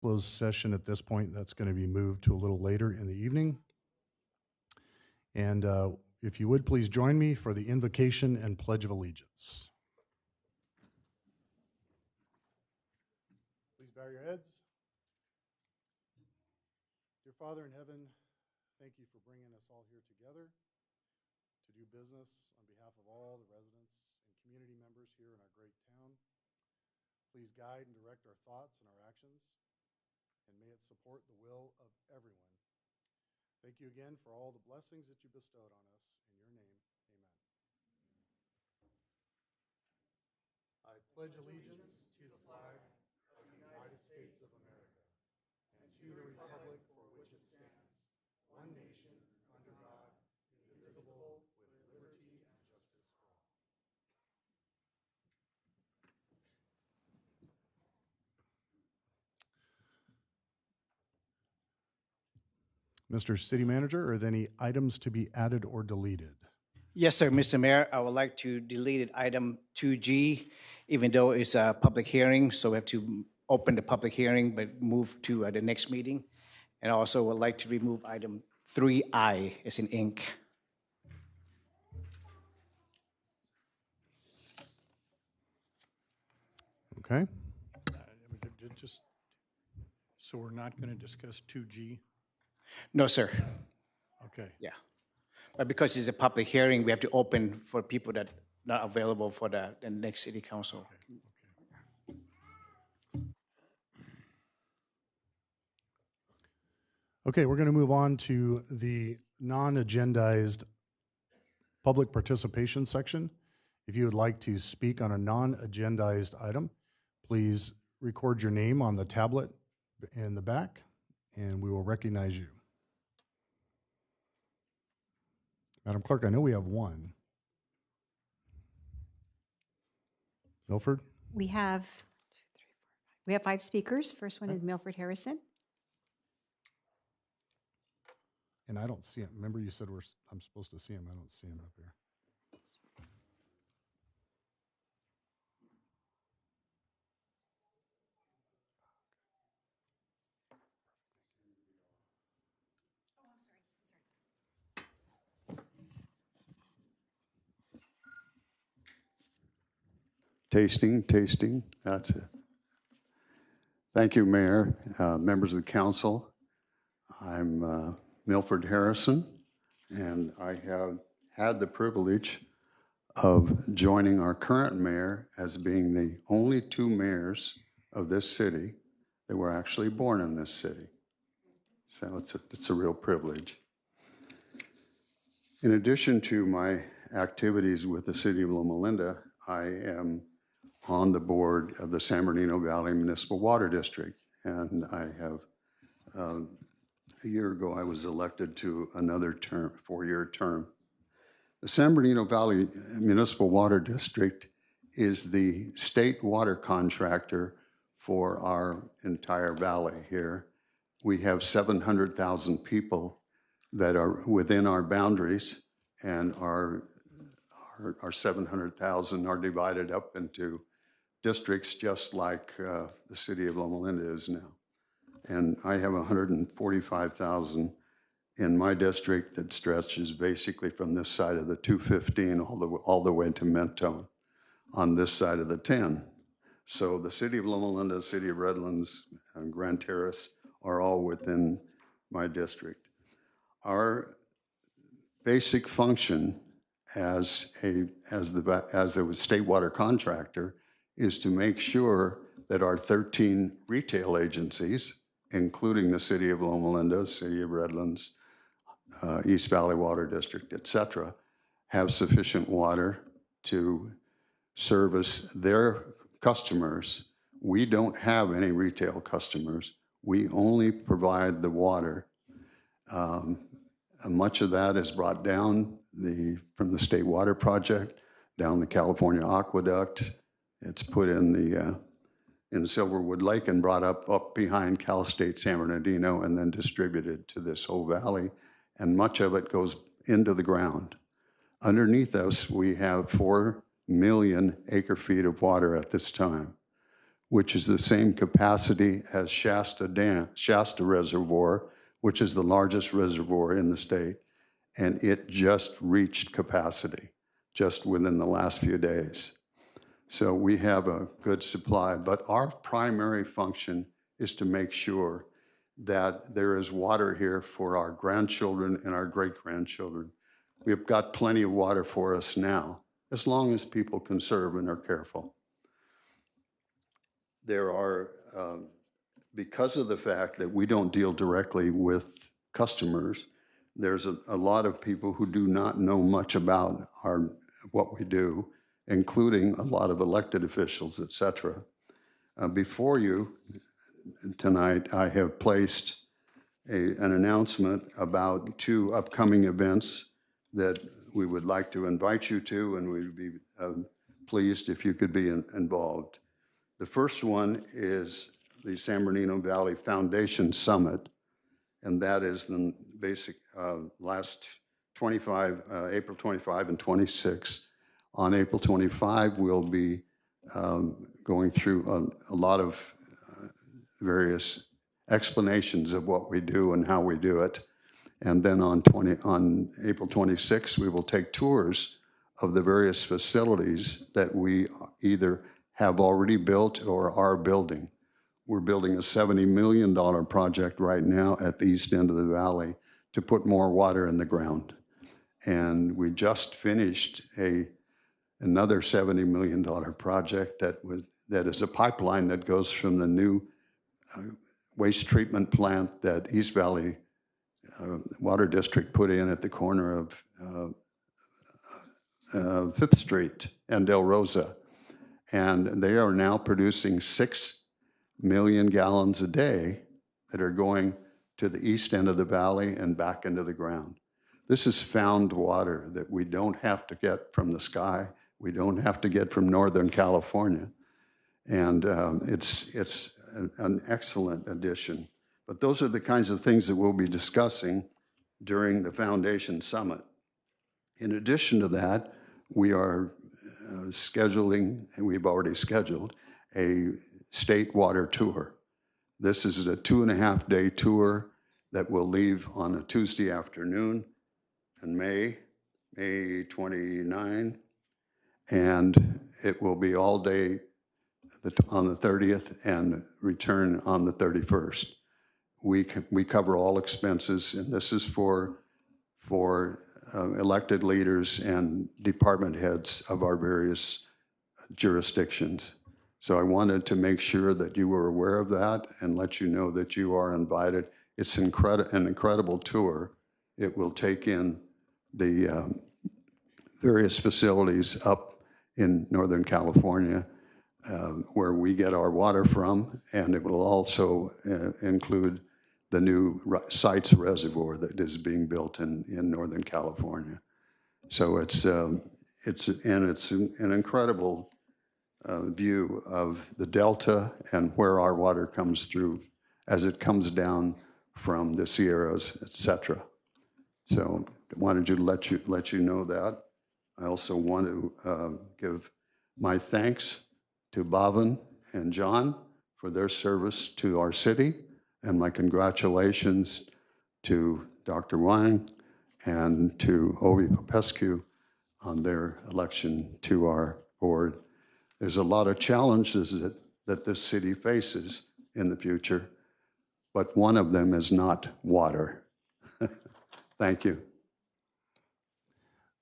closed session at this point. That's going to be moved to a little later in the evening. And if you would, please join me for the invocation and pledge of allegiance. Please bow your heads. Dear Father in heaven, thank you for bringing us all here together to do business on behalf of all the residents and community members here in our great town. Please guide and direct our thoughts and our actions, and may it support the will of everyone. Thank you again for all the blessings that you bestowed on us. In your name, amen. I pledge allegiance to the flag of the United States of America and to the republic for which it stands, one nation, under God, indivisible, with liberty and justice for all. Mr. City Manager, are there any items to be added or deleted? Yes, sir, Mr. Mayor, I would like to delete item 2G, even though it's a public hearing, so we have to open the public hearing, but move to the next meeting. And also would like to remove item 3I, as in ink. Okay. Just, so we're not going to discuss 2G? No, sir. Okay. Yeah. But because it's a public hearing, we have to open for people that are not available for the next city council. Okay, we're going to move on to the non-agendized public participation section. If you would like to speak on a non-agendized item, please record your name on the tablet in the back, and we will recognize you. Madam Clerk, I know we have one. Milford? We have 5 speakers. First one is Milford Harrison. And I don't see him. Remember you said I'm supposed to see him. I don't see him up here. Tasting, that's it. Thank you, Mayor, members of the council. I'm Milford Harrison, and I have had the privilege of joining our current mayor as being the only 2 mayors of this city that were actually born in this city. So it's a real privilege. In addition to my activities with the city of Loma Linda, I am on the board of the San Bernardino Valley Municipal Water District. And I have, a year ago, I was elected to another term, 4-year term. The San Bernardino Valley Municipal Water District is the state water contractor for our entire valley here. We have 700,000 people that are within our boundaries, and our 700,000 are divided up into districts just like the city of Loma Linda is now. And I have 145,000 in my district that stretches basically from this side of the 215 all the way to Mentone on this side of the 10. So the city of Loma Linda, the city of Redlands, and Grand Terrace are all within my district. Our basic function as the state water contractor is to make sure that our 13 retail agencies, including the city of Loma Linda, city of Redlands, East Valley Water District, et cetera, have sufficient water to service their customers. We don't have any retail customers. We only provide the water. Much of that is brought down from the State Water Project, down the California Aqueduct. It's put in Silverwood Lake and brought up behind Cal State San Bernardino and then distributed to this whole valley. And much of it goes into the ground. Underneath us, we have 4 million acre feet of water at this time. which is the same capacity as Shasta Reservoir, which is the largest reservoir in the state, and it just reached capacity just within the last few days. So we have a good supply, but our primary function is to make sure that there is water here for our grandchildren and our great-grandchildren. We've got plenty of water for us now, as long as people conserve and are careful. There are, because of the fact that we don't deal directly with customers, there's a lot of people who do not know much about what we do, including a lot of elected officials, et cetera. Before you tonight, I have placed an announcement about 2 upcoming events that we would like to invite you to, and we'd be pleased if you could be involved. The first one is the San Bernardino Valley Foundation Summit, and that is the basic last April 25 and 26. On April 25, we'll be going through a lot of various explanations of what we do and how we do it. And then on April 26, we will take tours of the various facilities that we either have already built or are building. We're building a $70 million project right now at the east end of the valley to put more water in the ground. And we just finished another $70 million project that is a pipeline that goes from the new waste treatment plant that East Valley Water District put in at the corner of 5th Street and Del Rosa. And they are now producing 6 million gallons a day that are going to the east end of the valley and back into the ground. This is found water that we don't have to get from the sky. We don't have to get from Northern California. And it's an excellent addition. But those are the kinds of things that we'll be discussing during the Foundation Summit. In addition to that, we are scheduling, and we've already scheduled, a state water tour. This is a 2.5-day tour that will leave on a Tuesday afternoon in May 29, and it will be all day on the 30th and return on the 31st. We cover all expenses, and this is for elected leaders and department heads of our various jurisdictions. So I wanted to make sure that you were aware of that and let you know that you are invited. It's an incredible tour. It will take in the various facilities up in Northern California where we get our water from, and it will also include the new Sites Reservoir that is being built in Northern California. So it's an incredible view of the Delta and where our water comes through as it comes down from the Sierras, et cetera. So I wanted to let you know that. I also want to give my thanks to Bhavin and John for their service to our city, and my congratulations to Dr. Wang and to Ovi Popescu on their election to our board. There's a lot of challenges that this city faces in the future, but one of them is not water. Thank you.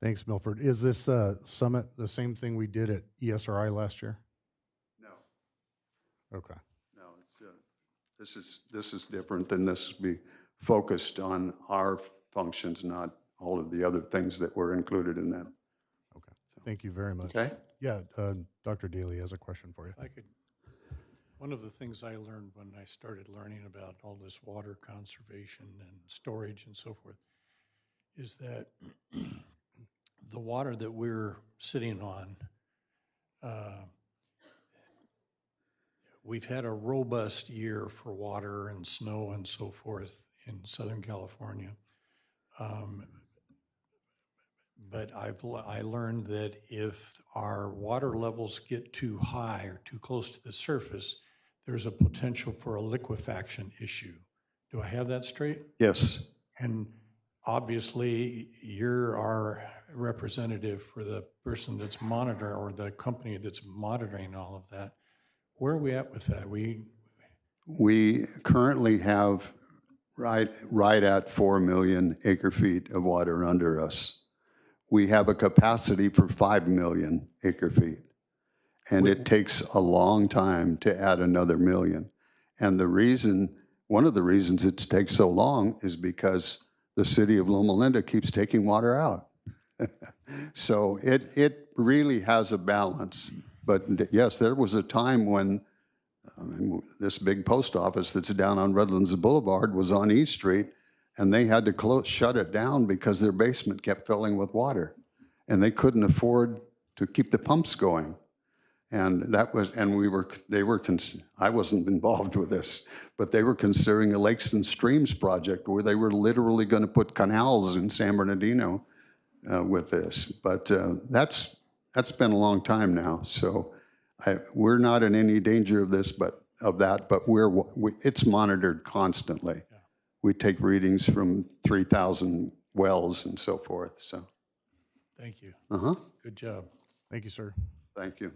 Thanks, Milford. Is this summit the same thing we did at ESRI last year? No. Okay. No, this is different, than this will be focused on our functions, not all of the other things that were included in that. Okay. Thank you very much. Okay? Yeah, Dr. Daly has a question for you. One of the things I learned when I started learning about all this water conservation and storage and so forth is that the water that we're sitting on, we've had a robust year for water and snow and so forth in Southern California. But I learned that if our water levels get too high or too close to the surface, there's a potential for a liquefaction issue. Do I have that straight? Yes. And obviously, you're our representative for the person that's monitoring, or the company that's monitoring all of that. Where are we at with that? We currently have right at 4 million acre feet of water under us. We have a capacity for 5 million acre feet. And it takes a long time to add another million. And one of the reasons it takes so long is because the city of Loma Linda keeps taking water out. So it really has a balance. But yes, there was a time when this big post office that's down on Redlands Boulevard was on East Street, and they had to shut it down because their basement kept filling with water. And they couldn't afford to keep the pumps going. And I wasn't involved with this, but they were considering a Lakes and Streams project where they were literally going to put canals in San Bernardino with this. But that's been a long time now. So we're not in any danger of this, but it's monitored constantly. Yeah. We take readings from 3,000 wells and so forth. So, thank you. Good job. Thank you, sir. Thank you.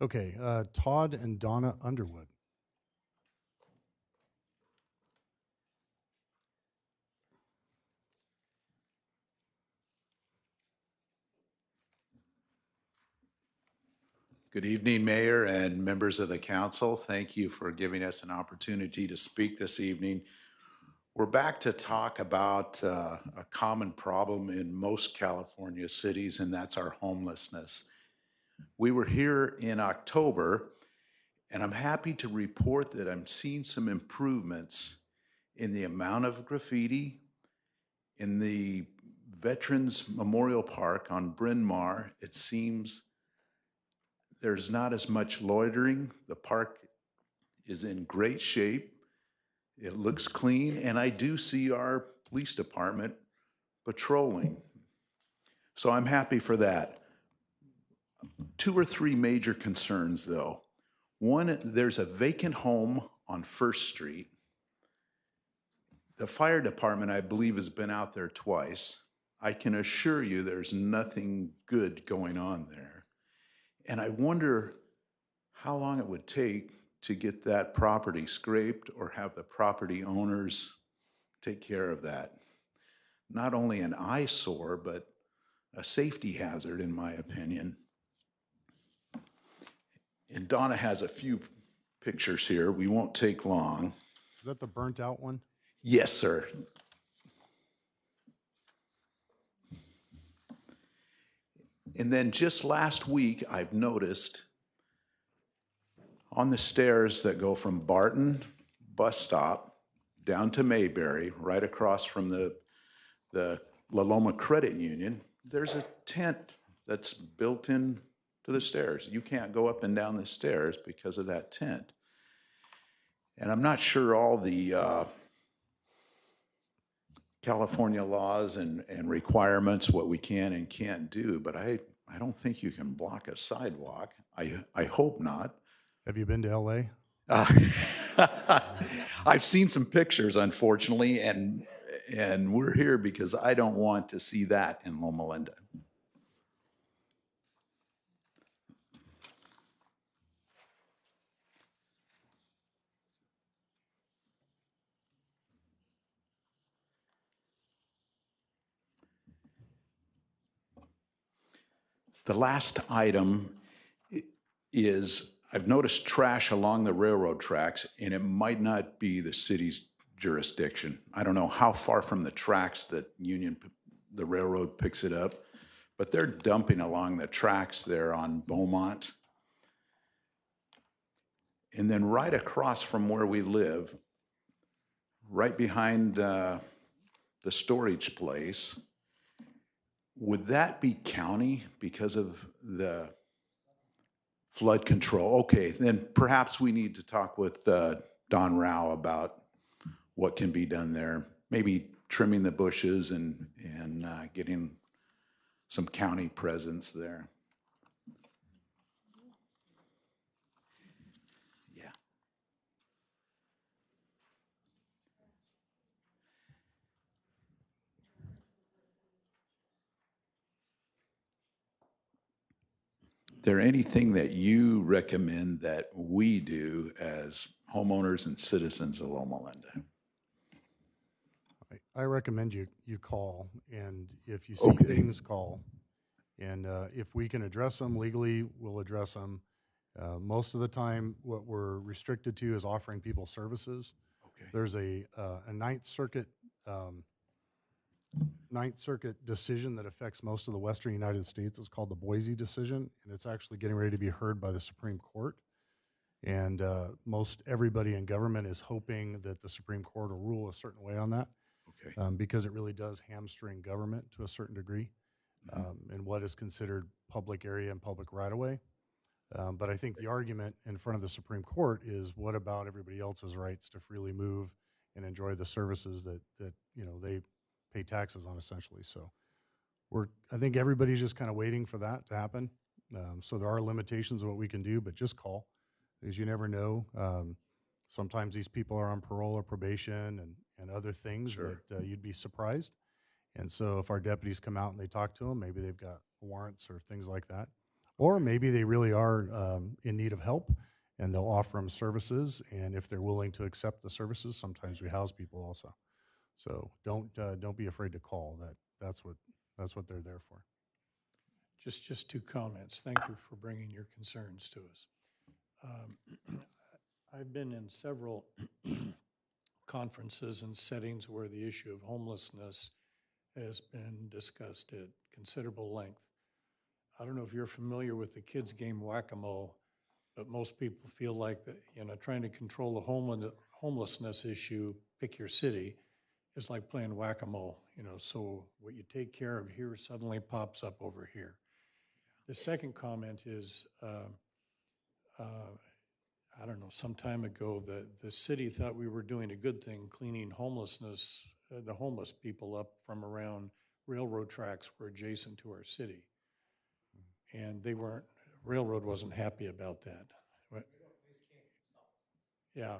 Okay, Todd and Donna Underwood. Good evening, Mayor and members of the council. Thank you for giving us an opportunity to speak this evening. We're back to talk about a common problem in most California cities, and that's our homelessness. We were here in October, and I'm happy to report that I'm seeing some improvements in the amount of graffiti in the Veterans Memorial Park on Bryn Mawr. It seems there's not as much loitering. The park is in great shape. It looks clean, and I do see our police department patrolling. So I'm happy for that. 2 or 3 major concerns, though. One, there's a vacant home on First Street. The fire department, I believe, has been out there twice. I can assure you there's nothing good going on there. And I wonder how long it would take to get that property scraped or have the property owners take care of that. Not only an eyesore, but a safety hazard, in my opinion. And Donna has a few pictures here. We won't take long. Is that the burnt out one? Yes, sir. And then just last week, I've noticed on the stairs that go from Barton bus stop down to Mayberry, right across from the Loma Credit Union, there's a tent that's built in to the stairs. You can't go up and down the stairs because of that tent. And I'm not sure all the California laws and requirements, what we can and can't do, but I don't think you can block a sidewalk. I hope not. Have you been to LA? I've seen some pictures, unfortunately, and we're here because I don't want to see that in Loma Linda. The last item is I've noticed trash along the railroad tracks, and it might not be the city's jurisdiction. I don't know how far from the tracks that the railroad picks it up, but they're dumping along the tracks there on Beaumont. And then right across from where we live, right behind the storage place, would that be county because of the flood control? Okay, then perhaps we need to talk with Don Rao about what can be done there. Maybe trimming the bushes and getting some county presence there. Yeah. There anything that you recommend that we do as homeowners and citizens of Loma Linda? I recommend you call, and if you see Okay. things, call. And if we can address them legally, we'll address them. Most of the time, what we're restricted to is offering people services. Okay. There's a Ninth Circuit decision that affects most of the Western United States. It's called the Boise decision, and it's actually getting ready to be heard by the Supreme Court. And most everybody in government is hoping that the Supreme Court will rule a certain way on that, Okay. because it really does hamstring government to a certain degree, in what is considered public area and public right-of-way. But I think the argument in front of the Supreme Court is, what about everybody else's rights to freely move and enjoy the services that they pay taxes on, essentially? So I think everybody's just kind of waiting for that to happen. So there are limitations of what we can do, but just call, because you never know. Sometimes these people are on parole or probation and other things. Sure. that you'd be surprised. And so if our deputies come out and they talk to them, maybe they've got warrants or things like that. Or maybe they really are in need of help, and they'll offer them services. And if they're willing to accept the services, sometimes we house people also. So don't be afraid to call. That's what they're there for. Just two comments. Thank you for bringing your concerns to us. I've been in several conferences and settings where the issue of homelessness has been discussed at considerable length. I don't know if you're familiar with the kids' game Whack-A-Mole, but most people feel like that, trying to control the homelessness issue, pick your city, is like playing Whack-A-Mole. So what you take care of here suddenly pops up over here. The second comment is, I don't know, some time ago, the city thought we were doing a good thing, cleaning the homeless people up from around railroad tracks were adjacent to our city. And railroad wasn't happy about that. Yeah.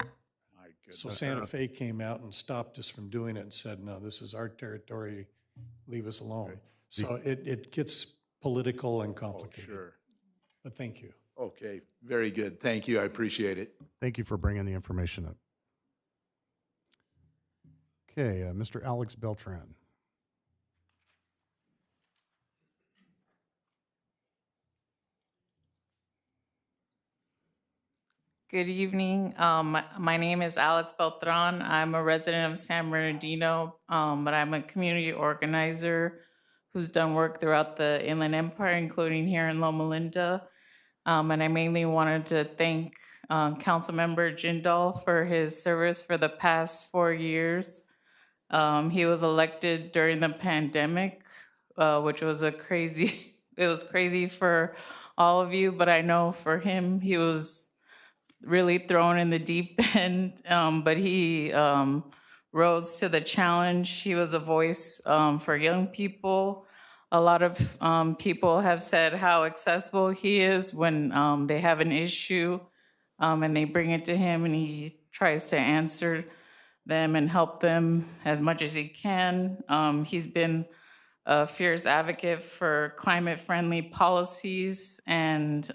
My goodness. So Santa Fe came out and stopped us from doing it and said, no, this is our territory, leave us alone. Okay. So it gets political and Oh, complicated. sure. But thank you. Okay, very good. Thank you. I appreciate it. Thank you for bringing the information up. Okay, Mr. Alex Beltran. Good evening. My name is Alex Beltran. I'm a resident of San Bernardino, but I'm a community organizer who's done work throughout the Inland Empire, including here in Loma Linda. And I mainly wanted to thank Councilmember Jindal for his service for the past 4 years. He was elected during the pandemic, which was it was crazy for all of you, but I know for him, he was really thrown in the deep end, but he rose to the challenge. He was a voice for young people. A lot of people have said how accessible he is when they have an issue and they bring it to him, and he tries to answer them and help them as much as he can. He's been a fierce advocate for climate-friendly policies and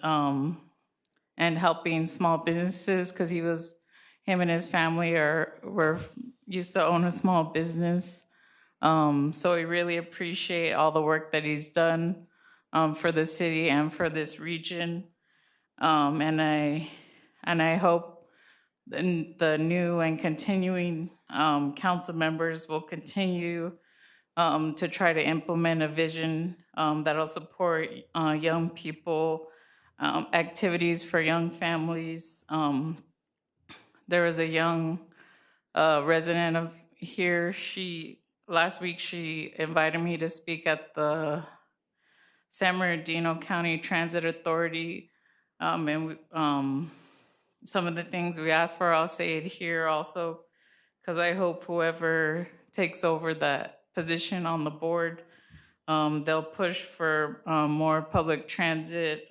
helping small businesses, because him and his family used to own a small business. So we really appreciate all the work that he's done for the city and for this region. And I hope the new and continuing council members will continue to try to implement a vision that'll support young people, activities for young families. There was a young resident of here. Last week she invited me to speak at the San Bernardino County Transit Authority, and some of the things we asked for, I'll say it here also, because I hope whoever takes over that position on the board, they'll push for more public transit,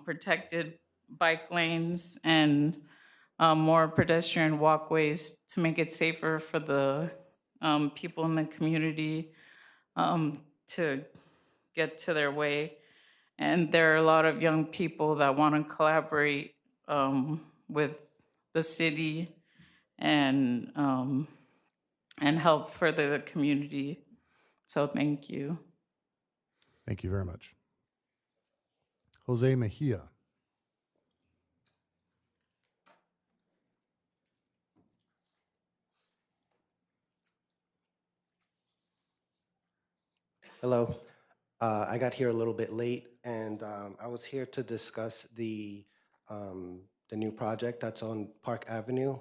protected bike lanes, and more pedestrian walkways to make it safer for the people in the community to get to their way. And there are a lot of young people that want to collaborate with the city and help further the community. So thank you. Thank you very much. Jose Mejia. Hello. I got here a little bit late, and I was here to discuss the new project that's on Park Avenue.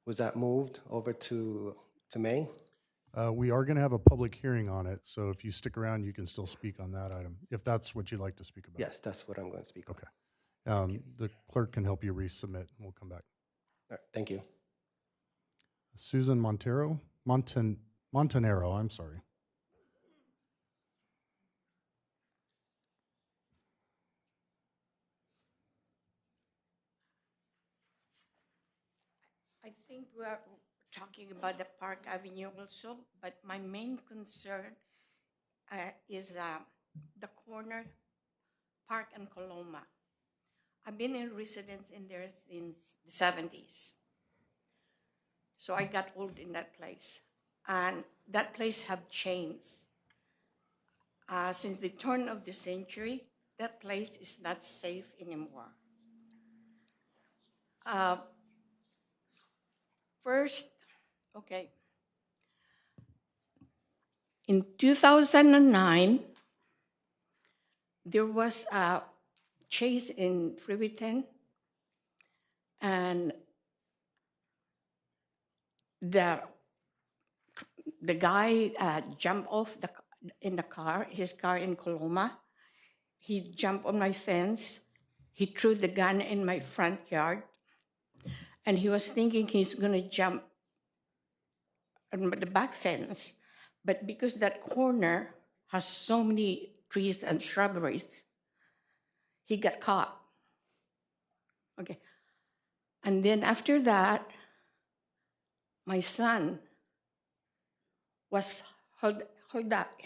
Was that moved over to May? We are going to have a public hearing on it, so if you stick around, you can still speak on that item, if that's what you'd like to speak about. Yes, that's what I'm going to speak on. Okay. The clerk can help you resubmit, and we'll come back. All right, thank you. Susan Montanaro, I'm sorry. I think we are talking about the Park Avenue also, but my main concern is the corner Park and Coloma. I've been in residence in there since the 70s. So I got old in that place. And that place have changed. Since the turn of the century, that place is not safe anymore. First, okay. In 2009, there was a chase in Freeburton, and the guy jumped off in the car, his car in Coloma. He jumped on my fence. He threw the gun in my front yard. And he was thinking he's going to jump on the back fence. But because that corner has so many trees and shrubberies, he got caught. Okay. And then after that, my son was held up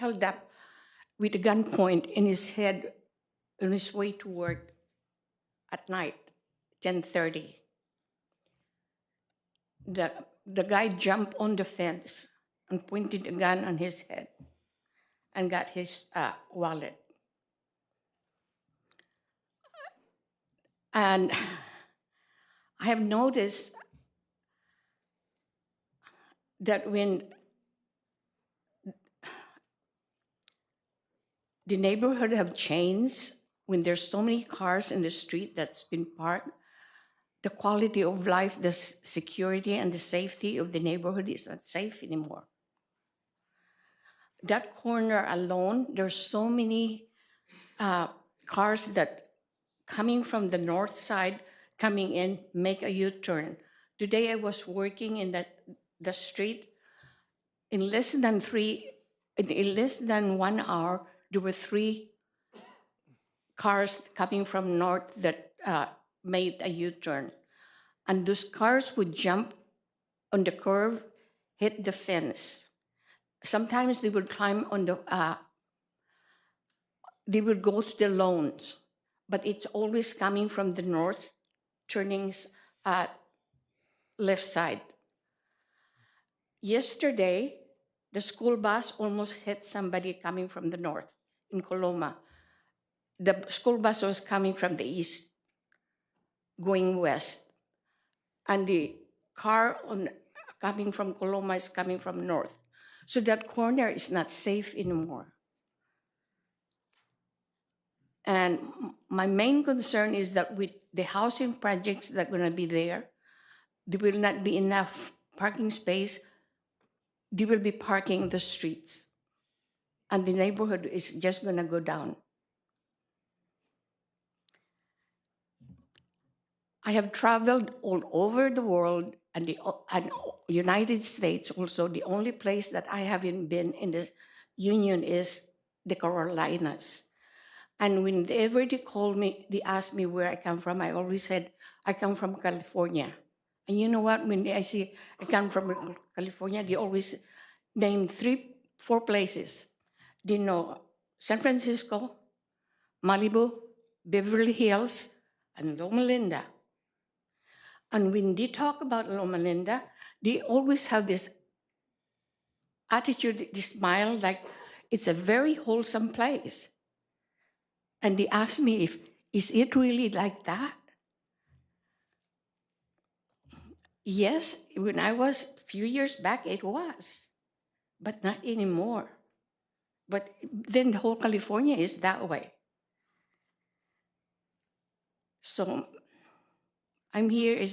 with a gunpoint in his head on his way to work at night, 10:30. The guy jumped on the fence and pointed a gun on his head and got his wallet. And I have noticed that when the neighborhood have changed, when there's so many cars in the street that's been parked, the quality of life, the security and the safety of the neighborhood is not safe anymore. That corner alone, there's so many cars that coming from the north side, coming in, make a U-turn. Today I was working in the street. In less than 1 hour, there were 3 cars coming from north that made a U-turn. And those cars would jump on the curve, hit the fence. Sometimes they would climb on they would go to the lawns, but it's always coming from the north, turning left side. Yesterday, the school bus almost hit somebody coming from the north in Coloma. The school bus was coming from the east, going west. And the car coming from Coloma is coming from north. So that corner is not safe anymore. And my main concern is that with the housing projects that are going to be there will not be enough parking space. They will be parking the streets. And the neighborhood is just going to go down. I have traveled all over the world and United States also, the only place that I haven't been in the Union is the Carolinas. And whenever they call me, they ask me where I come from, I always said, I come from California. And you know what, when I say I come from California, they always name 4 places. They know San Francisco, Malibu, Beverly Hills, and Loma Linda. And when they talk about Loma Linda, they always have this attitude, this smile, like it's a very wholesome place. And they ask me is it really like that? Yes, when I was a few years back, it was, but not anymore. But then the whole California is that way. So I'm here,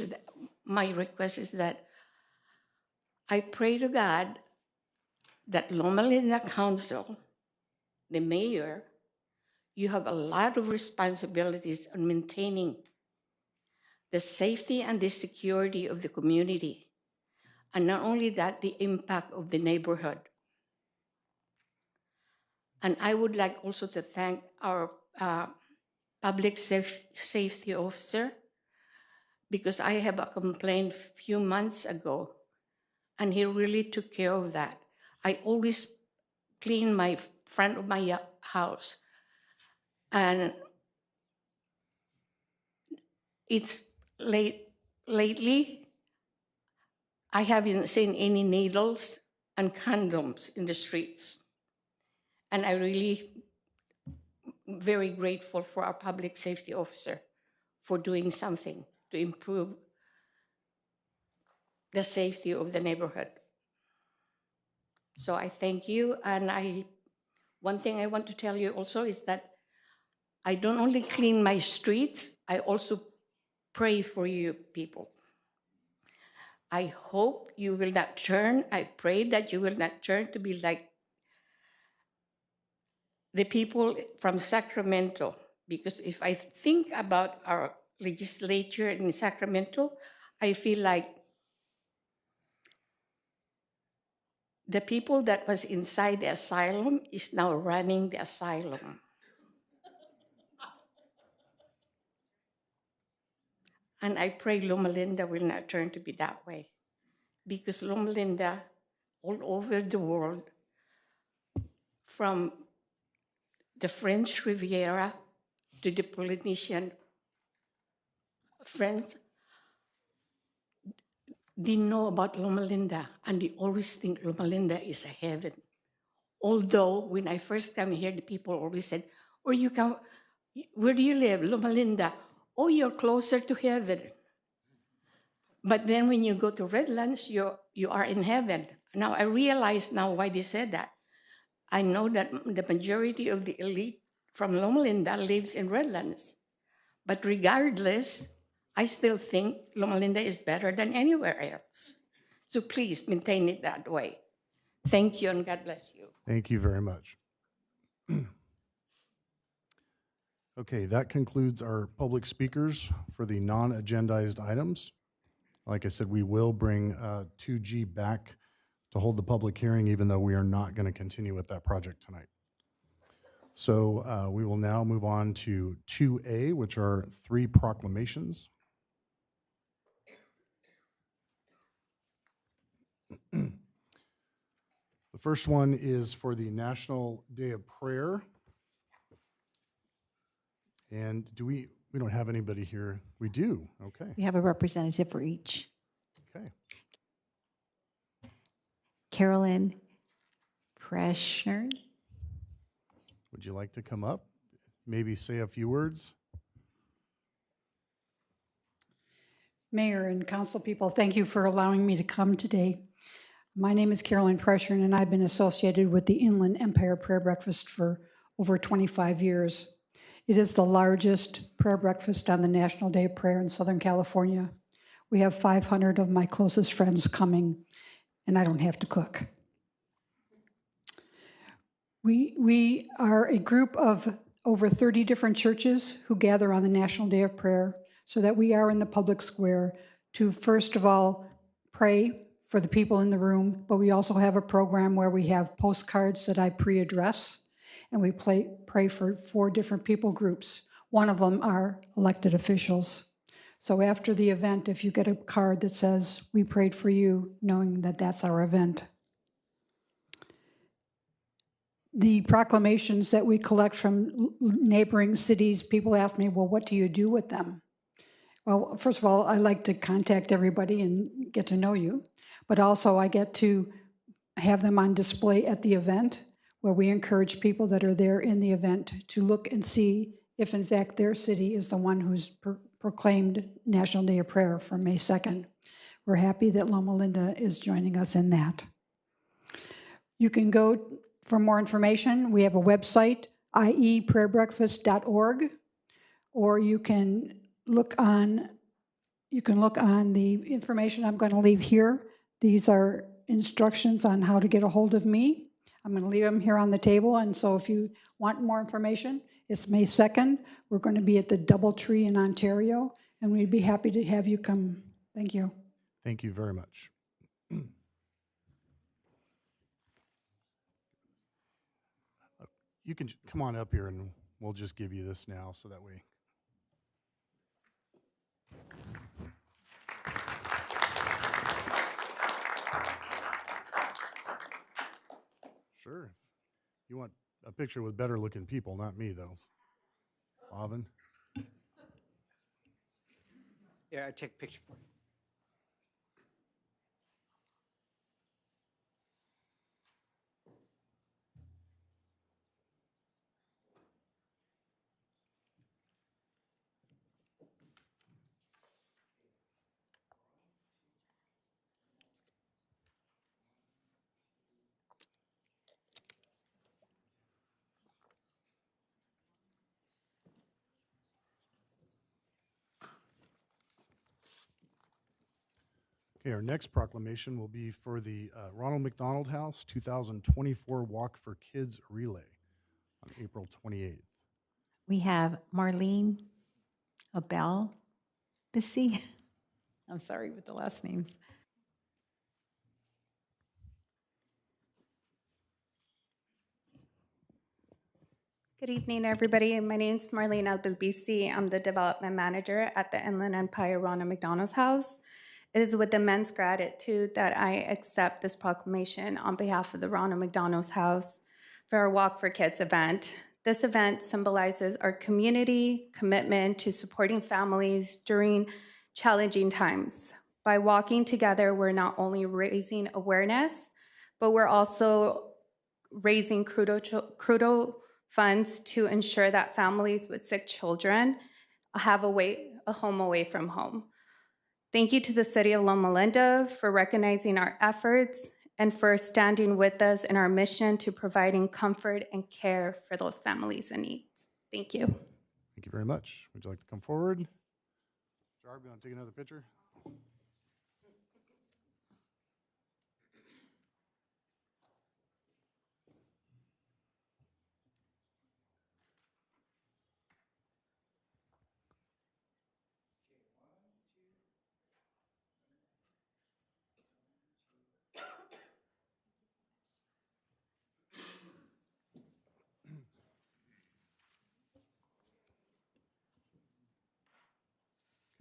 my request is that I pray to God that Loma Linda Council, the mayor, you have a lot of responsibilities on maintaining the safety and the security of the community. And not only that, the impact of the neighborhood. And I would like also to thank our public safety officer, because I have a complaint a few months ago, and he really took care of that. I always clean my front of my house, and it's lately, I haven't seen any needles and condoms in the streets. And I really very grateful for our public safety officer for doing something to improve the safety of the neighborhood. So I thank you, and one thing I want to tell you also is that I don't only clean my streets, I also pray for you people. I hope you will not turn, I pray that you will not turn to be like the people from Sacramento, because if I think about our legislature in Sacramento, I feel like the people that was inside the asylum is now running the asylum. And I pray Loma Linda will not turn to be that way, because Loma Linda, all over the world, from the French Riviera to the Polynesian friends, they know about Loma Linda, and they always think Loma Linda is a heaven. Although when I first came here, the people always said, where do you live? Loma Linda. Oh, you're closer to heaven. But then when you go to Redlands, you are in heaven. Now I realize now why they said that. I know that the majority of the elite from Loma Linda lives in Redlands. But regardless, I still think Loma Linda is better than anywhere else. So please maintain it that way. Thank you, and God bless you. Thank you very much. Okay, that concludes our public speakers for the non-agendized items. Like I said, we will bring 2G back to hold the public hearing, even though we are not going to continue with that project tonight. So we will now move on to 2A, which are 3 proclamations. The first one is for the National Day of Prayer. And we don't have anybody here. We do, okay. We have a representative for each. Okay. Carolyn Preschner. Would you like to come up? Maybe say a few words? Mayor and council people, thank you for allowing me to come today. My name is Carolyn Preschner, and I've been associated with the Inland Empire Prayer Breakfast for over 25 years. It is the largest prayer breakfast on the National Day of Prayer in Southern California. We have 500 of my closest friends coming, and I don't have to cook. We are a group of over 30 different churches who gather on the National Day of Prayer so that we are in the public square to, first of all, pray for the people in the room, but we also have a program where we have postcards that I pre-address, and we pray for 4 different people groups. One of them are elected officials. So after the event, if you get a card that says, "We prayed for you," knowing that that's our event. The proclamations that we collect from neighboring cities, people ask me, well, what do you do with them? Well, first of all, I like to contact everybody and get to know you, but also I get to have them on display at the event, where we encourage people that are there in the event to look and see if in fact their city is the one who's proclaimed National Day of Prayer for May 2nd. We're happy that Loma Linda is joining us in that. You can go for more information. We have a website, ieprayerbreakfast.org, or you can look on the information I'm going to leave here. These are instructions on how to get a hold of me. I'm going to leave them here on the table, and so if you want more information, it's May 2nd. We're going to be at the Doubletree in Ontario, and we'd be happy to have you come. Thank you. Thank you very much. You can come on up here and we'll just give you this now so that way. Sure. You want a picture with better looking people, not me though. Alvin? Yeah, I take a picture for you. Okay, our next proclamation will be for the Ronald McDonald House 2024 Walk for Kids Relay on April 28th. We have Marlene Abel Bissy. I'm sorry with the last names. Good evening, everybody. My name is Marlene Albelbisi. I'm the development manager at the Inland Empire Ronald McDonald's House. It is with immense gratitude that I accept this proclamation on behalf of the Ronald McDonald's House for our Walk for Kids event. This event symbolizes our community commitment to supporting families during challenging times. By walking together, we're not only raising awareness, but we're also raising crudo funds to ensure that families with sick children have a home away from home. Thank you to the City of Loma Linda for recognizing our efforts and for standing with us in our mission to providing comfort and care for those families in need. Thank you. Thank you very much. Would you like to come forward? Jarb, you want to take another picture?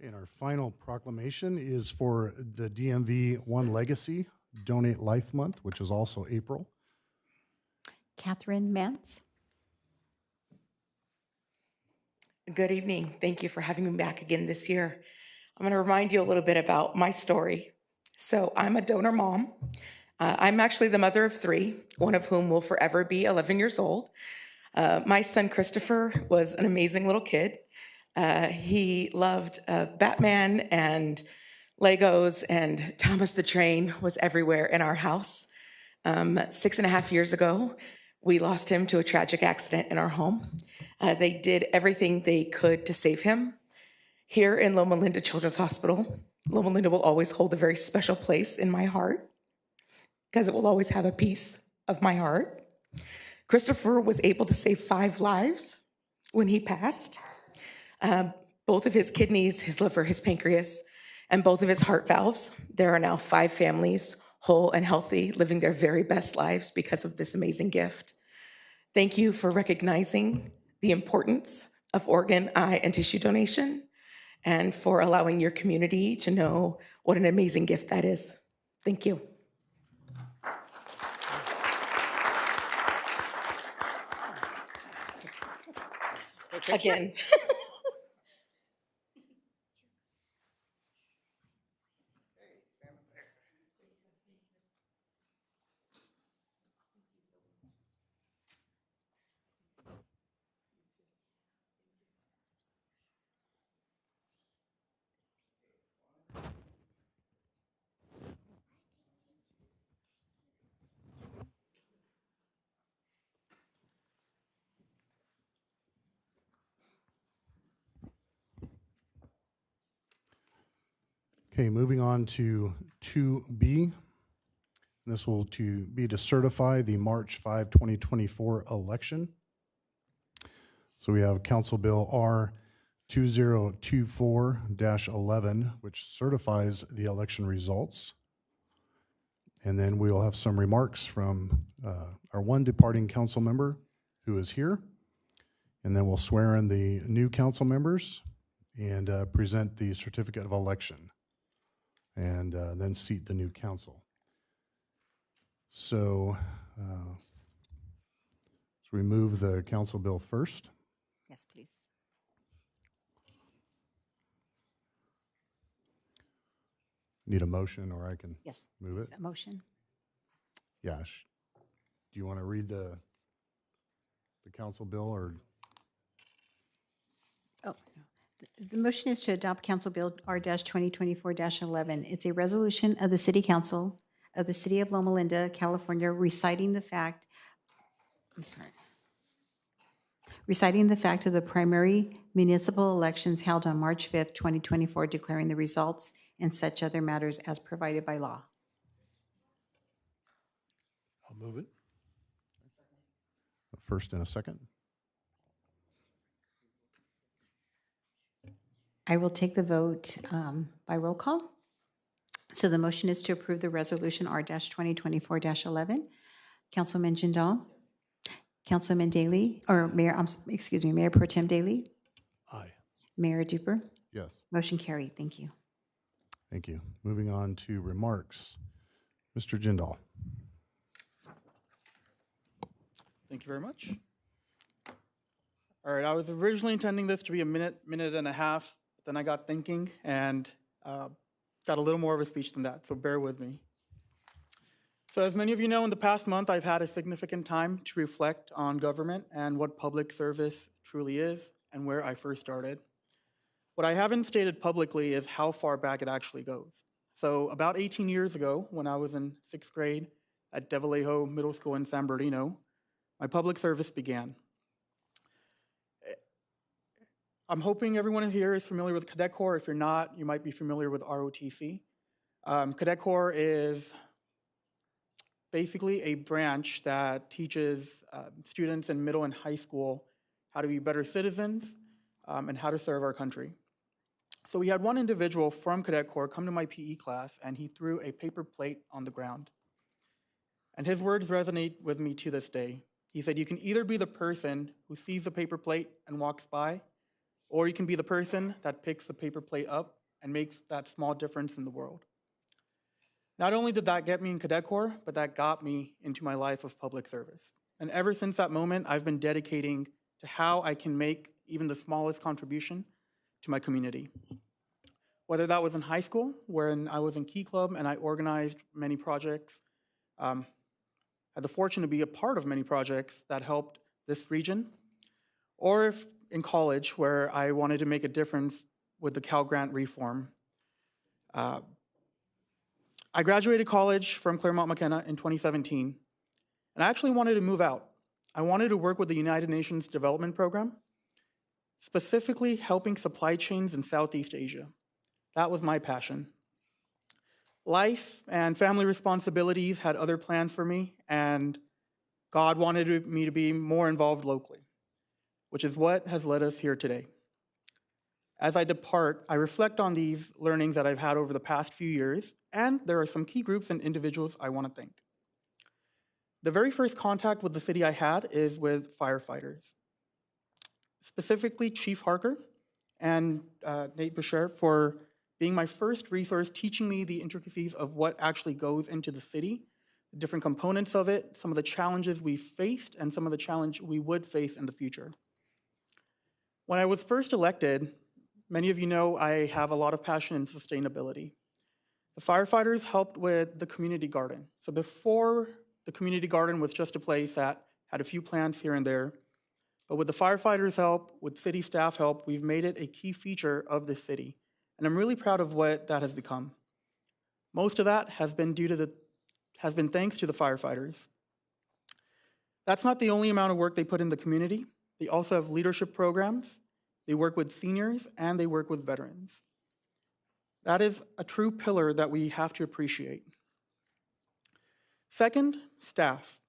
And our final proclamation is for the DMV One Legacy Donate Life Month, which is also April. Catherine Mantz. Good evening. Thank you for having me back again this year. I'm going to remind you a little bit about my story. So I'm a donor mom. I'm actually the mother of 3, one of whom will forever be 11 years old. My son Christopher was an amazing little kid. He loved Batman and Legos, and Thomas the Train was everywhere in our house. 6.5 years ago, we lost him to a tragic accident in our home. They did everything they could to save him. Here in Loma Linda Children's Hospital, Loma Linda will always hold a very special place in my heart because it will always have a piece of my heart. Christopher was able to save 5 lives when he passed. Both of his kidneys, his liver, his pancreas, and both of his heart valves. There are now 5 families, whole and healthy, living their very best lives because of this amazing gift. Thank you for recognizing the importance of organ, eye, and tissue donation, and for allowing your community to know what an amazing gift that is. Thank you. Again. Okay, moving on to 2B. This will be to certify the March 5, 2024 election. So we have Council Bill R 2024-11, which certifies the election results. And then we will have some remarks from our one departing council member who is here. And then we'll swear in the new council members and present the certificate of election, and then seat the new council. So should we move the council bill first? Yes, please. Need a motion, or I can Yes, move please, it? a motion. Yeah. Do you want to read the council bill, or? Oh, no. The motion is to adopt Council Bill R-2024-11. It's a resolution of the City Council of the City of Loma Linda, California, reciting the fact of the primary municipal elections held on March 5th, 2024, declaring the results and such other matters as provided by law. I'll move it. A first and a second. I will take the vote by roll call. So the motion is to approve the resolution R-2024-11. Councilman Jindal? Councilman Daly, or Mayor, Mayor Pro Tem Daly? Aye. Mayor Duper? Yes. Motion carried. Thank you. Thank you. Moving on to remarks. Mr. Jindal. Thank you very much. All right, I was originally intending this to be a minute and a half, but then I got thinking and got a little more of a speech than that, so bear with me. So as many of you know, in the past month, I've had a significant time to reflect on government and what public service truly is and where I first started. What I haven't stated publicly is how far back it actually goes. So about 18 years ago, when I was in 6th grade at De Vallejo Middle School in San Bernardino, my public service began. I'm hoping everyone here is familiar with Cadet Corps. If you're not, you might be familiar with ROTC. Cadet Corps is basically a branch that teaches students in middle and high school how to be better citizens and how to serve our country. So we had one individual from Cadet Corps come to my PE class, and he threw a paper plate on the ground. And his words resonate with me to this day. He said, you can either be the person who sees the paper plate and walks by, or you can be the person that picks the paper plate up and makes that small difference in the world. Not only did that get me in Cadet Corps, but that got me into my life of public service. And ever since that moment, I've been dedicating to how I can make even the smallest contribution to my community. Whether that was in high school, when I was in Key Club and I organized many projects, I had the fortune to be a part of many projects that helped this region, or if in college, where I wanted to make a difference with the Cal Grant reform. I graduated college from Claremont McKenna in 2017, and I actually wanted to move out. I wanted to work with the United Nations Development Program, specifically helping supply chains in Southeast Asia. That was my passion. Life and family responsibilities had other plans for me, and God wanted me to be more involved locally, which is what has led us here today. As I depart, I reflect on these learnings that I've had over the past few years, and there are some key groups and individuals I want to thank. The very first contact with the city I had is with firefighters, specifically Chief Harker and Nate Boucher for being my first resource, teaching me the intricacies of what actually goes into the city, the different components of it, some of the challenges we faced, and some of the challenge we would face in the future. When I was first elected, many of you know I have a lot of passion in sustainability. The firefighters helped with the community garden. So before, the community garden was just a place that had a few plants here and there. But with the firefighters' help, with city staff help, we've made it a key feature of the city. And I'm really proud of what that has become. Most of that has been thanks to the firefighters. That's not the only amount of work they put in the community. They also have leadership programs. They work with seniors, and they work with veterans. That is a true pillar that we have to appreciate. Second, staff.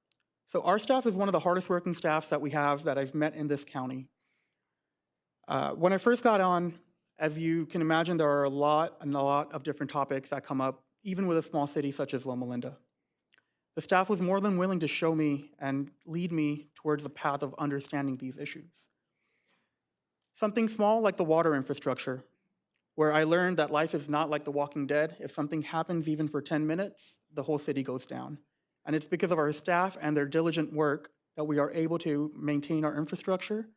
So our staff is one of the hardest working staffs that we have that I've met in this county. When I first got on, as you can imagine, there are a lot of different topics that come up, even with a small city such as Loma Linda. The staff was more than willing to show me and lead me towards the path of understanding these issues. Something small like the water infrastructure, where I learned that life is not like The Walking Dead. If something happens even for 10 minutes, the whole city goes down. And it's because of our staff and their diligent work that we are able to maintain our infrastructure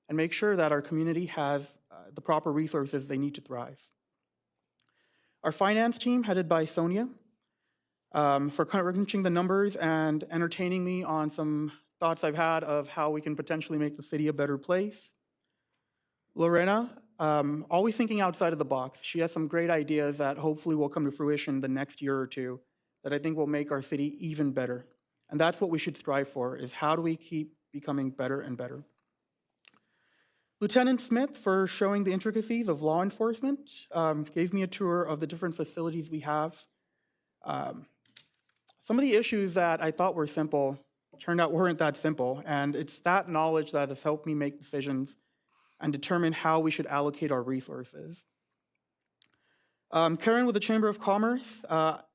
and make sure that our community has the proper resources they need to thrive. Our finance team, headed by Sonia, for crunching the numbers and entertaining me on some thoughts I've had of how we can potentially make the city a better place. Lorena, always thinking outside of the box. She has some great ideas that hopefully will come to fruition the next year or two that I think will make our city even better. And that's what we should strive for, is how do we keep becoming better and better. Lieutenant Smith, for showing the intricacies of law enforcement, gave me a tour of the different facilities we have. Some of the issues that I thought were simple turned out weren't that simple, and it's that knowledge that has helped me make decisions and determine how we should allocate our resources. Karen with the Chamber of Commerce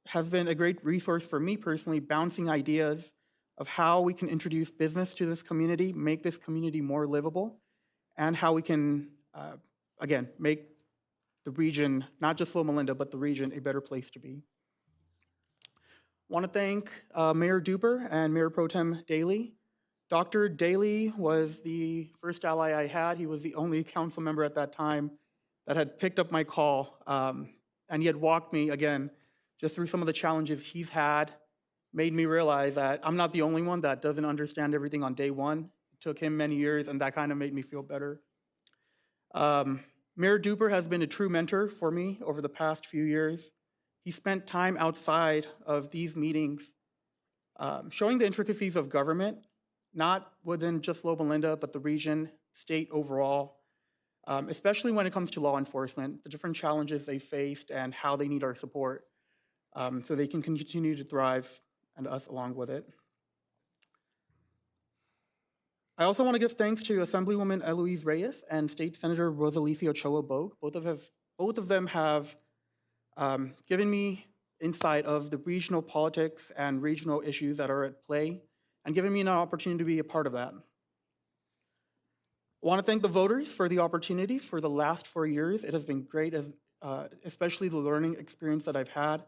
has been a great resource for me personally, bouncing ideas of how we can introduce business to this community, make this community more livable, and how we can, again, make the region, not just Loma Linda, but the region, a better place to be. Want to thank Mayor Duper and Mayor Pro Tem Daly. Dr. Daly was the first ally I had. He was the only council member at that time that had picked up my call, and he had walked me, again, just through some of the challenges he's had, made me realize that I'm not the only one that doesn't understand everything on day one. It took him many years, and that kind of made me feel better. Mayor Duper has been a true mentor for me over the past few years. He spent time outside of these meetings showing the intricacies of government, not within just Loma Linda, but the region, state overall, especially when it comes to law enforcement, the different challenges they faced and how they need our support so they can continue to thrive and us along with it. I also want to give thanks to Assemblywoman Eloise Reyes and State Senator Rosalisa Ochoa Bogue. Both of them have given me insight of the regional politics and regional issues that are at play and given me an opportunity to be a part of that. I want to thank the voters for the opportunity for the last 4 years. It has been great, especially the learning experience that I've had.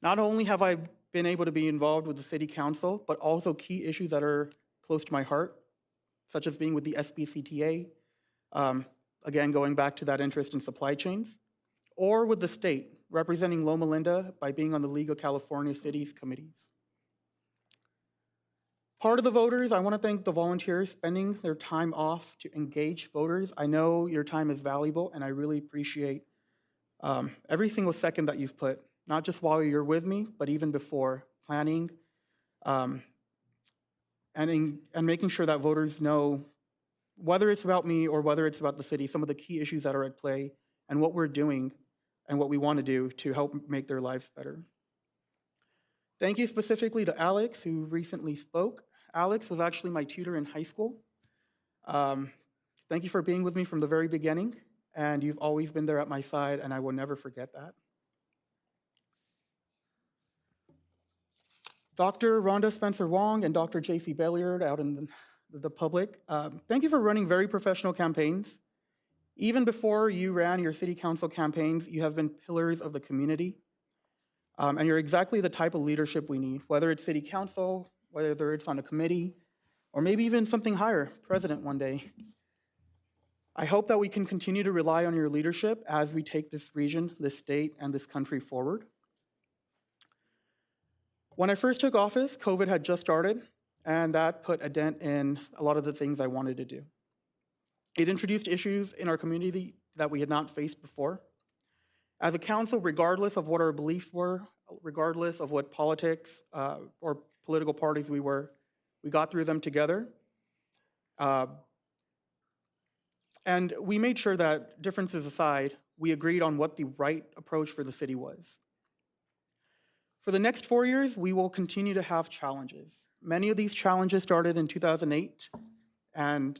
Not only have I been able to be involved with the city council, but also key issues that are close to my heart, such as being with the SBCTA, again, going back to that interest in supply chains, or with the state, representing Loma Linda by being on the League of California Cities committees. Part of the voters, I want to thank the volunteers spending their time off to engage voters. I know your time is valuable, and I really appreciate every single second that you've put, not just while you're with me, but even before planning and making sure that voters know, whether it's about me or whether it's about the city, some of the key issues that are at play and what we're doing and what we want to do to help make their lives better. Thank you specifically to Alex, who recently spoke. Alex was actually my tutor in high school. Thank you for being with me from the very beginning and you've always been there at my side, and I will never forget that. Dr. Rhonda Spencer Wong and Dr. J.C. Belliard out in the public, thank you for running very professional campaigns. Even before you ran your city council campaigns, you have been pillars of the community. And you're exactly the type of leadership we need, whether it's city council, whether it's on a committee, or maybe even something higher, president one day. I hope that we can continue to rely on your leadership as we take this region, this state, and this country forward. When I first took office, COVID had just started, and that put a dent in a lot of the things I wanted to do. It introduced issues in our community that we had not faced before. As a council, regardless of what our beliefs were, regardless of what politics or political parties we were, we got through them together. And we made sure that, differences aside, we agreed on what the right approach for the city was. For the next 4 years, we will continue to have challenges. Many of these challenges started in 2008, and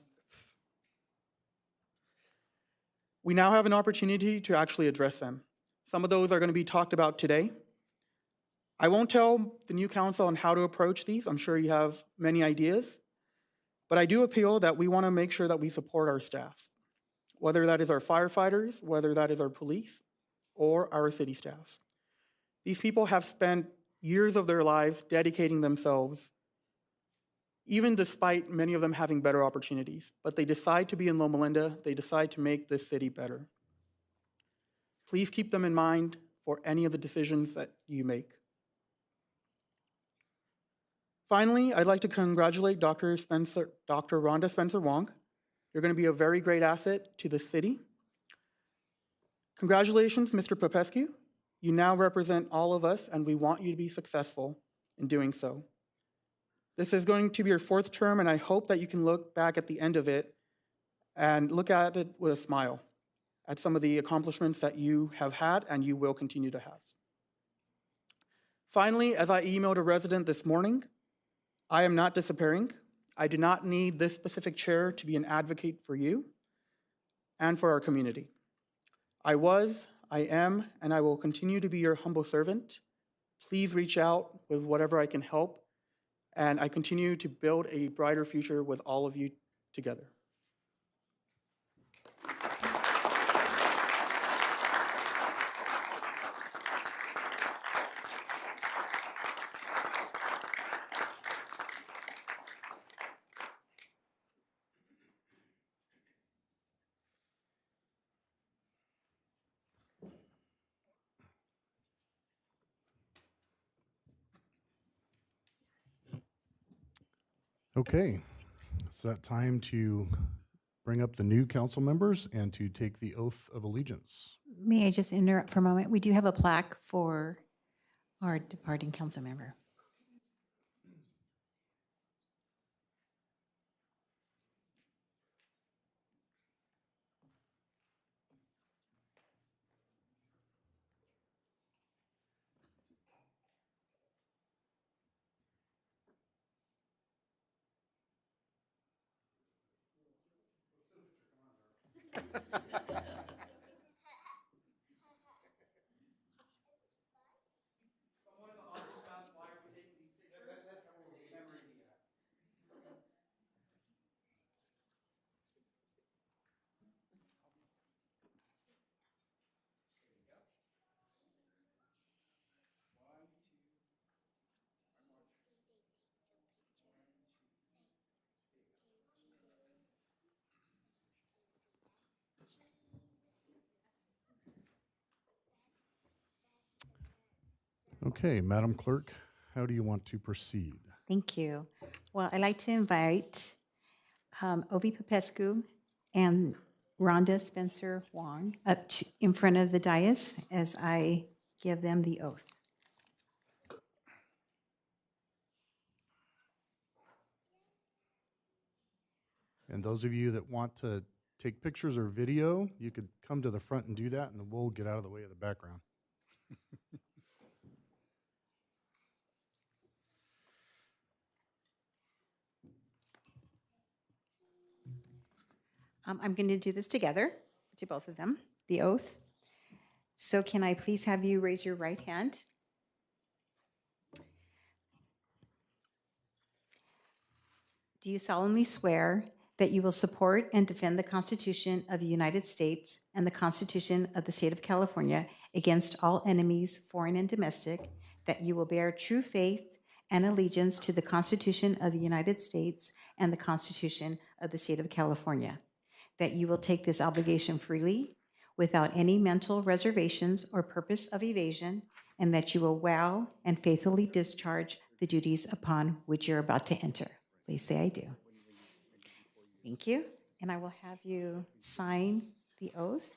we now have an opportunity to actually address them. Some of those are going to be talked about today. I won't tell the new council on how to approach these. I'm sure you have many ideas. But I do appeal that we want to make sure that we support our staff, whether that is our firefighters, whether that is our police, or our city staff. These people have spent years of their lives dedicating themselves, even despite many of them having better opportunities. But they decide to be in Loma Linda. They decide to make this city better. Please keep them in mind for any of the decisions that you make. Finally, I'd like to congratulate Dr. Rhonda Spencer Wong. You're going to be a very great asset to the city. Congratulations, Mr. Popescu. You now represent all of us, and we want you to be successful in doing so. This is going to be your 4th term, and I hope that you can look back at the end of it and look at it with a smile at some of the accomplishments that you have had and you will continue to have. Finally, as I emailed a resident this morning, I am not disappearing. I do not need this specific chair to be an advocate for you and for our community. I was, I am, and I will continue to be your humble servant. Please reach out with whatever I can help, and I continue to build a brighter future with all of you together. Okay, it's that time to bring up the new council members and to take the oath of allegiance. May I just interrupt for a moment? We do have a plaque for our departing council member. Okay, Madam Clerk, how do you want to proceed? Thank you. Well, I'd like to invite Ovi Popescu and Rhonda Spencer Wong up in front of the dais as I give them the oath. And those of you that want to take pictures or video, you could come to the front and do that, and we'll get out of the way of the background. I'm going to do this together. to both of them, the oath. So can I please have you raise your right hand? Do you solemnly swear that you will support and defend the Constitution of the United States and the Constitution of the State of California against all enemies, foreign and domestic, that you will bear true faith and allegiance to the Constitution of the United States and the Constitution of the State of California, that you will take this obligation freely, without any mental reservations or purpose of evasion, and that you will well and faithfully discharge the duties upon which you're about to enter? Please say I do. Thank you. And I will have you sign the oath.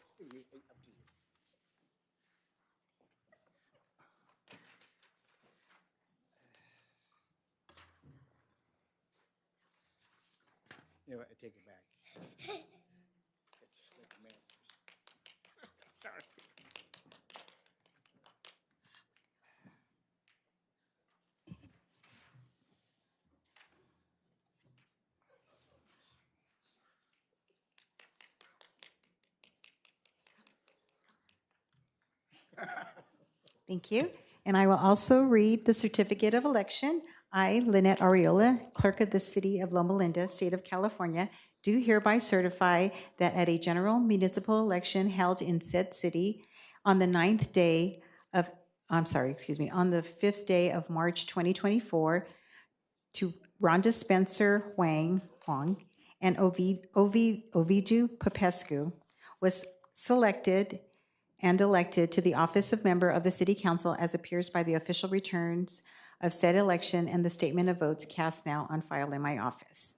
You know what, I take it back. Sorry. Thank you. And I will also read the certificate of election. I, Lynette Arreola, Clerk of the City of Loma Linda, State of California, do hereby certify that at a general municipal election held in said city on the 5th day of March 2024, to Rhonda Spencer Huang and Ovidiu Popescu was selected and elected to the office of member of the City Council as appears by the official returns of said election and the statement of votes cast now on file in my office.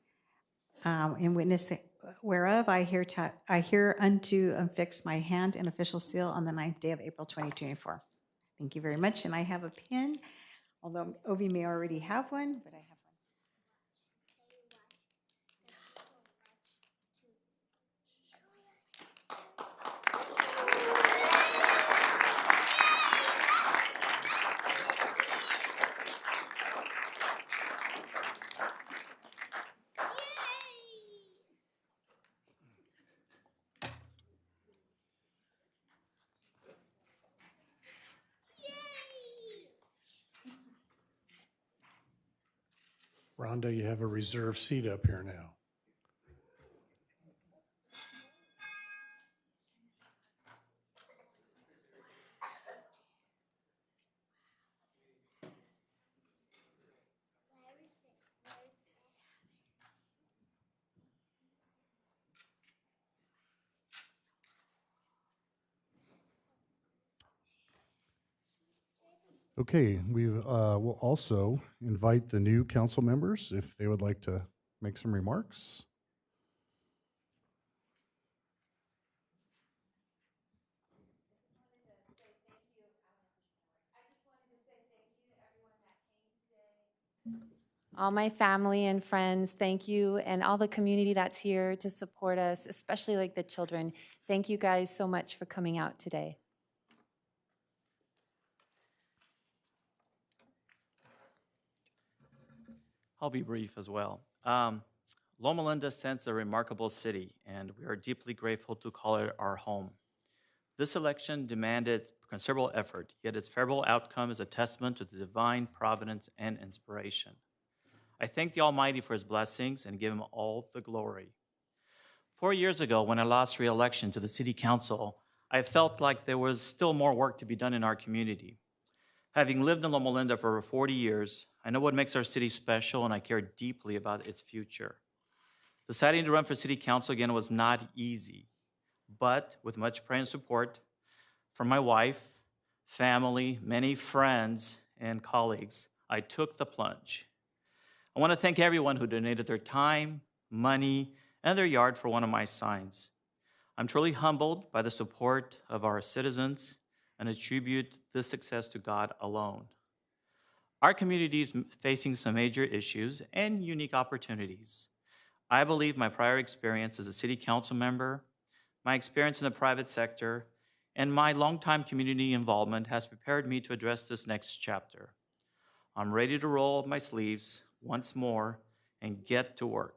In witness whereof, I hereunto affix my hand and official seal on the 9th day of April 2024. Thank you very much. And I have a pin, although Ovi may already have one, but I have one. Rhonda, you have a reserved seat up here now. Okay, we will also invite the new council members if they would like to make some remarks. All my family and friends, thank you, and all the community that's here to support us, especially like the children. Thank you guys so much for coming out today. I'll be brief as well. Loma Linda sends a remarkable city, and we are deeply grateful to call it our home. This election demanded considerable effort, yet its favorable outcome is a testament to the divine providence and inspiration. I thank the Almighty for his blessings and give him all the glory. 4 years ago, when I lost re-election to the City Council, I felt like there was still more work to be done in our community. Having lived in Loma Linda for over 40 years, I know what makes our city special, and I care deeply about its future. Deciding to run for City Council again was not easy, but with much prayer and support from my wife, family, many friends, and colleagues, I took the plunge. I want to thank everyone who donated their time, money, and their yard for one of my signs. I'm truly humbled by the support of our citizens and attribute this success to God alone. Our community is facing some major issues and unique opportunities. I believe my prior experience as a city council member, my experience in the private sector, and my longtime community involvement has prepared me to address this next chapter. I'm ready to roll up my sleeves once more and get to work.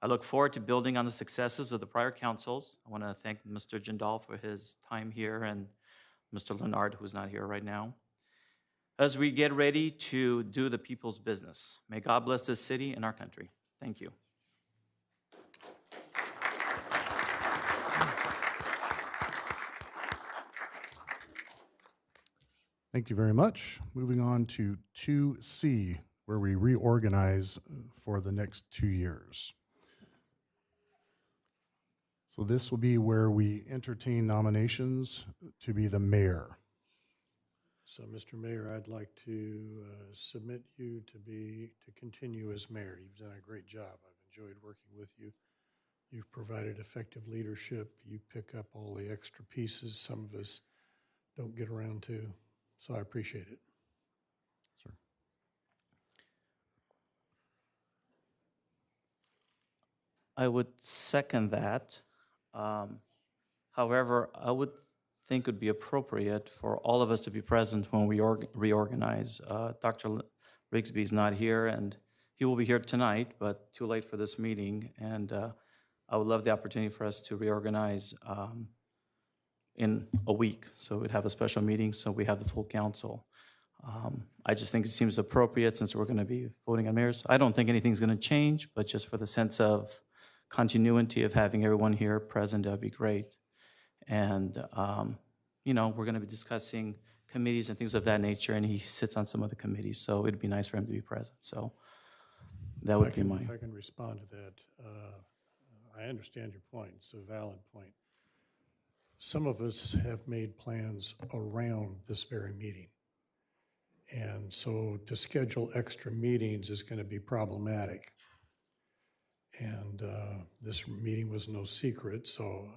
I look forward to building on the successes of the prior councils. I want to thank Mr. Jindal for his time here and Mr. Leonard, who's not here right now, as we get ready to do the people's business. May God bless this city and our country. Thank you. Thank you very much. Moving on to 2C, where we reorganize for the next 2 years. So this will be where we entertain nominations to be the mayor. So, Mr. Mayor, I'd like to submit you to continue as mayor. You've done a great job. I've enjoyed working with you. You've provided effective leadership. You pick up all the extra pieces some of us don't get around to. So I appreciate it. Sir. I would second that. However, I would think it would be appropriate for all of us to be present when we reorganize. Dr. Rigsby is not here, and he will be here tonight, but too late for this meeting. And I would love the opportunity for us to reorganize in a week. So we'd have a special meeting, so we have the full council. I just think it seems appropriate since we're going to be voting on mayors. I don't think anything's going to change, but just for the sense of continuity of having everyone here present, that would be great. And, you know, we're going to be discussing committees and things of that nature, and he sits on some of the committees, so it'd be nice for him to be present. So that would be my... If I can respond to that, I understand your point. It's a valid point. Some of us have made plans around this very meeting. And so to schedule extra meetings is going to be problematic. And this meeting was no secret, so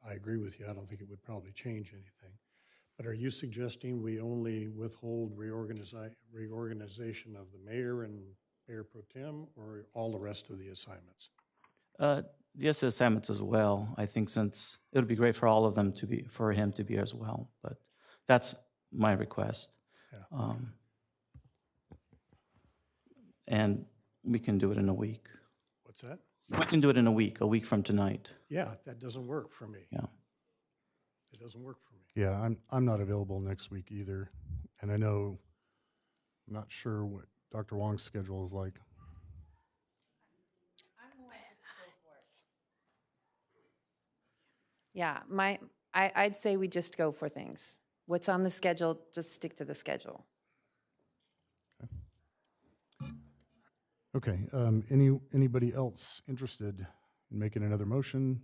I agree with you. I don't think it would probably change anything. But are you suggesting we only withhold reorganization of the mayor and mayor pro tem, or all the rest of the assignments? Yes, assignments as well. I think since it would be great for all of them to be, for him to be as well. But that's my request. Yeah. And we can do it in a week. What's that? We can do it in a week from tonight. Yeah, that doesn't work for me. Yeah. It doesn't work for me. Yeah, I'm not available next week either. And I know, I'm not sure what Dr. Wong's schedule is like. Yeah, I'd say we just go for things. What's on the schedule, just stick to the schedule. Okay, anybody else interested in making another motion?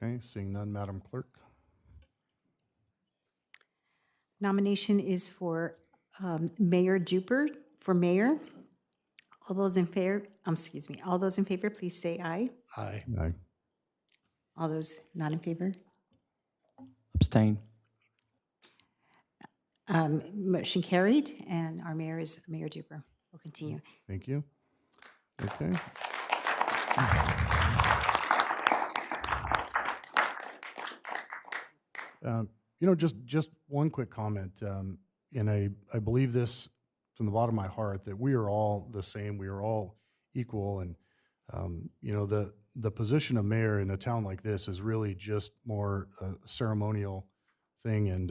Okay, seeing none, Madam Clerk. Nomination is for Mayor Duper for mayor. All those in favor, all those in favor, please say aye. Aye. Aye. All those not in favor? Abstain. Motion carried, and our mayor is Mayor Duper. We'll continue. Thank you. Okay. You know, just one quick comment, and I believe this from the bottom of my heart, that we are all the same, we are all equal, and you know, the position of mayor in a town like this is really just more a ceremonial thing, and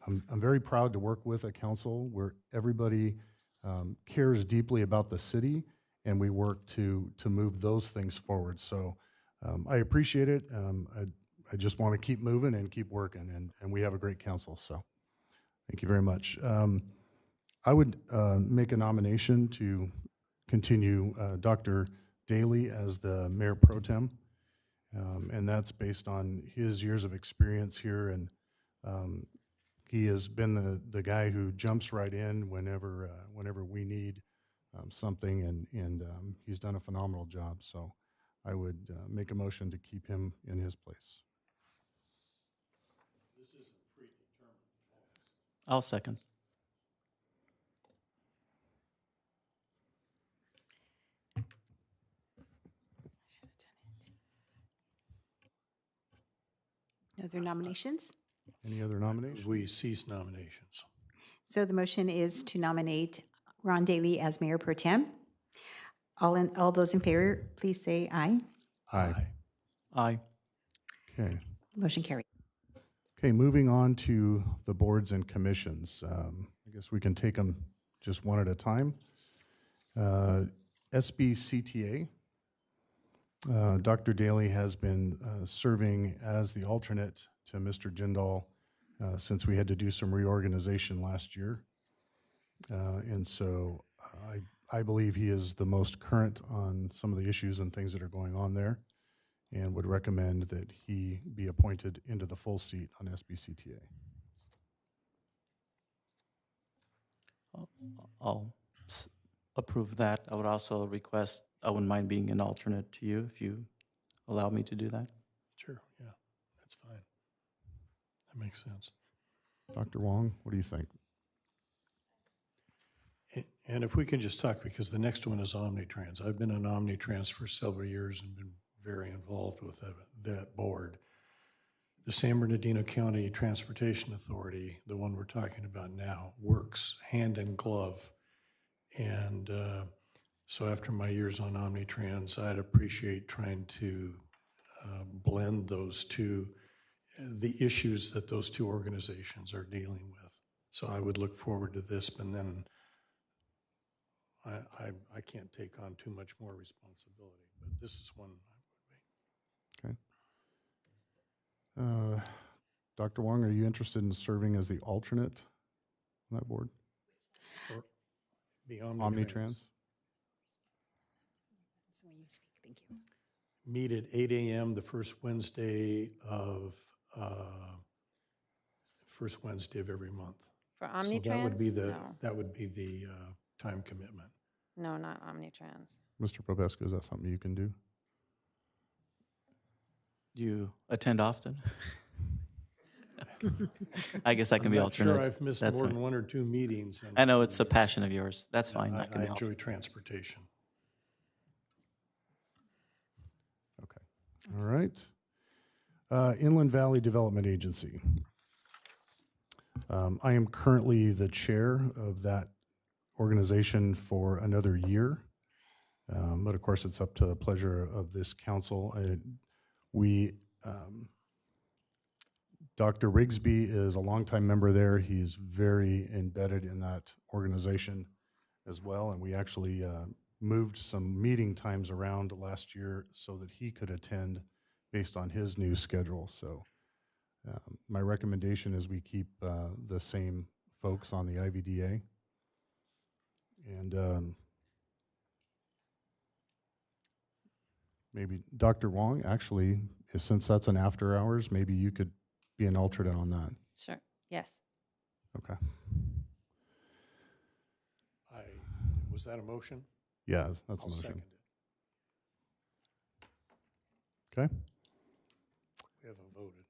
I'm very proud to work with a council where everybody cares deeply about the city, and we work to move those things forward. So I appreciate it. I just want to keep moving and keep working, and we have a great council, so thank you very much. I would make a nomination to continue Dr. Daly as the mayor pro tem, and that's based on his years of experience here, and he has been the guy who jumps right in whenever we need something, and he's done a phenomenal job. So I would make a motion to keep him in his place. This isn't predetermined. I'll second. No other nominations? Any other nominations? We cease nominations. So the motion is to nominate Ron Daly as mayor pro tem. All those in favor, please say aye. Aye. Aye. Okay. Motion carried. Okay, moving on to the boards and commissions. I guess we can take them just one at a time. SBCTA, Dr. Daly has been serving as the alternate to Mr. Jindal since we had to do some reorganization last year. And so I believe he is the most current on some of the issues and things that are going on there, and would recommend that he be appointed into the full seat on SBCTA. I'll approve that. I would also request, I wouldn't mind being an alternate to you if you allow me to do that. Sure, yeah, that's fine. That makes sense. Dr. Wong, what do you think? And if we can just talk, because the next one is Omnitrans. I've been on Omnitrans for several years and been very involved with that board. The San Bernardino County Transportation Authority, the one we're talking about now, works hand in glove. And so after my years on Omnitrans, I'd appreciate trying to blend those two, the issues that those two organizations are dealing with. So I would look forward to this, but then I can't take on too much more responsibility, but this is one I would make. Okay. Dr. Wong, are you interested in serving as the alternate on that board? Or the Omnitrans? So when you speak, thank you. Meet at 8 a.m. the first Wednesday of every month. For So Omnitrans? that would be the No. time commitment. No, not Omnitrans. Mr. Popescu, is that something you can do? Do you attend often? I guess I can be alternate. I'm not sure I've missed That's more fine. than one or two meetings. I know it's a passion of yours. That's fine. I I can be enjoy alternate. transportation. Okay. All right. Inland Valley Development Agency. I am currently the chair of that organization for another year. But of course, it's up to the pleasure of this council. Dr. Rigsby is a longtime member there. He's very embedded in that organization as well. And we actually moved some meeting times around last year so that he could attend based on his new schedule. So my recommendation is we keep the same folks on the IVDA. And maybe Dr. Wong, actually, since that's an after hours, maybe you could be an alternate on that. Sure, yes. Okay. Was that a motion? Yeah, that's a I'll motion. second it. Okay. We haven't voted.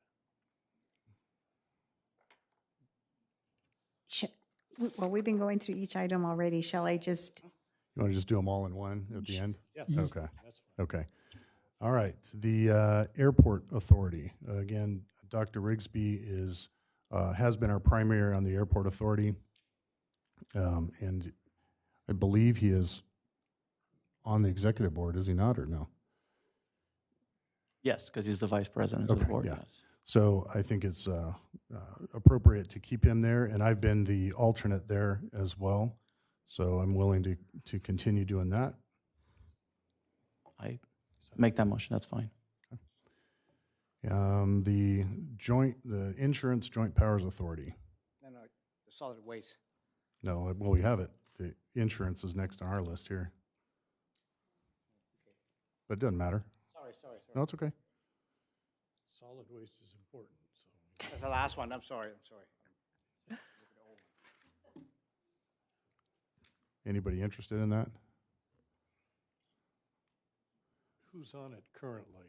Well, we've been going through each item already. Shall I just? You want to just do them all in one at the end? Yeah. Okay. That's fine. Okay. All right. The Airport Authority. Again, Dr. Rigsby has been our primary on the Airport Authority. And I believe he is on the executive board, is he not, or no? Yes, because he's the vice president of the Okay, board, yeah. yes. So I think it's appropriate to keep him there, and I've been the alternate there as well. So I'm willing to continue doing that. I make that motion, that's fine. The Insurance Joint Powers Authority. No, the solid waste. No, well, we have it. The insurance is next on our list here. But it doesn't matter. Sorry. No, it's okay. Solid waste is important, so. That's the last one. I'm sorry. Anybody interested in that? Who's on it currently?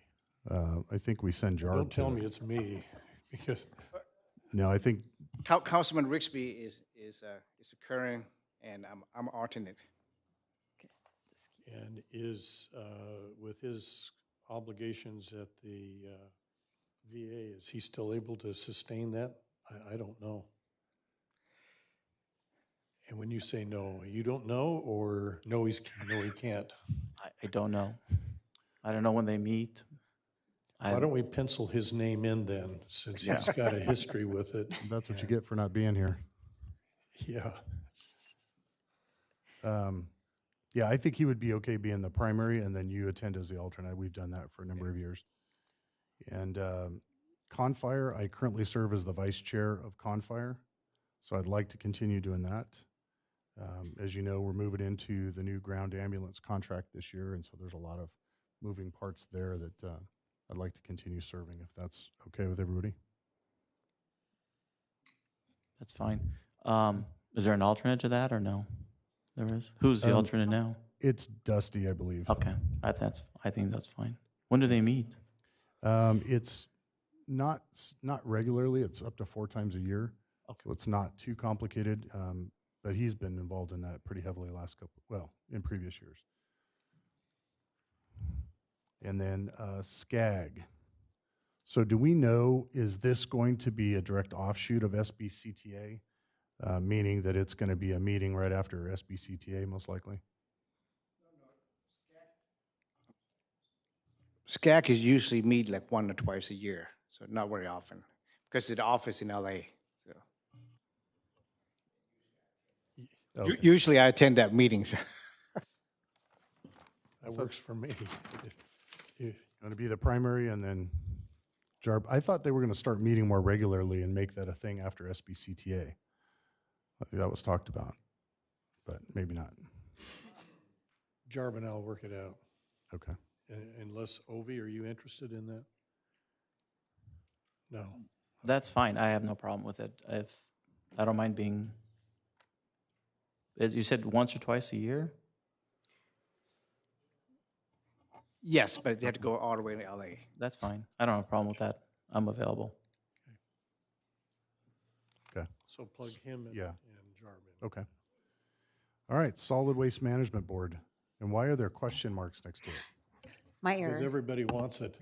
I think we send Jarb. Don't tell to- me it's me, because No, I think, Councilman Rigsby is occurring, and I'm alternate. and is, with his obligations at the VA, is he still able to sustain that? I don't know. And when you say no, you don't know, or no, he can't? I don't know. I don't know when they meet. Why don't we pencil his name in then, since he's got a history with it? That's what you get for not being here. Yeah. Yeah, I think he would be okay being the primary, and then you attend as the alternate. We've done that for a number of years. And Confire, I currently serve as the vice chair of Confire, so I'd like to continue doing that. As you know, we're moving into the new ground ambulance contract this year, and so there's a lot of moving parts there that I'd like to continue serving, if that's okay with everybody. That's fine. Is there an alternate to that or no? There is. Who's the alternate now? It's Dusty, I believe. Okay, I think that's fine. When do they meet? It's not regularly. It's up to 4 times a year. Okay. So it's not too complicated. But he's been involved in that pretty heavily in previous years. And then SCAG. So do we know, is this going to be a direct offshoot of SBCTA? Meaning that it's going to be a meeting right after SBCTA, most likely? SCAC is usually meet like 1 or twice a year, so not very often, because it's the office in LA. So. Okay. Usually I attend that meetings. That works for me. Going to be the primary, and then Jarb. I thought they were going to start meeting more regularly and make that a thing after SBCTA. I think that was talked about, but maybe not. Jarb and I'll work it out. Okay. Unless, Ovi, are you interested in that? No. That's fine. I have no problem with it. I don't mind being. You said once or twice a year? Yes, but they have to go all the way to LA. That's fine. I don't have a problem with that. I'm available. Okay. So plug him and Jarb in. Okay. All right. Solid Waste Management Board. And why are there question marks next to it? My Because error. everybody wants it.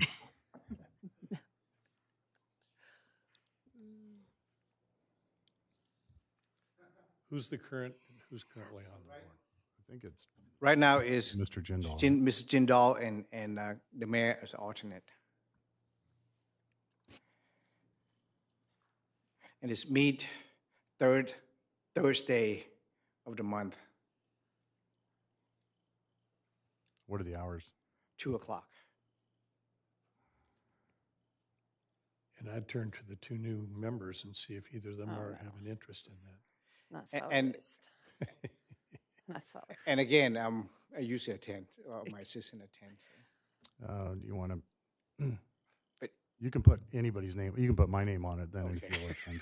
Who's currently on the board? I think it's Right now is Mr. Jindal. Mrs. Jindal and the mayor as alternate. And it's meet third Thursday of the month, What are the hours? 2 o'clock. And I'd turn to the 2 new members and see if either of them have an interest in that. Not solid And- waste. Not solid. And again, I usually attend, my assistant attends. You want to? But- You can put anybody's name. You can put my name on it. Then if Okay. you'll attend.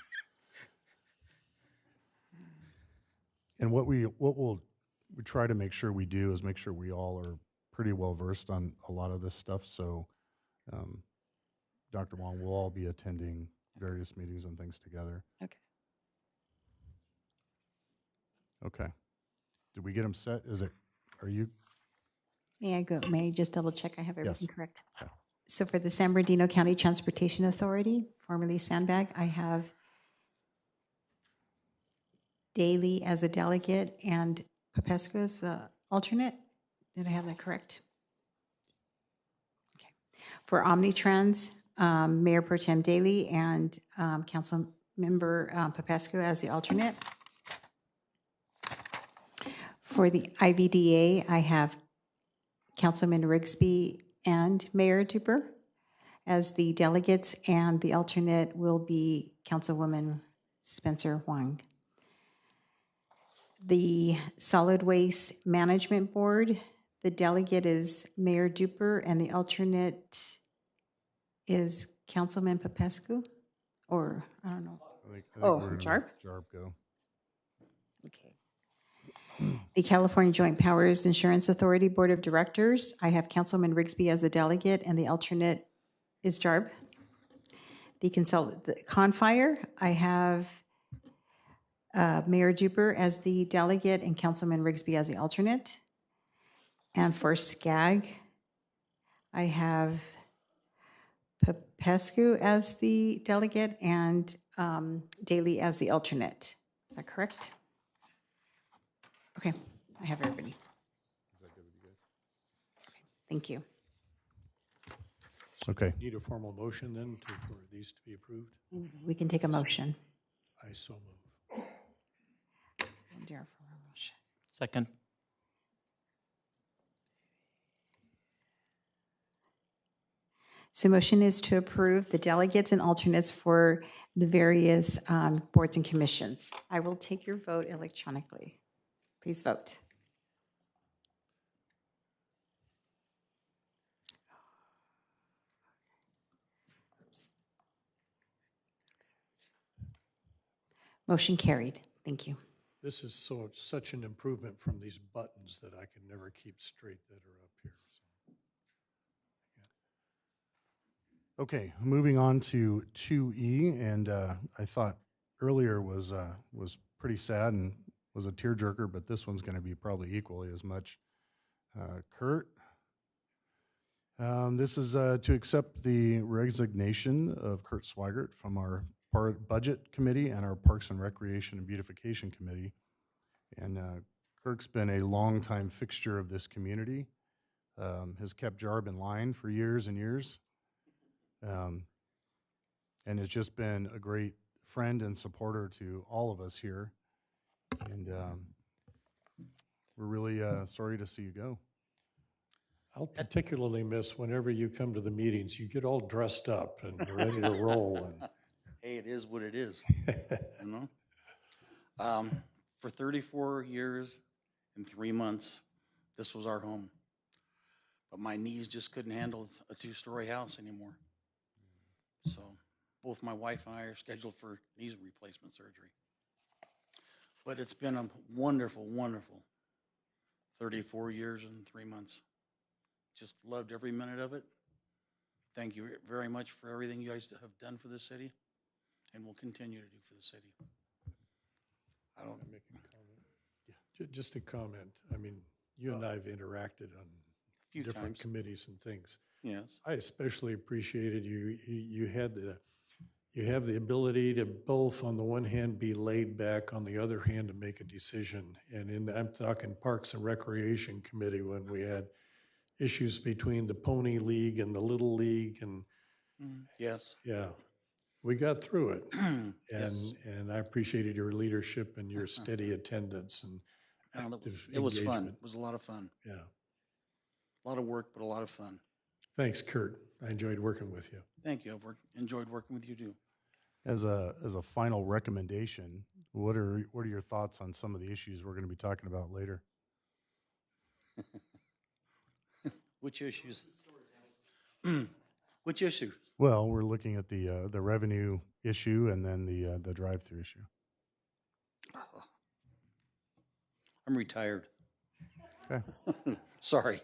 And what we try to make sure we do is make sure we all are pretty well versed on a lot of this stuff. So, Dr. Wong will all be attending various meetings and things together. Okay. Okay. Did we get them set? Are you? May I just double check I have everything Yes. correct? Okay. So for the San Bernardino County Transportation Authority, formerly Sandbag, I have Daly as a delegate and Popescu as the alternate. Did I have that correct? Okay. For Omnitrans, Mayor Pro Tem Daly and Council Member Popescu as the alternate. For the IVDA, I have Councilman Rigsby and Mayor Duper as the delegates, and the alternate will be Councilwoman Spencer Wang. The Solid Waste Management Board, the delegate is Mayor Duper, and the alternate is Councilman Popescu, or, I don't know. I think Oh, we're gonna Jarb? let Jarb go. Okay. The California Joint Powers Insurance Authority Board of Directors, I have Councilman Rigsby as the delegate, and the alternate is Jarb. The Confire, I have Mayor Duper as the delegate and Councilman Rigsby as the alternate. And for SCAG, I have Popescu as the delegate and Daly as the alternate. Is that correct? Okay, I have everybody. Thank you. Okay. Need a formal motion then for these to be approved? We can take a motion. I so move. Second. So motion is to approve the delegates and alternates for the various boards and commissions. I will take your vote electronically. Please vote. Motion carried. Thank you. This is such an improvement from these buttons that I can never keep straight that are up here. So. Okay, moving on to 2E, and I thought earlier was pretty sad and was a tearjerker, but this one's going to be probably equally as much. Kurt, this is to accept the resignation of Kurt Swigert from our Budget Committee and our Parks and Recreation and Beautification Committee. And Kirk's been a longtime fixture of this community, has kept Jarb in line for years and years, and has just been a great friend and supporter to all of us here. And we're really sorry to see you go. I'll particularly miss whenever you come to the meetings, you get all dressed up and ready to roll. And hey, it is what it is, you know? For 34 years and 3 months, this was our home. But my knees just couldn't handle a 2-story house anymore. So both my wife and I are scheduled for knee replacement surgery. But it's been a wonderful, wonderful 34 years and 3 months. Just loved every minute of it. Thank you very much for everything you guys have done for the city and will continue to do for the city. I don't make a comment. Yeah, just a comment. I mean, you and I have interacted on few different times. Committees and things. Yes. I especially appreciated you have the ability to both, on the one hand, be laid back, on the other hand, to make a decision. And I'm talking Parks and Recreation Committee when we had issues between the Pony League and the Little League, and yes. Yeah, we got through it. Yes. And I appreciated your leadership and your steady attendance and it was fun. It was a lot of fun. Yeah. A lot of work, but a lot of fun. Thanks, Kurt. I enjoyed working with you. Thank you. I've enjoyed working with you too. As a final recommendation, what are your thoughts on some of the issues we're going to be talking about later? Which issues? Which issue? Well, we're looking at the revenue issue and then the drive-through issue. I'm retired. Okay. Sorry.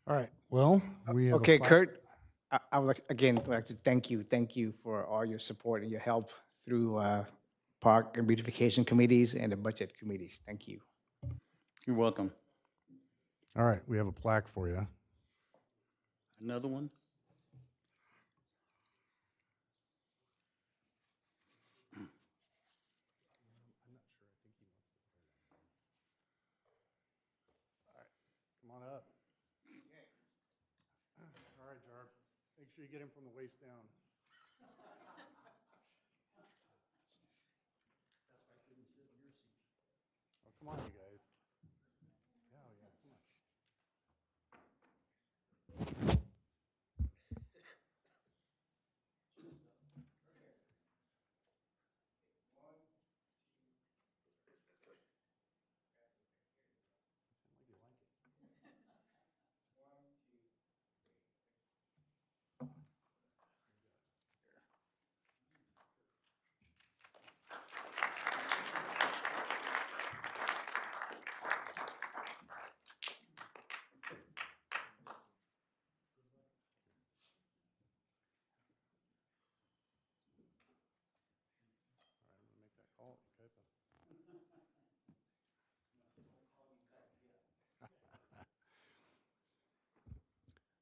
All right. Well, we have Okay, Kurt, I would like to thank you for all your support and your help through Park and Beautification Committees and the Budget Committees. Thank you. You're welcome. All right, we have a plaque for you. Another one? Come on up. All right, Jarb. Make sure you get him from the waist down. Oh, come on, you guys. Yeah, come on.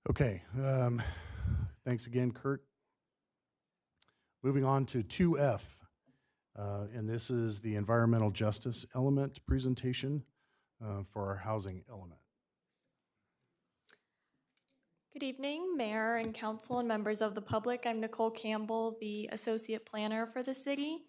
Okay, thanks again, Kurt. Moving on to 2F, and this is the environmental justice element presentation. for our housing element. Good evening, Mayor and Council and members of the public. I'm Nicole Campbell, the Associate Planner for the city.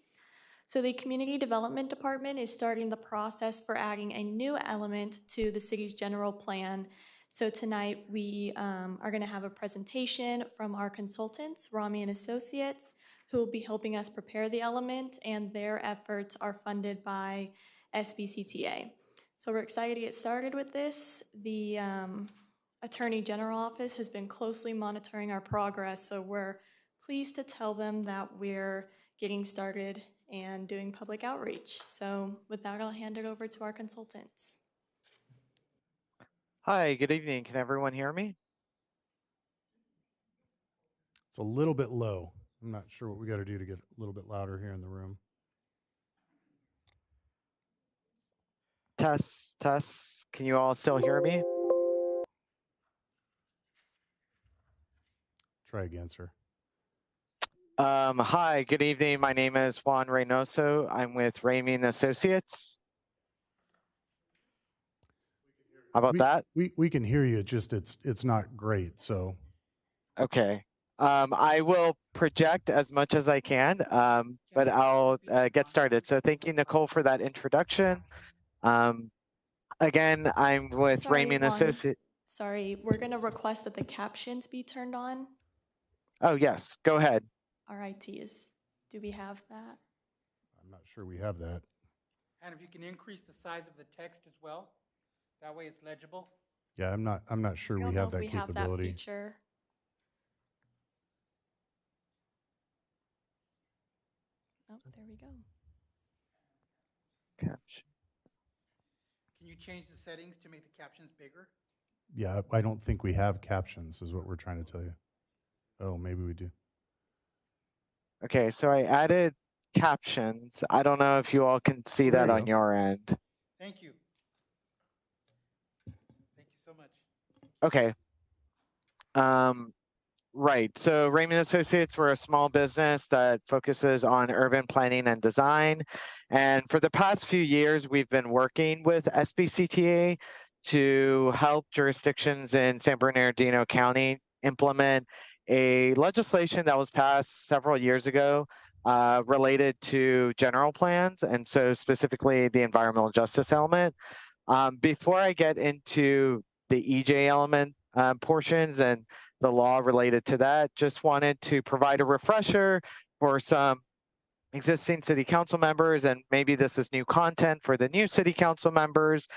So the Community Development Department is starting the process for adding a new element to the city's general plan. So tonight we are going to have a presentation from our consultants, Rami and Associates, who will be helping us prepare the element, and their efforts are funded by SBCTA. So we're excited to get started with this. The Attorney General Office has been closely monitoring our progress, so we're pleased to tell them that we're getting started and doing public outreach. So with that, I'll hand it over to our consultants. Hi, good evening. Can everyone hear me? It's a little bit low. I'm not sure what we got to do to get a little bit louder here in the room. Test, test. Can you all still hear me? Try again, sir. Hi, good evening. My name is Juan Reynoso. I'm with Rami and Associates. How about that? We can hear you. Just it's not great. So. Okay. I will project as much as I can, but I'll get started. So thank you, Nicole, for that introduction. Again, I'm with Rami and Associates. Sorry, we're going to request that the captions be turned on. Oh, yes. Go ahead. RITs. Do we have that? I'm not sure we have that. And if you can increase the size of the text as well, that way it's legible. Yeah, I'm not sure we have that capability. Have that feature. Oh, there we go. Caption. Can you change the settings to make the captions bigger? Yeah, I don't think we have captions, is what we're trying to tell you. Oh, maybe we do. Okay, so I added captions. I don't know if you all can see that on your end. Thank you. Thank you so much. Okay. Right. So Raymond Associates, we're a small business that focuses on urban planning and design. And for the past few years, we've been working with SBCTA to help jurisdictions in San Bernardino County implement a legislation that was passed several years ago related to general plans, and so specifically the environmental justice element. Before I get into the EJ element portions and the law related to that, just wanted to provide a refresher for some existing city council members, and maybe this is new content for the new city council members.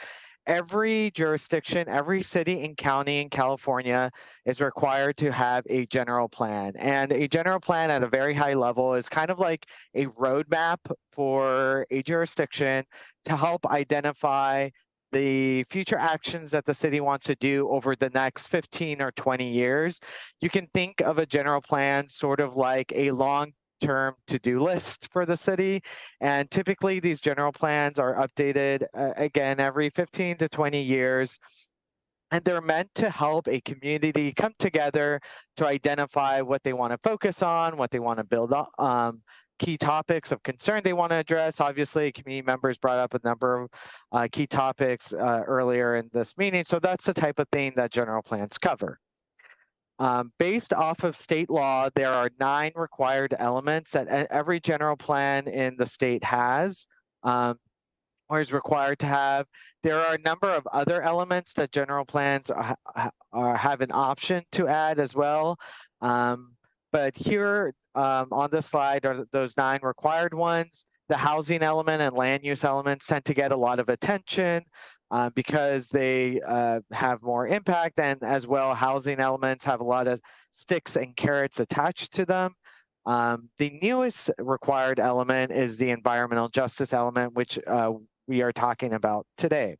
Every jurisdiction, every city and county in California is required to have a general plan. And a general plan at a very high level is kind of like a roadmap for a jurisdiction to help identify the future actions that the city wants to do over the next 15 or 20 years. You can think of a general plan sort of like a long-term to-do list for the city. And typically these general plans are updated again every 15 to 20 years. And they're meant to help a community come together to identify what they want to focus on, what they want to build up, key topics of concern they want to address. Obviously, community members brought up a number of key topics earlier in this meeting. So that's the type of thing that general plans cover. Based off of state law, there are 9 required elements that every general plan in the state has or is required to have. There are a number of other elements that general plans have an option to add as well. But here on this slide are those 9 required ones. The housing element and land use elements tend to get a lot of attention because they have more impact, and as well, housing elements have a lot of sticks and carrots attached to them. The newest required element is the environmental justice element, which we are talking about today.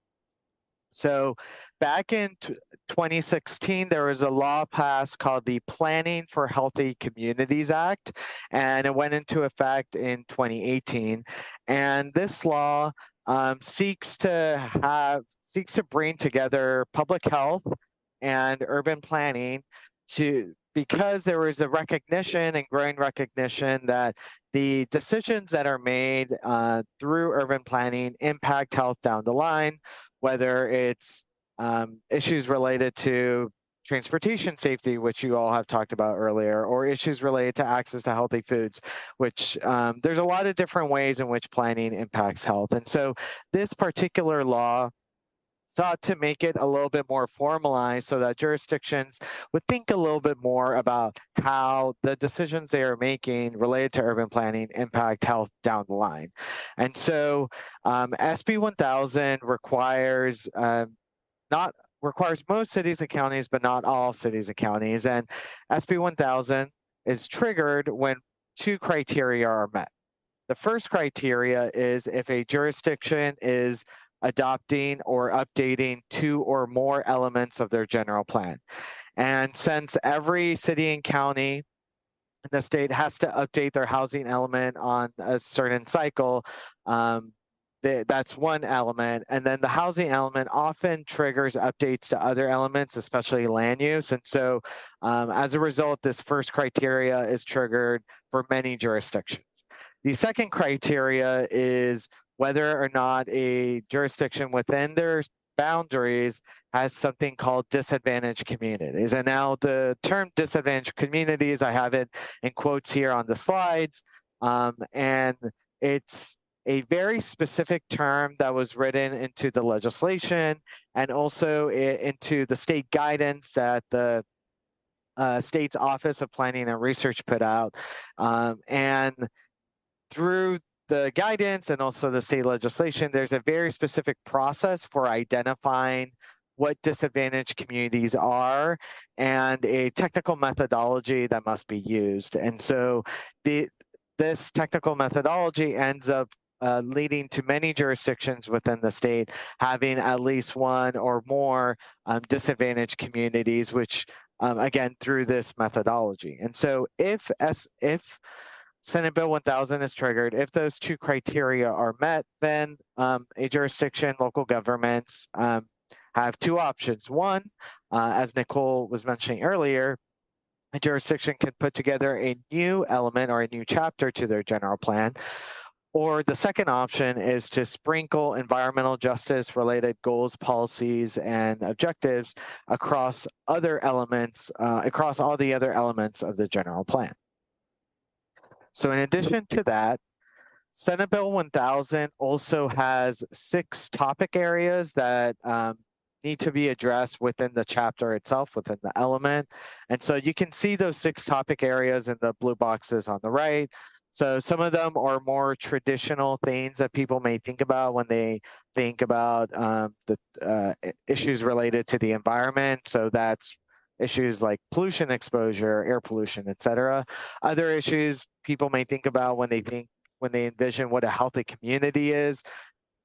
So back in 2016, there was a law passed called the Planning for Healthy Communities Act, and it went into effect in 2018. And this law seeks to bring together public health and urban planning because there is a recognition and growing recognition that the decisions that are made through urban planning impact health down the line. whether it's issues related to transportation safety, which you all have talked about earlier, or issues related to access to healthy foods, which there's a lot of different ways in which planning impacts health. And so this particular law sought to make it a little bit more formalized so that jurisdictions would think a little bit more about how the decisions they are making related to urban planning impact health down the line. And so SB 1000 requires requires most cities and counties, but not all cities and counties. And SB 1000 is triggered when two criteria are met. The first criteria is if a jurisdiction is adopting or updating two or more elements of their general plan. And since every city and county in the state has to update their housing element on a certain cycle, that's one element. And then the housing element often triggers updates to other elements, especially land use. And so as a result, this first criteria is triggered for many jurisdictions. The second criteria is whether or not a jurisdiction within their boundaries has something called disadvantaged communities. And now the term disadvantaged communities, I have it in quotes here on the slides. And it's a very specific term that was written into the legislation and also into the state guidance that the state's Office of Planning and Research put out. And through the guidance and also the state legislation, there's a very specific process for identifying what disadvantaged communities are and a technical methodology that must be used. And so this technical methodology ends up leading to many jurisdictions within the state having at least one or more disadvantaged communities, which again, through this methodology. And so if Senate Bill 1000 is triggered, if those two criteria are met, then a jurisdiction, local governments have two options. One, as Nicole was mentioning earlier, a jurisdiction can put together a new element or a new chapter to their general plan. Or the second option is to sprinkle environmental justice related goals, policies, and objectives across other elements, across all the other elements of the general plan. So in addition to that, Senate Bill 1000 also has 6 topic areas that need to be addressed within the chapter itself, within the element. And so you can see those 6 topic areas in the blue boxes on the right. So some of them are more traditional things that people may think about when they think about the issues related to the environment. So that's issues like pollution exposure, air pollution, et cetera. Other issues people may think about when they envision what a healthy community is: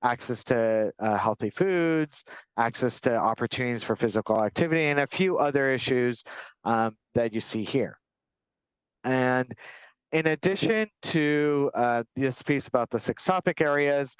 access to healthy foods, access to opportunities for physical activity, and a few other issues that you see here. And in addition to this piece about the 6 topic areas,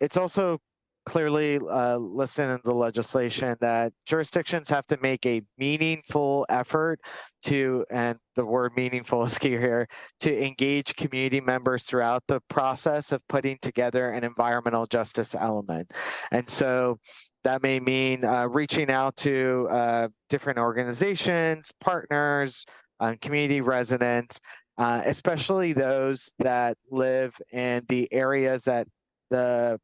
it's also clearly listed in the legislation that jurisdictions have to make a meaningful effort to, and the word meaningful is key here, to engage community members throughout the process of putting together an environmental justice element. And so that may mean reaching out to different organizations, partners, community residents, especially those that live in the areas that the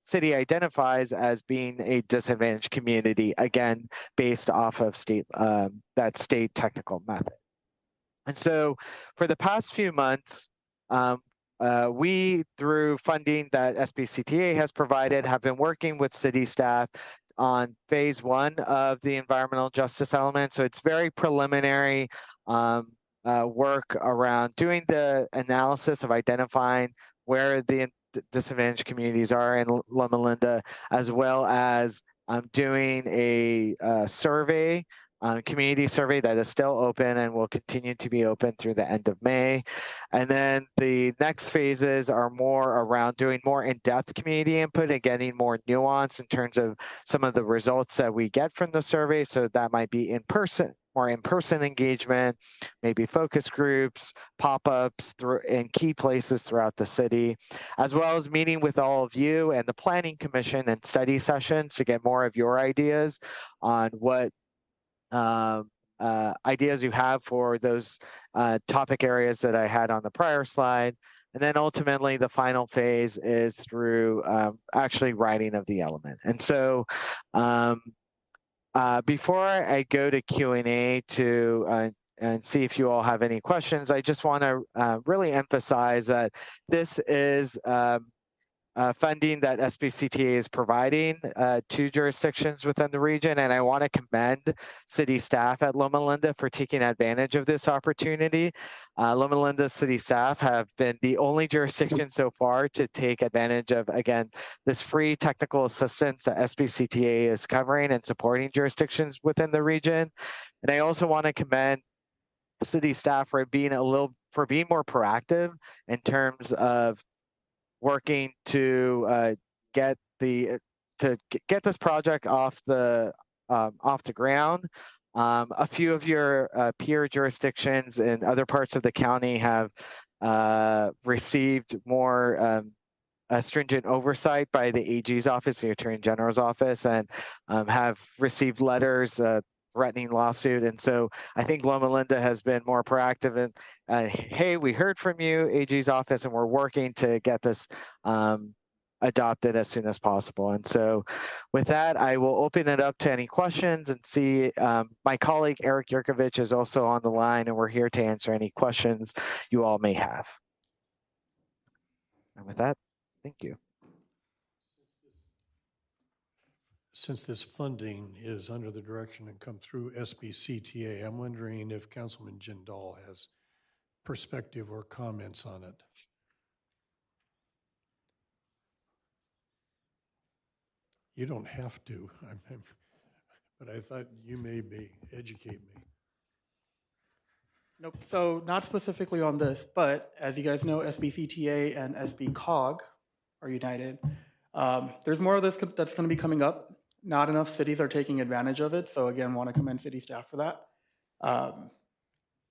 city identifies as being a disadvantaged community, again, based off of that state technical method. And so for the past few months, we, through funding that SBCTA has provided, have been working with city staff on phase 1 of the environmental justice element. So it's very preliminary work around doing the analysis of identifying where the disadvantaged communities are in Loma Linda, as well as doing a survey, community survey that is still open and will continue to be open through the end of May. And then the next phases are more around doing more in-depth community input and getting more nuance in terms of some of the results that we get from the survey. So that might be in person, more in-person engagement, maybe focus groups, pop-ups in key places throughout the city, as well as meeting with all of you and the Planning Commission and study sessions to get more of your ideas on what ideas you have for those topic areas that I had on the prior slide. And then ultimately the final phase is through actually writing of the element. And so before I go to Q&A and see if you all have any questions, I just want to really emphasize that this is funding that SBCTA is providing to jurisdictions within the region. And I want to commend city staff at Loma Linda for taking advantage of this opportunity. Loma Linda city staff have been the only jurisdiction so far to take advantage of, again, this free technical assistance that SBCTA is covering and supporting jurisdictions within the region. And I also want to commend city staff for being more proactive in terms of working to get this project off the ground. A few of your peer jurisdictions in other parts of the county have received more stringent oversight by the AG's office, the Attorney General's office, and have received letters threatening lawsuit. And so I think Loma Linda has been more proactive and hey, we heard from you, AG's office, and we're working to get this adopted as soon as possible. And so with that, I will open it up to any questions and see my colleague Eric Yurkovich is also on the line, and we're here to answer any questions you all may have. And with that, thank you. Since this funding is under the direction and come through SBCTA, I'm wondering if Councilman Jindal has perspective or comments on it. You don't have to, but I thought you may be. Educate me. Nope. So not specifically on this, but as you guys know, SBCTA and SBCOG are united. There's more of this that's going to be coming up. Not enough cities are taking advantage of it. So again, want to commend city staff for that.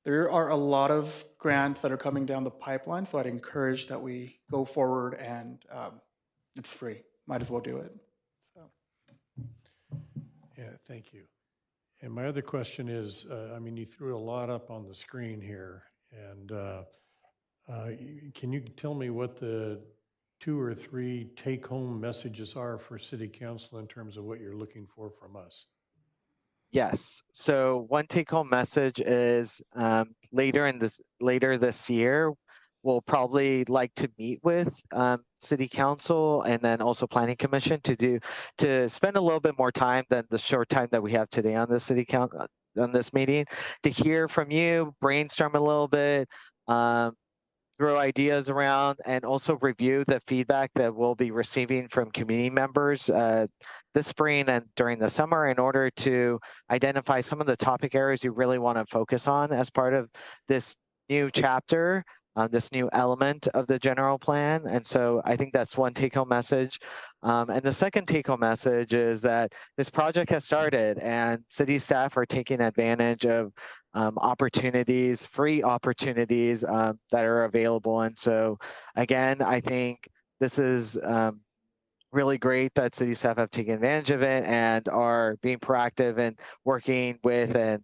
There are a lot of grants that are coming down the pipeline. So I'd encourage that we go forward, and it's free. Might as well do it. So. Yeah, thank you. And my other question is, I mean, you threw a lot up on the screen here, and can you tell me what the 2 or 3 take-home messages are for City Council in terms of what you're looking for from us? Yes. So one take-home message is later this year, we'll probably like to meet with City Council and then also Planning Commission to spend a little bit more time than the short time that we have today on the City Council on this meeting, to hear from you, brainstorm a little bit, throw ideas around, and also review the feedback that we'll be receiving from community members this spring and during the summer in order to identify some of the topic areas you really want to focus on as part of this new chapter, this new element of the general plan. And so I think that's one take-home message. And the second take-home message is that this project has started and city staff are taking advantage of opportunities, free opportunities that are available. And so again, I think this is really great that city staff have taken advantage of it and are being proactive and working with and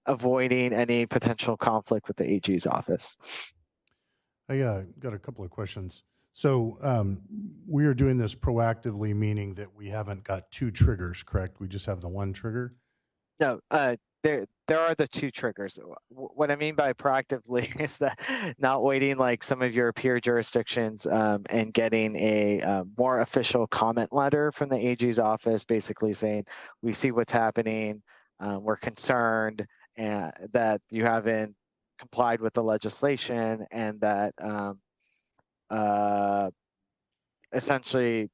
avoiding any potential conflict with the AG's office. I got a couple of questions. So we are doing this proactively, meaning that we haven't got 2 triggers, correct? We just have the 1 trigger? No, there are the 2 triggers. What I mean by proactively is that not waiting like some of your peer jurisdictions and getting a more official comment letter from the AG's office, basically saying, we see what's happening, we're concerned and that you haven't complied with the legislation, and that essentially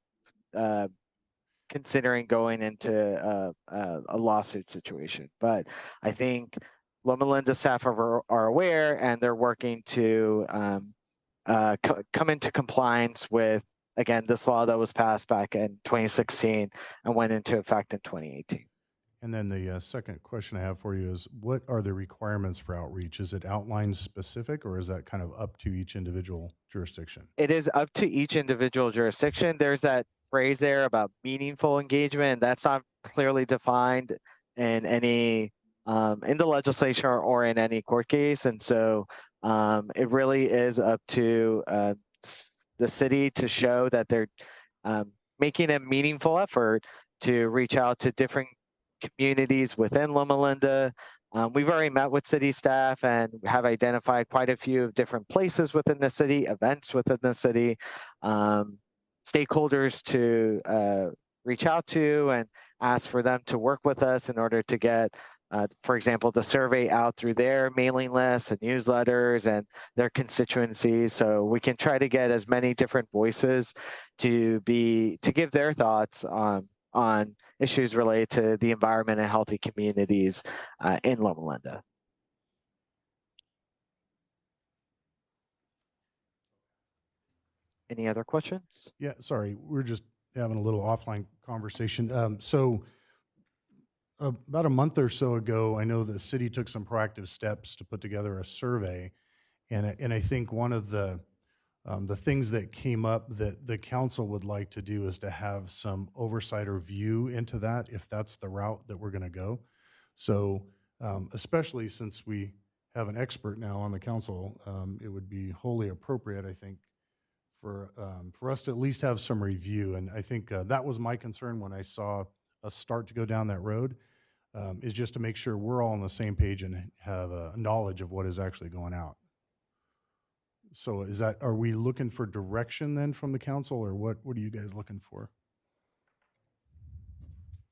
considering going into a lawsuit situation. But I think Loma Linda staff are aware, and they're working to come into compliance with, again, this law that was passed back in 2016 and went into effect in 2018. And then the second question I have for you is, what are the requirements for outreach? Is it outline specific, or is that kind of up to each individual jurisdiction? It is up to each individual jurisdiction. There's that phrase there about meaningful engagement. That's not clearly defined in any in the legislature or in any court case, and so it really is up to the city to show that they're making a meaningful effort to reach out to different communities within Loma Linda. We've already met with city staff and have identified quite a few of different places within the city, events within the city, stakeholders to reach out to and ask for them to work with us in order to get, for example, the survey out through their mailing lists and newsletters and their constituencies. So we can try to get as many different voices to give their thoughts on issues related to the environment and healthy communities in Loma Linda. Any other questions? Yeah, sorry, we're just having a little offline conversation. So about a month or so ago, I know the city took some proactive steps to put together a survey, and I think one of the things that came up that the council would like to do is to have some oversight or view into that, if that's the route that we're going to go. So especially since we have an expert now on the council, it would be wholly appropriate, I think, for us to at least have some review. And I think that was my concern when I saw us start to go down that road, is just to make sure we're all on the same page and have knowledge of what is actually going out. So are we looking for direction then from the council, or what are you guys looking for?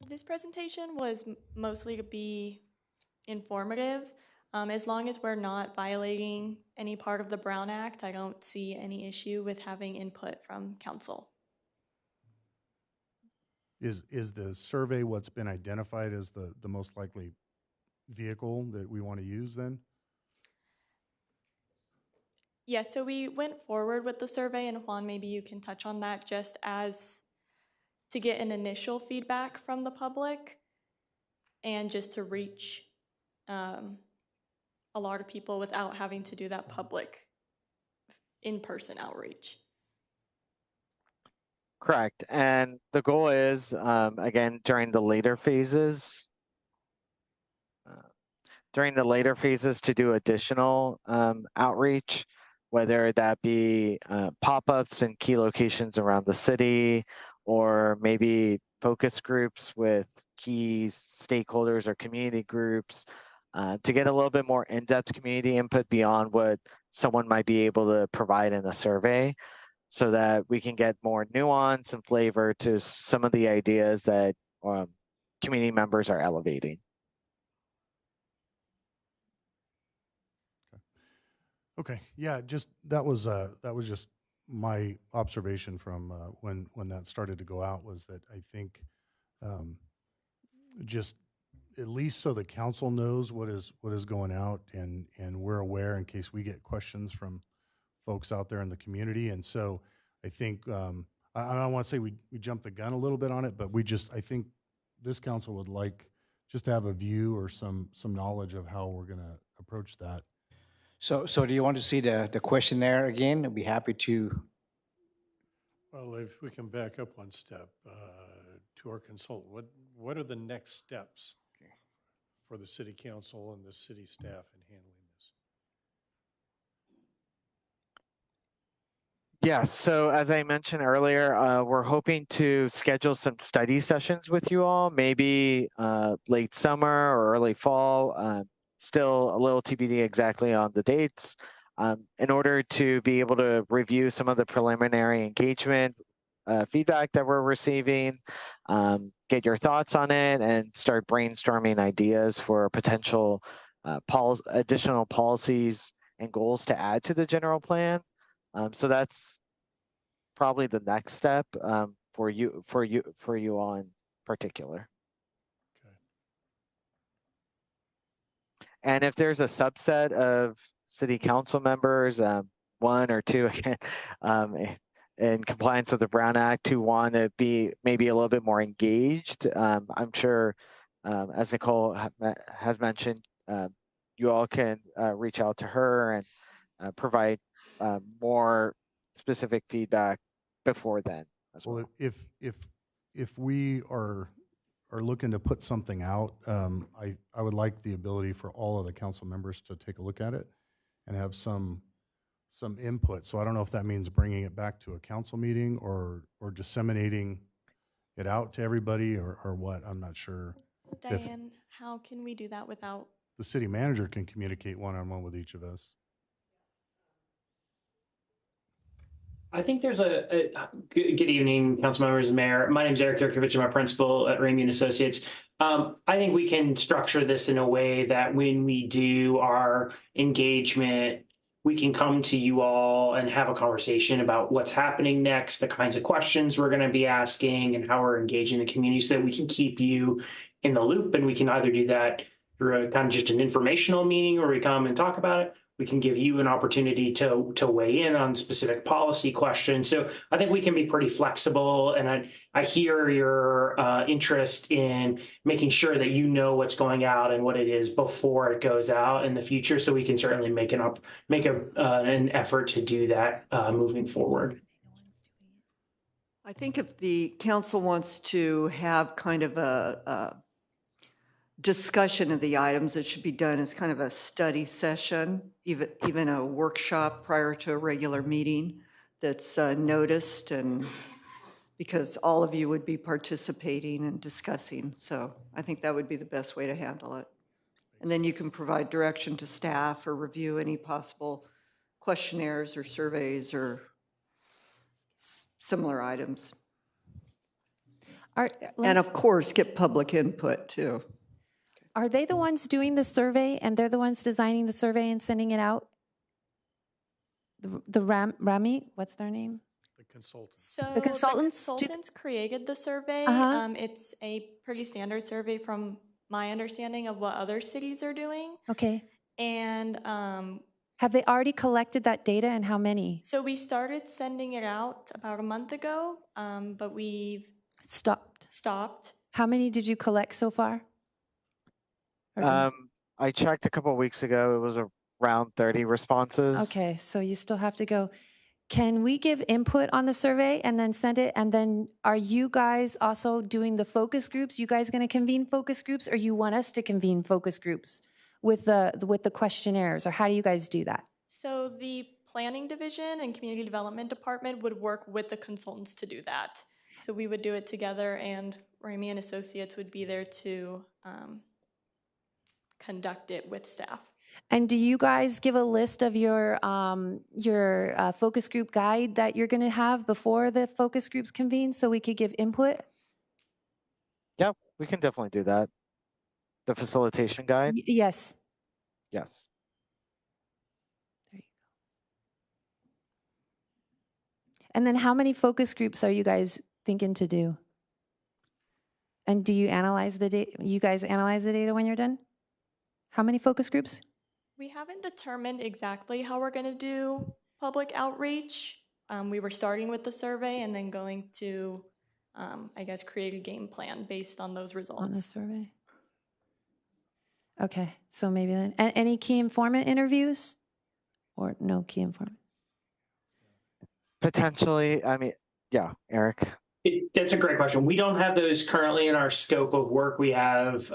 This presentation was mostly to be informative. As long as we're not violating any part of the Brown Act, I don't see any issue with having input from council. Is the survey what's been identified as the most likely vehicle that we want to use then? Yeah, so we went forward with the survey, and Juan, maybe you can touch on that, just as to get an initial feedback from the public and just to reach a lot of people without having to do that public in-person outreach. Correct. And the goal is, again, during the later phases, to do additional outreach, whether that be pop-ups in key locations around the city, or maybe focus groups with key stakeholders or community groups, to get a little bit more in-depth community input beyond what someone might be able to provide in a survey, so that we can get more nuance and flavor to some of the ideas that community members are elevating. Okay, yeah, just that was just my observation from when that started to go out, was that I think just at least so the council knows what is going out, and we're aware in case we get questions from folks out there in the community. And so I think I don't want to say we jumped the gun a little bit on it, but I think this council would like just to have a view or some knowledge of how we're going to approach that. So do you want to see the questionnaire again? I'd be happy to. Well, if we can back up one step to our consultant, what are the next steps for the city council and the city staff in handling this? Yeah, so as I mentioned earlier, we're hoping to schedule some study sessions with you all, maybe late summer or early fall. Still a little TBD exactly on the dates, in order to be able to review some of the preliminary engagement feedback that we're receiving, get your thoughts on it, and start brainstorming ideas for potential additional policies and goals to add to the general plan. So that's probably the next step for you all in particular. And if there's a subset of city council members, one or two, in compliance with the Brown Act, who want to be maybe a little bit more engaged, I'm sure As Nicole has mentioned, you all can reach out to her and provide more specific feedback before then as well. Well, if we are looking to put something out, I would like the ability for all of the council members to take a look at it and have some input. So I don't know if that means bringing it back to a council meeting or disseminating it out to everybody or what. I'm not sure. If Diane, how can we do that without? the city manager can communicate one-on-one with each of us. I think there's good evening, council members and mayor. My name is Eric Yurkovich. I'm a principal at Ramey and Associates. I think we can structure this in a way that when we do our engagement, we can come to you all and have a conversation about what's happening next, the kinds of questions we're going to be asking, and how we're engaging the community so that we can keep you in the loop. And we can either do that through a kind of just an informational meeting where we come and talk about it. We can give you an opportunity to weigh in on specific policy questions. So I think we can be pretty flexible. And I hear your interest in making sure that you know what's going out and what it is before it goes out in the future. So we can certainly make an effort to do that moving forward. I think if the council wants to have kind of a discussion of the items, it should be done as kind of a study session, even a workshop prior to a regular meeting that's noticed, and because all of you would be participating and discussing. So I think that would be the best way to handle it. And then you can provide direction to staff or review any possible questionnaires or surveys or similar items. And of course, get public input too. Are they the ones doing the survey and they're the ones designing the survey and sending it out? Rami, what's their name? The consultants. So The consultants? The consultants created the survey. It's a pretty standard survey from my understanding of what other cities are doing. Okay. And have they already collected that data, and how many? So we started sending it out about a month ago, but we've stopped. How many did you collect so far? I checked a couple of weeks ago. It was around 30 responses. Okay, so you still have to go. Can we give input on the survey and then send it? And then are you guys also doing the focus groups? You guys going to convene focus groups, or you want us to convene focus groups with the questionnaires, or how do you guys do that? So the planning division and community development department would work with the consultants to do that. So we would do it together, and Ramey and Associates would be there to conduct it with staff. And do you guys give a list of your focus group guide that you're going to have before the focus groups convene so we could give input? Yeah, we can definitely do that. The facilitation guide? Yes. Yes. There you go. And then how many focus groups are you guys thinking to do? And do you analyze the data? You guys analyze the data when you're done? How many focus groups? We haven't determined exactly how we're going to do public outreach. We were starting with the survey and then going to, I guess, create a game plan based on those results. On the survey. Okay, so maybe then. And any key informant interviews? Or no key informant? Potentially, I mean, yeah, Eric. That's a great question. We don't have those currently in our scope of work. We have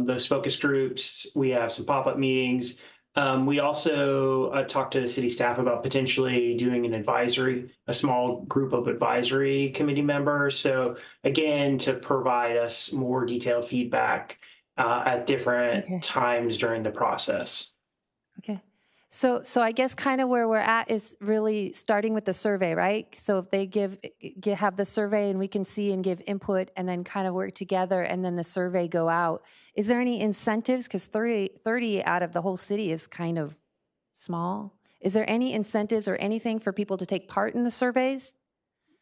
those focus groups. We have some pop-up meetings. We also talked to city staff about potentially doing a small group of advisory committee members. So again, to provide us more detailed feedback at different times during the process. Okay. So I guess kind of where we're at is really starting with the survey, right? So if they have the survey and we can see and give input and then kind of work together and then the survey go out. Is there any incentives? Because 30 out of the whole city is kind of small. Is there any incentives or anything for people to take part in the surveys?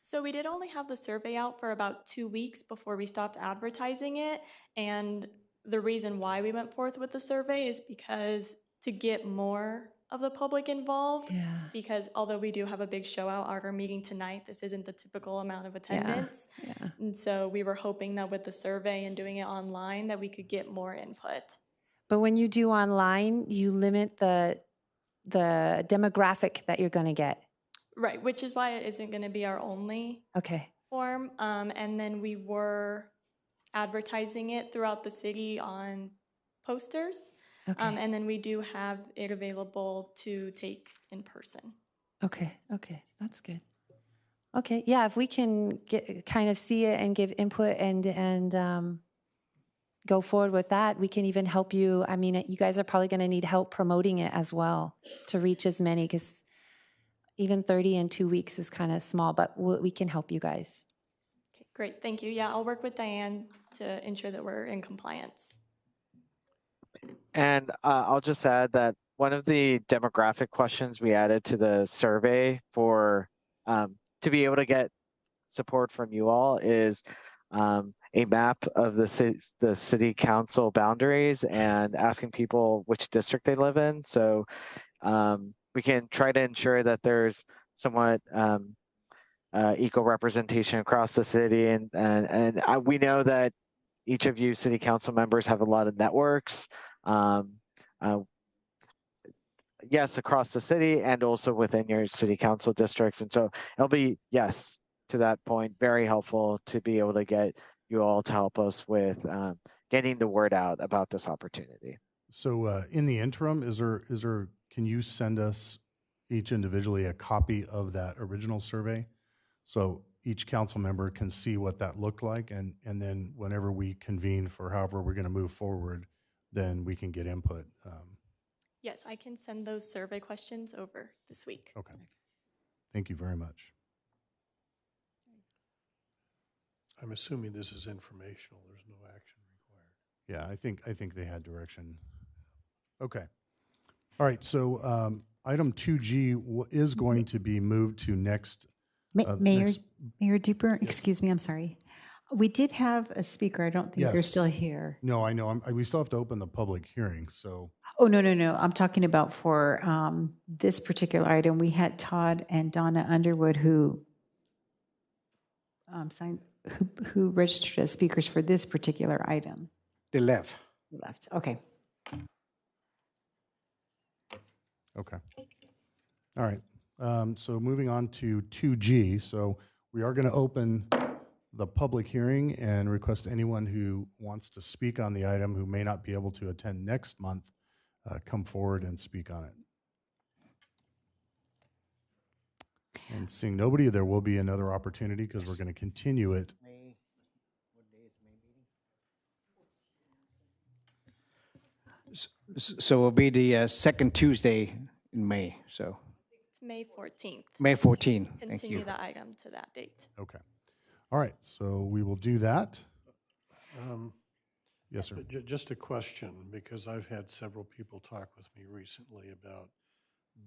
So we did only have the survey out for about 2 weeks before we stopped advertising it. And the reason why we went forth with the survey is because to get more of the public involved. Yeah. Because although we do have a big show out at our meeting tonight, this isn't the typical amount of attendance. Yeah. And so we were hoping that with the survey and doing it online that we could get more input. But when you do online, you limit the demographic that you're going to get. Right, which is why it isn't going to be our only Okay. form. And then we were advertising it throughout the city on posters. Okay. And then we do have it available to take in person. Okay. That's good. Okay. Yeah, if we can kind of see it and give input and go forward with that, we can even help you. I mean, you guys are probably going to need help promoting it as well to reach as many, because even 30 in 2 weeks is kind of small, but we can help you guys. Okay, great, thank you. Yeah, I'll work with Diane to ensure that we're in compliance. And I'll just add that one of the demographic questions we added to the survey for to be able to get support from you all is a map of the city council boundaries and asking people which district they live in. So we can try to ensure that there's somewhat equal representation across the city. And we know that each of you city council members have a lot of networks. Yes, across the city and also within your city council districts. And so it'll be, yes, to that point, very helpful to be able to get you all to help us with getting the word out about this opportunity. So in the interim, can you send us each individually a copy of that original survey? So each council member can see what that looked like, and then whenever we convene for however we're going to move forward, then we can get input. Yes, I can send those survey questions over this week. Okay. Thank you very much. I'm assuming this is informational. There's no action required. Yeah, I think they had direction. Okay. All right. So item 2G is going to be moved to next. Mayor Duper, excuse me, I'm sorry. We did have a speaker. I don't think they're Yes. still here. No, I know. We still have to open the public hearing. So Oh, no. I'm talking about for this particular item. We had Todd and Donna Underwood who signed, who registered as speakers for this particular item. They left. Left. Okay. okay. All right. So moving on to 2G. So we are going to open the public hearing and request anyone who wants to speak on the item who may not be able to attend next month come forward and speak on it. And seeing nobody, there will be another opportunity because we're going to continue it. So it'll be the second Tuesday in May. So It's May 14th. May 14. Thank Continue you. the item to that date. Okay. All right. So we will do that. Yes, sir. Just a question, because I've had several people talk with me recently about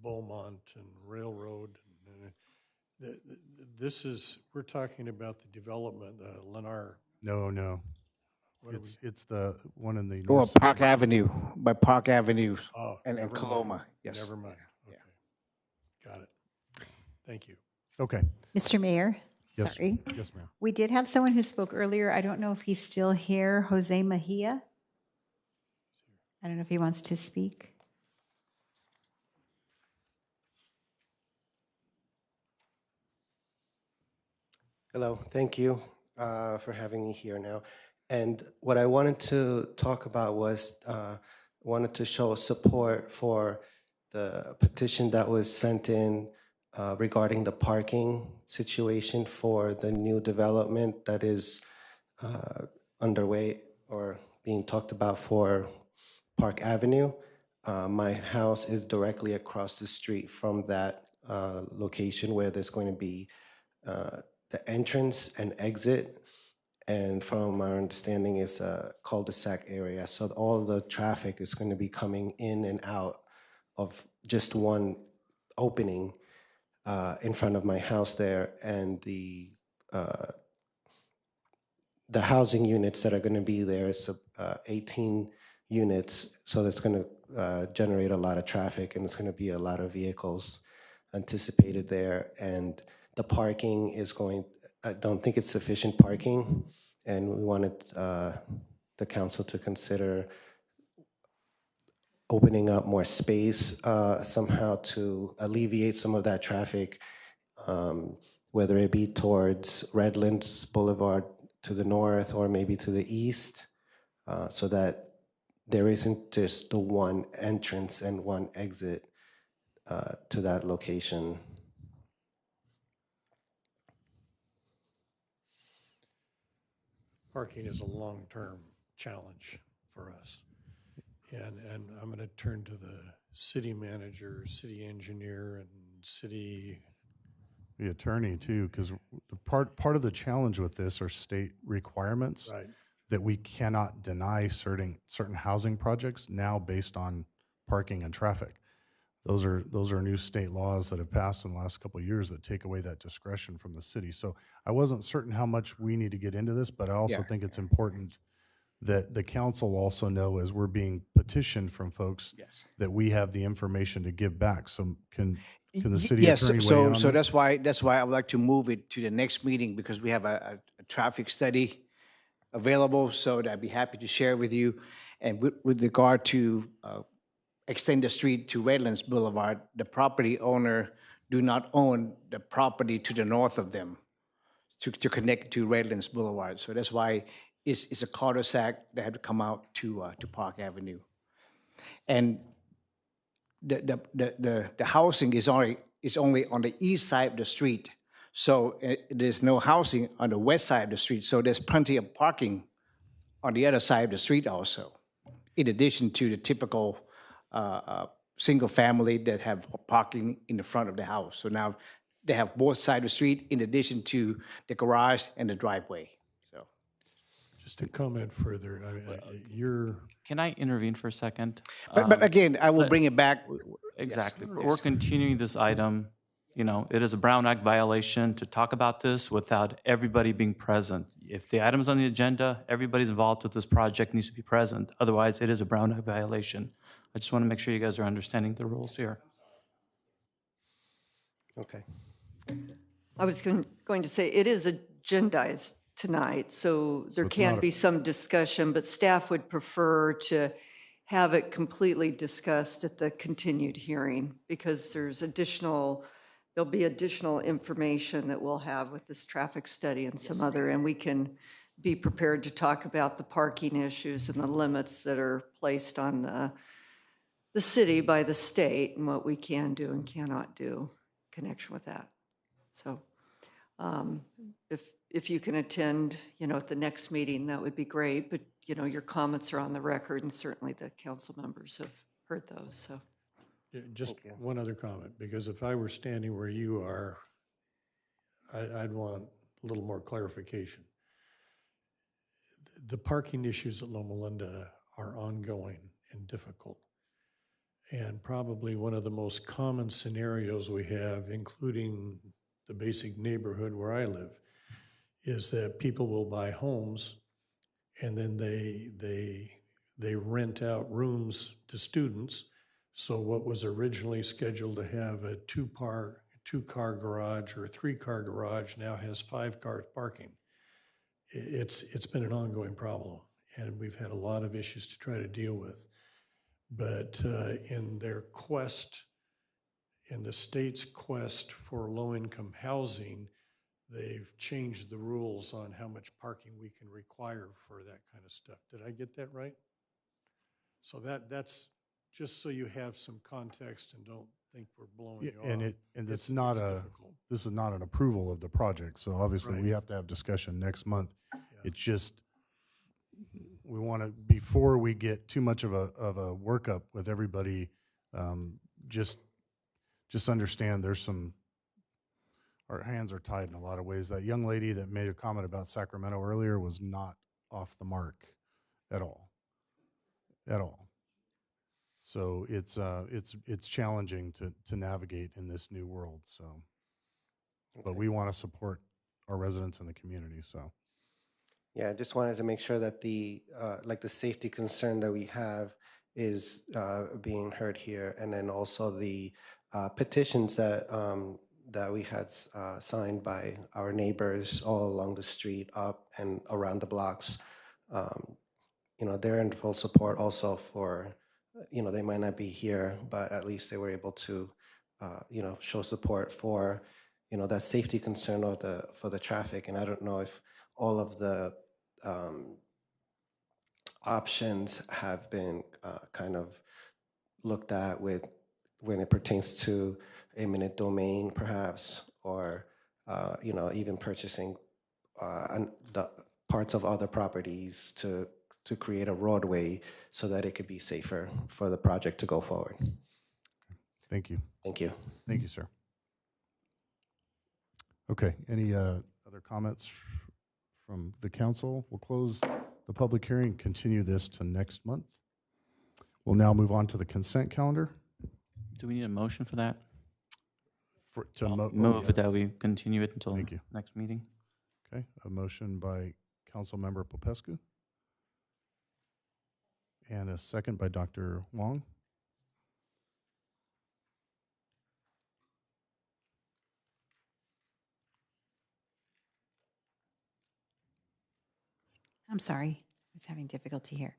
Beaumont and Railroad. We're talking about the development, Lennar. No. What are It's the one in the Oh, north side. Park Avenue, by Park Avenue and never Coloma. mind. Yes. Never mind. Okay. Got it. Thank you. Okay. Mr. Mayor? Yes. Sorry. Yes, ma'am. We did have someone who spoke earlier. I don't know if he's still here. Jose Mejia? I don't know if he wants to speak. Hello, thank you for having me here now. And what I wanted to talk about was wanted to show support for the petition that was sent in regarding the parking situation for the new development that is underway or being talked about for Park Avenue. My house is directly across the street from that location where there's going to be the entrance and exit, and from our understanding is a cul-de-sac area. So all the traffic is going to be coming in and out of just one opening in front of my house there, and the housing units that are going to be there is 18 units. So that's going to generate a lot of traffic, and it's going to be a lot of vehicles anticipated there. And the parking is I don't think it's sufficient parking, and we wanted the council to consider opening up more space somehow to alleviate some of that traffic, whether it be towards Redlands Boulevard to the north or maybe to the east, so that there isn't just the one entrance and one exit to that location. Parking is a long-term challenge for us. And I'm going to turn to the city manager, city engineer, and The attorney too, because part of the challenge with this are state requirements Right. that we cannot deny certain housing projects now based on parking and traffic. Those are new state laws that have passed in the last couple of years that take away that discretion from the city. So I wasn't certain how much we need to get into this, but I also think it's important that the council also know, as we're being petitioned from folks, that we have the information to give back. So can the city attorney weigh in on So this? that's why I would like to move it to the next meeting, because we have a traffic study available, so that I'd be happy to share with you. And with regard to extend the street to Redlands Boulevard, the property owner do not own the property to the north of them to connect to Redlands Boulevard. So that's why it's a cul-de-sac that had to come out to Park Avenue. And the housing is only on the east side of the street. So there's no housing on the west side of the street. So there's plenty of parking on the other side of the street also, in addition to the typical single family that have parking in the front of the house. So now they have both sides of the street in addition to the garage and the driveway. So, just to comment further, I mean, Can I intervene for a second? but again, I will bring it back. Exactly. Yes. We're continuing this item. You know, it is a Brown Act violation to talk about this without everybody being present. If the item's on the agenda, everybody's involved with this project needs to be present. Otherwise, it is a Brown Act violation. I just want to make sure you guys are understanding the rules here. Okay. I was going to say, it is agendized tonight, so there can be some discussion, but staff would prefer to have it completely discussed at the continued hearing, because there'll be additional information that we'll have with this traffic study and some other, and we can be prepared to talk about the parking issues and the limits that are placed on the city by the state and what we can do and cannot do in connection with that. So if you can attend, at the next meeting, that would be great. But, your comments are on the record, and certainly the council members have heard those, so. Yeah, just one other comment, because if I were standing where you are, I'd want a little more clarification. The parking issues at Loma Linda are ongoing and difficult. And probably one of the most common scenarios we have, including the basic neighborhood where I live, is that people will buy homes and then they rent out rooms to students. So what was originally scheduled to have a two-car garage or a three-car garage now has 5 car parking. It's been an ongoing problem, and we've had a lot of issues to try to deal with. But in the state's quest for low-income housing, they've changed the rules on how much parking we can require for that kind of stuff. Did I get that right? So that's just so you have some context and don't think we're blowing you off. This is not an approval of the project. So obviously we have to have discussion next month. Yeah. It's just, we want to, before we get too much of a workup with everybody, just understand our hands are tied in a lot of ways. That young lady that made a comment about Sacramento earlier was not off the mark at all. At all. So it's challenging to navigate in this new world. So, but we want to support our residents in the community. So, yeah, I just wanted to make sure that the safety concern that we have is being heard here, and then also the petitions that that we had signed by our neighbors all along the street, up and around the blocks. You know, they're in full support also for, you know, they might not be here, but at least they were able to, you know, show support for, you know, that safety concern of for the traffic. And I don't know if all of the options have been kind of looked at with when it pertains to eminent domain, perhaps, or you know, even purchasing the parts of other properties to create a roadway so that it could be safer for the project to go forward. Thank you. Thank you. Thank you, sir. Okay, any other comments from the council? We'll close the public hearing, continue this to next month. We'll now move on to the consent calendar. Do we need a motion for that? Move Yes. That we continue it until Thank you. next meeting. Okay, a motion by Councilmember Popescu and a second by Dr. Wong. I'm sorry, I was having difficulty here.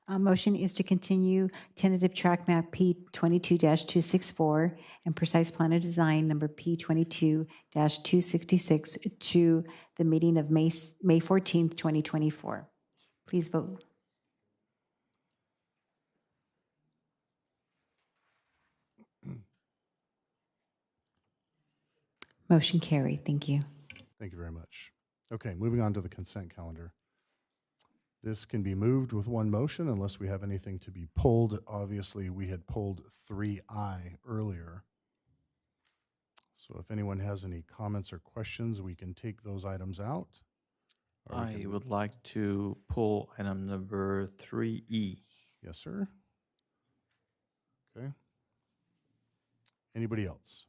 Motion is to continue tentative track map P22-264 and precise plan of design number P22-266 to the meeting of May 14th, 2024. Please vote. Motion carried. Thank you. Thank you very much. Okay, moving on to the consent calendar. This can be moved with one motion unless we have anything to be pulled. Obviously, we had pulled 3I earlier. So if anyone has any comments or questions, we can take those items out. I would like to pull item number 3E. Yes, sir. Okay. Anybody else?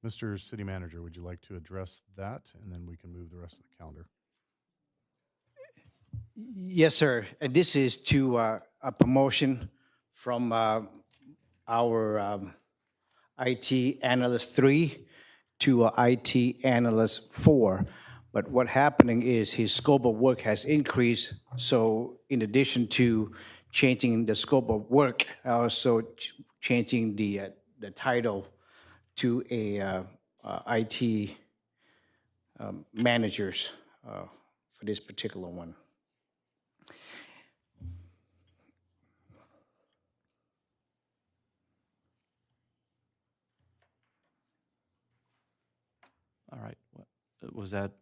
Mr. City Manager, would you like to address that? And then we can move the rest of the calendar. Yes, sir. And this is to a promotion from our IT Analyst 3 to IT Analyst 4. But what happening is his scope of work has increased. So in addition to changing the scope of work, also changing the title to a IT managers for this particular one. All right. Was that?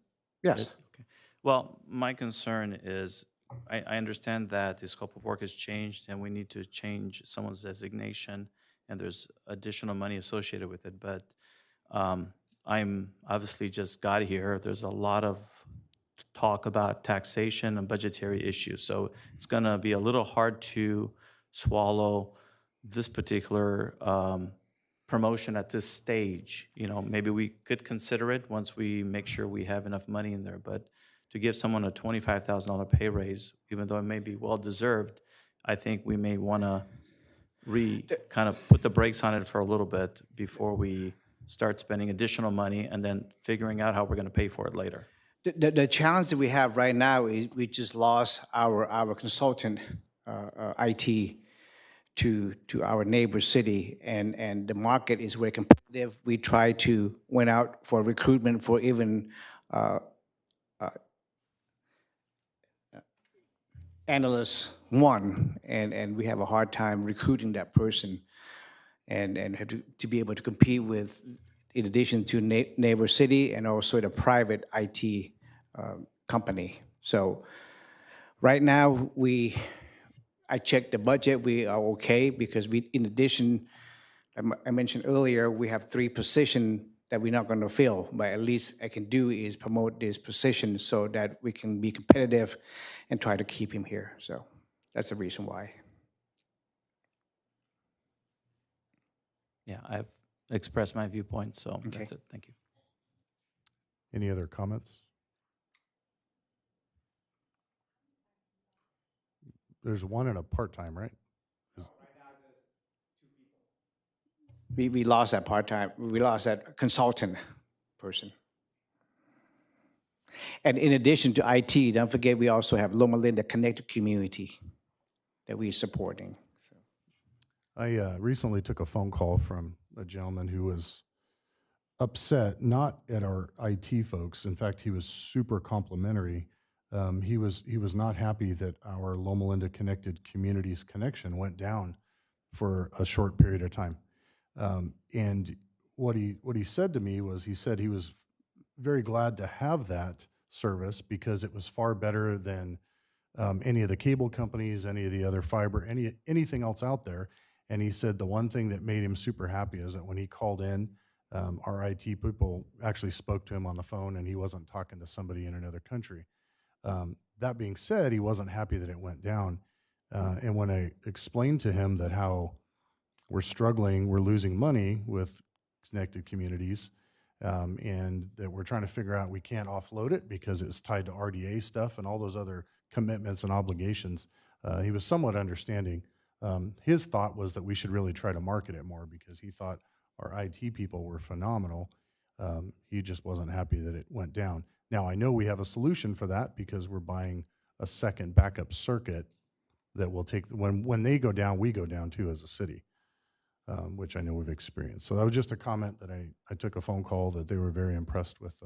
Yes. it? Okay. Well, my concern is I understand that the scope of work has changed and we need to change someone's designation and there's additional money associated with it. But I'm obviously just got here. There's a lot of talk about taxation and budgetary issues. So it's going to be a little hard to swallow this particular promotion at this stage. You know, maybe we could consider it once we make sure we have enough money in there. But to give someone a $25,000 pay raise, even though it may be well-deserved, I think we may want to kind of put the brakes on it for a little bit before we start spending additional money and then figuring out how we're going to pay for it later. The challenge that we have right now is we just lost our consultant IT to our neighbor city, and the market is very competitive. We try to went out for recruitment for even analyst 1, and we have a hard time recruiting that person, and have to be able to compete with, in addition to neighbor city and also the private IT company. So right now I checked the budget. We are okay because in addition, I mentioned earlier, we have 3 positions that we're not going to fill, but at least I can do is promote this position so that we can be competitive and try to keep him here. So that's the reason why. Yeah, I've expressed my viewpoint, so that's it. Thank you. Any other comments? there's one and a part-time, right? We lost that part-time, we lost that consultant person. And in addition to IT, don't forget, we also have Loma Linda Connected Community that we're supporting. I recently took a phone call from a gentleman who was upset, not at our IT folks. In fact, he was super complimentary. He was not happy that our Loma Linda Connected Communities connection went down for a short period of time. And what he said to me was, he said he was very glad to have that service because it was far better than any of the cable companies, any of the other fiber, anything else out there. And he said the one thing that made him super happy is that when he called in, our IT people actually spoke to him on the phone, and he wasn't talking to somebody in another country. That being said, he wasn't happy that it went down. And when I explained to him that how we're struggling, we're losing money with connected communities, and that we're trying to figure out we can't offload it because it's tied to RDA stuff and all those other commitments and obligations, he was somewhat understanding. His thought was that we should really try to market it more because he thought our IT people were phenomenal. He just wasn't happy that it went down. Now, I know we have a solution for that because we're buying a second backup circuit that will take, when they go down, we go down too as a city, which I know we've experienced. So that was just a comment that I took a phone call that they were very impressed with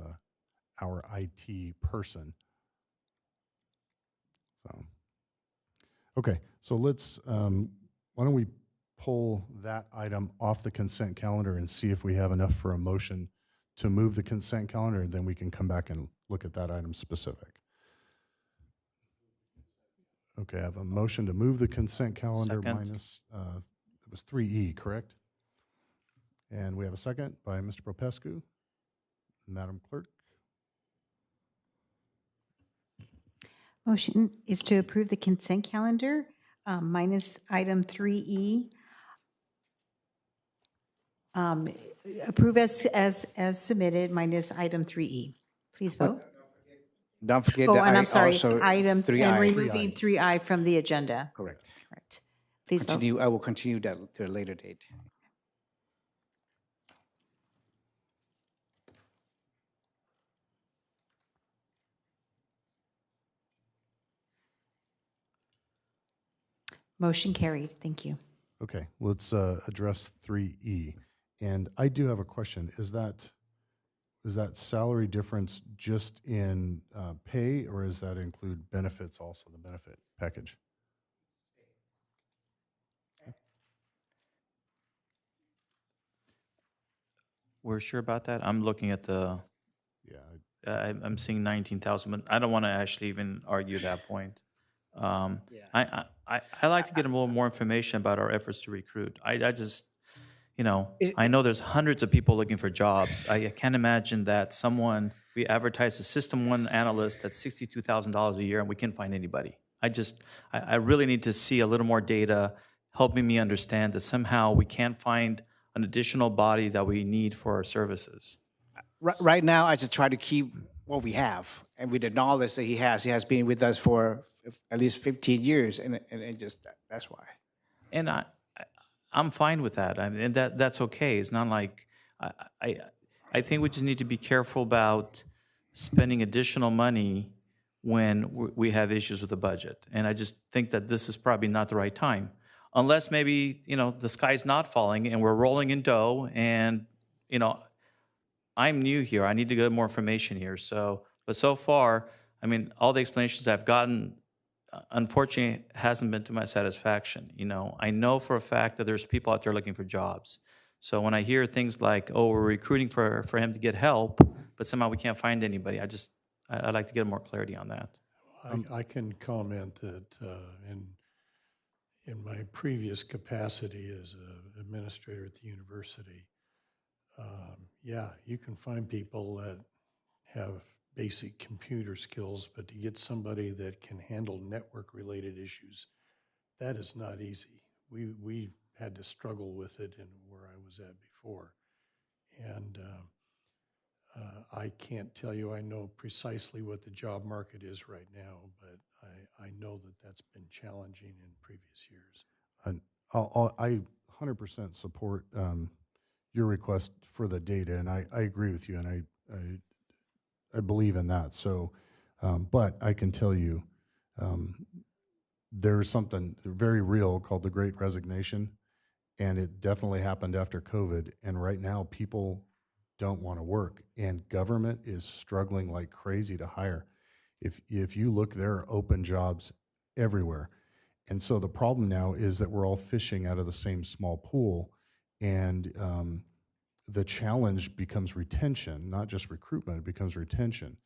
our IT person. So, okay, so let's, why don't we pull that item off the consent calendar and see if we have enough for a motion to move the consent calendar, and then we can come back and look at that item specific. Okay, I have a motion to move the consent calendar Second. minus, it was 3E, correct? And we have a second by Mr. Popescu. Madam Clerk? Motion is to approve the consent calendar minus item 3E. Approve as submitted minus item 3E. Please vote. Don't forget Oh, that and I I'm sorry, also, item, 3I. and removing 3I from the agenda. Correct. Correct. Please vote. Continue, I will continue that to a later date. Motion carried. Thank you. Okay, let's address 3E. And I do have a question. Is that salary difference just in pay, or does that include benefits also, the benefit package? We're sure about that? I'm looking at the, yeah, I'm seeing 19,000, but I don't want to actually even argue that point. I like to get a little more information about our efforts to recruit. I just, I know there's hundreds of people looking for jobs. I can't imagine that we advertise a System 1 analyst at $62,000 a year and we can't find anybody. I really need to see a little more data helping me understand that somehow we can't find an additional body that we need for our services. Right now, I just try to keep what we have, and with the knowledge that he has been with us for at least 15 years, and just that's why. And I'm fine with that. I mean, that's okay. It's not like I think we just need to be careful about spending additional money when we have issues with the budget. And I just think that this is probably not the right time, unless maybe the sky's not falling and we're rolling in dough. And I'm new here. I need to get more information here. But so far, I mean, all the explanations I've gotten, unfortunately, hasn't been to my satisfaction. I know for a fact that there's people out there looking for jobs. So when I hear things like, "Oh, we're recruiting for him to get help," but somehow we can't find anybody, I'd like to get more clarity on that. I can comment that in my previous capacity as an administrator at the university, yeah, you can find people that have basic computer skills, but to get somebody that can handle network-related issues, that is not easy. We had to struggle with it in where I was at before. And I can't tell you I know precisely what the job market is right now, but I know that that's been challenging in previous years. And I 100% support your request for the data, and I agree with you, and I believe in that. So, but I can tell you, there's something very real called the Great Resignation, and it definitely happened after COVID. And right now, people don't want to work, and government is struggling like crazy to hire. If you look, there are open jobs everywhere. And so the problem now is that we're all fishing out of the same small pool, and the challenge becomes retention, not just recruitment. It becomes retention,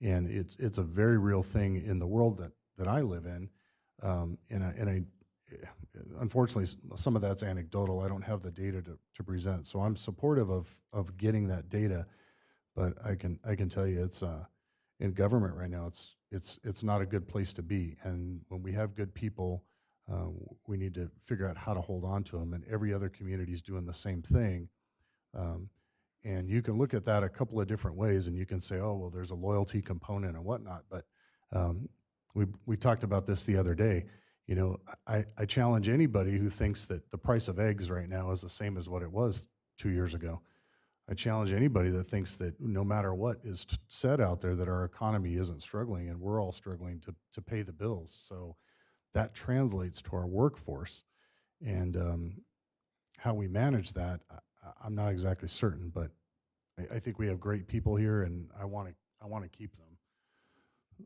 and it's a very real thing in the world that I live in. Unfortunately, some of that's anecdotal. I don't have the data to present, so I'm supportive of getting that data. But I can tell you, it's in government right now. It's not a good place to be. And when we have good people, we need to figure out how to hold on to them. And every other community is doing the same thing. And you can look at that a couple of different ways, and you can say, oh, well, there's a loyalty component and whatnot. But we talked about this the other day. You know, I challenge anybody who thinks that the price of eggs right now is the same as what it was 2 years ago. I challenge anybody that thinks that no matter what is said out there, that our economy isn't struggling, and we're all struggling to pay the bills. So that translates to our workforce, and how we manage that, I'm not exactly certain, but I think we have great people here, and I want to keep them.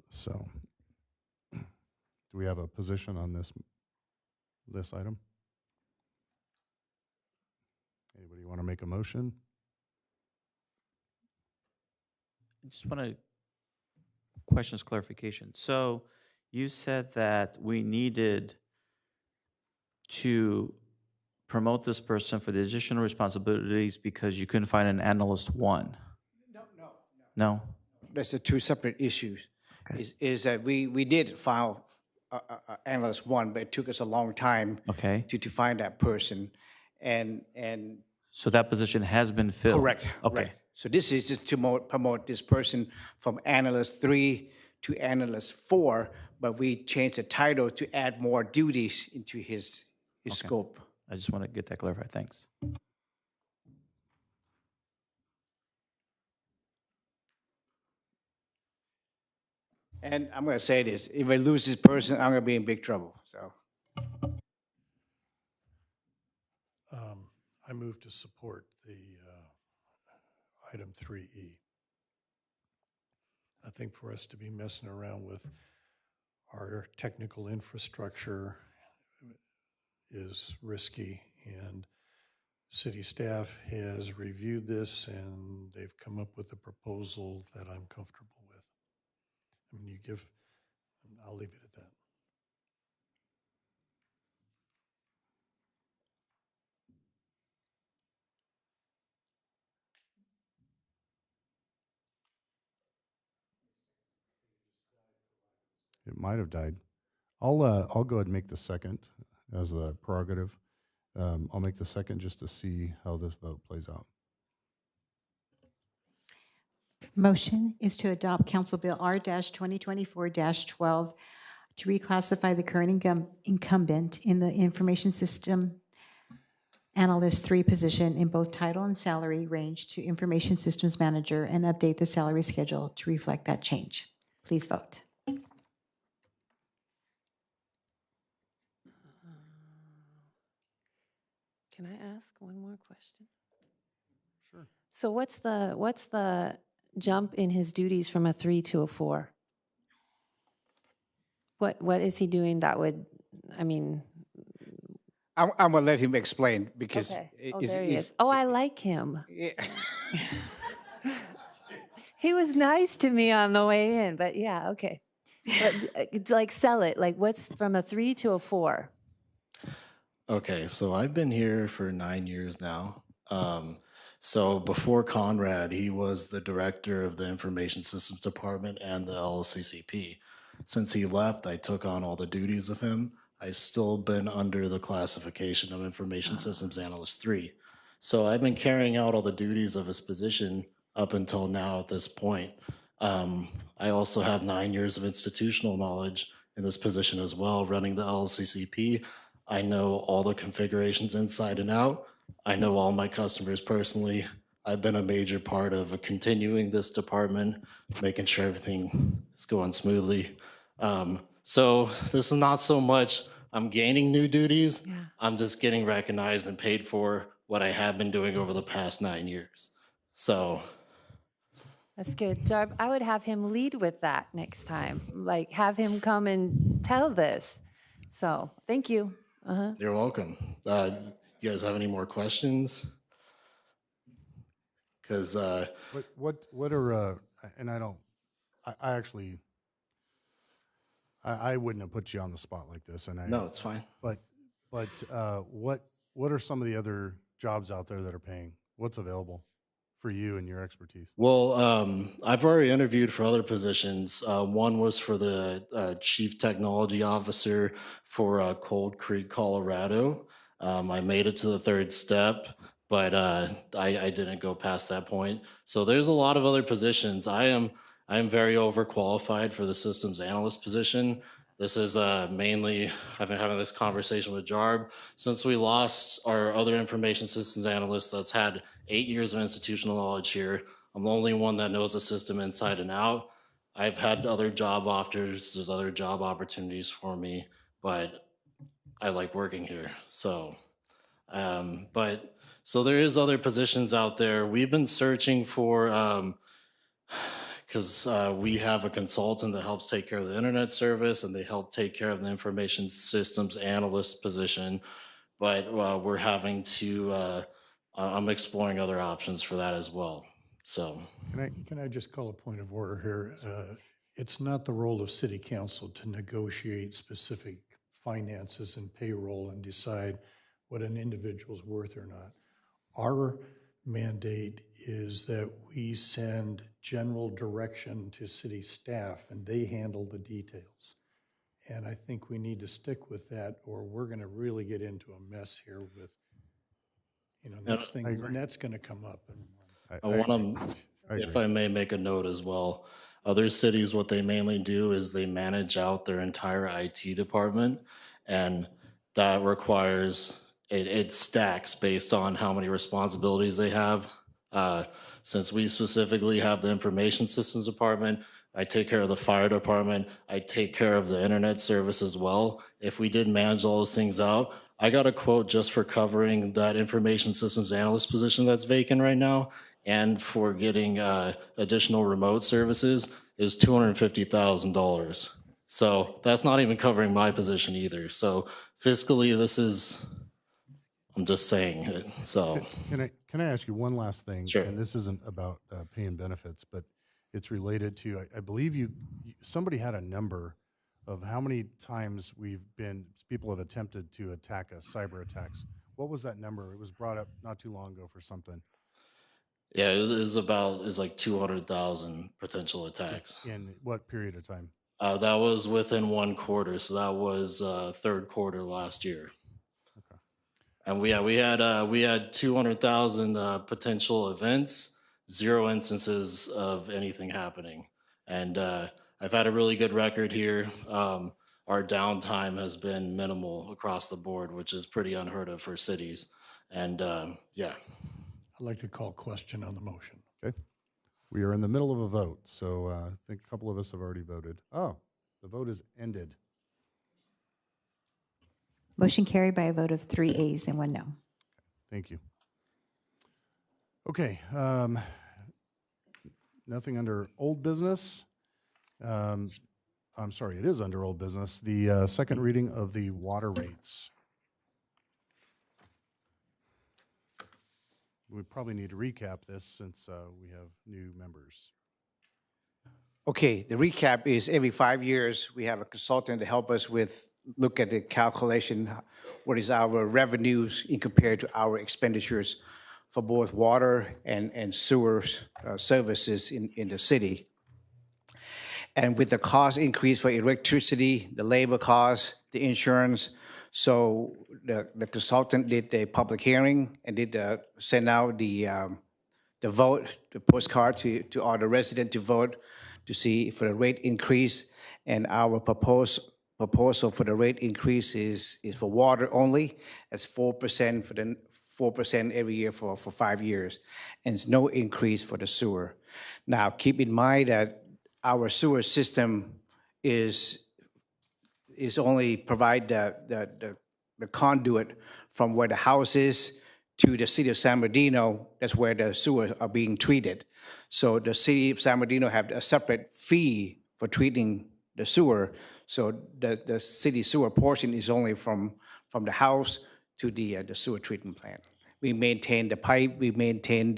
So, do we have a position on this item? Anybody want to make a motion? I just want to questions clarification. So you said that we needed to promote this person for the additional responsibilities because you couldn't find an analyst one. No. That's the two separate issues. Okay. Is that we did file analyst one, but it took us a long time to find that person. And so that position has been filled? Correct. Okay. Right. So this is just to promote this person from analyst 3 to analyst 4, but we changed the title to add more duties into his scope. I just want to get that clarified. Thanks. And I'm going to say this, if I lose this person, I'm going to be in big trouble, so. I move to support the item 3E. I think for us to be messing around with our technical infrastructure is risky, and city staff has reviewed this and they've come up with a proposal that I'm comfortable with. I mean, I'll leave it at that. It might have died. I'll go ahead and make the second as a prerogative. I'll make the second just to see how this vote plays out. Motion is to adopt Council Bill R-2024-12 to reclassify the current incumbent in the Information System Analyst 3 position in both title and salary range to Information Systems Manager and update the salary schedule to reflect that change. Please vote. Can I ask one more question? Sure. So what's the jump in his duties from a 3 to a 4? What is he doing that would, I mean? I'm going to let him explain because. Okay. There he is. Oh, I like him. Yeah. He was nice to me on the way in, but yeah, okay. But like sell it, like what's from a 3 to a 4? Okay, so I've been here for 9 years now. So before Conrad, he was the director of the Information Systems Department and the LCCP. Since he left, I took on all the duties of him. I've still been under the classification of Information Systems Analyst 3. So I've been carrying out all the duties of his position up until now at this point. I also have 9 years of institutional knowledge in this position as well, running the LCCP. I know all the configurations inside and out. I know all my customers personally. I've been a major part of continuing this department, making sure everything is going smoothly. So this is not so much I'm gaining new duties. Yeah. I'm just getting recognized and paid for what I have been doing over the past 9 years. So That's good. Darb, I would have him lead with that next time. Like, have him come and tell this. So, thank you. you're welcome. You guys have any more questions? Because What are, and I don't, I actually, I wouldn't have put you on the spot like this, and no, it's fine. But what are some of the other jobs out there that are paying? What's available for you and your expertise? Well, I've already interviewed for other positions. One was for the Chief Technology Officer for Cold Creek, Colorado. I made it to the third step, but I didn't go past that point. So there's a lot of other positions. I am very overqualified for the systems analyst position. This is mainly, I've been having this conversation with Jarb. Since we lost our other information systems analyst that's had 8 years of institutional knowledge here, I'm the only one that knows the system inside and out. I've had other job offers, there's other job opportunities for me, but I like working here. So, so there is other positions out there. We've been searching for, because we have a consultant that helps take care of the internet service and they help take care of the information systems analyst position. But we're having to, I'm exploring other options for that as well. So Can I just call a point of order here? It's not the role of city council to negotiate specific finances and payroll and decide what an individual's worth or not. Our mandate is that we send general direction to city staff and they handle the details. And I think we need to stick with that or we're going to really get into a mess here with, next thing, and that's going to come up. I want to, if I may make a note as well, other cities, what they mainly do is they manage out their entire IT department, and that requires, it stacks based on how many responsibilities they have. Since we specifically have the information systems department, I take care of the fire department, I take care of the internet service as well. If we did manage all those things out, I got a quote just for covering that information systems analyst position that's vacant right now, and for getting additional remote services is $250,000. So that's not even covering my position either. So fiscally, this is, I'm just saying it. So Can I ask you one last thing? Sure. And this isn't about paying benefits, but it's related to, I believe somebody had a number of how many times people have attempted to attack us, cyber attacks. What was that number? It was brought up not too long ago for something. Yeah, it's like 200,000 potential attacks. In what period of time? That was within 1 quarter, so that was third quarter last year. Okay. And we had 200,000 potential events, 0 instances of anything happening. And I've had a really good record here. Our downtime has been minimal across the board, which is pretty unheard of for cities. And yeah. I'd like to call question on the motion. Okay. We are in the middle of a vote, so I think a couple of us have already voted. Oh, the vote is ended. Motion carried by a vote of 3 ayes and 1 no. Thank you. Okay. Nothing under old business. I'm sorry, it is under old business. The second reading of the water rates. We probably need to recap this since we have new members. Okay, the recap is every 5 years, we have a consultant to help us look at the calculation, what is our revenues in compared to our expenditures for both water and sewer services in the city. And with the cost increase for electricity, the labor costs, the insurance, so the consultant did a public hearing and did send out the the vote, the postcard to all the residents to vote to see for the rate increase. And our proposal for the rate increase is for water only. That's 4% for the 4% every year for 5 years, and it's no increase for the sewer. Now, keep in mind that our sewer system is only provide the conduit from where the house is to the city of San Bernardino. That's where the sewers are being treated. So the city of San Bernardino have a separate fee for treating the sewer. So the city sewer portion is only from the house to the sewer treatment plant. We maintain the pipe. We maintain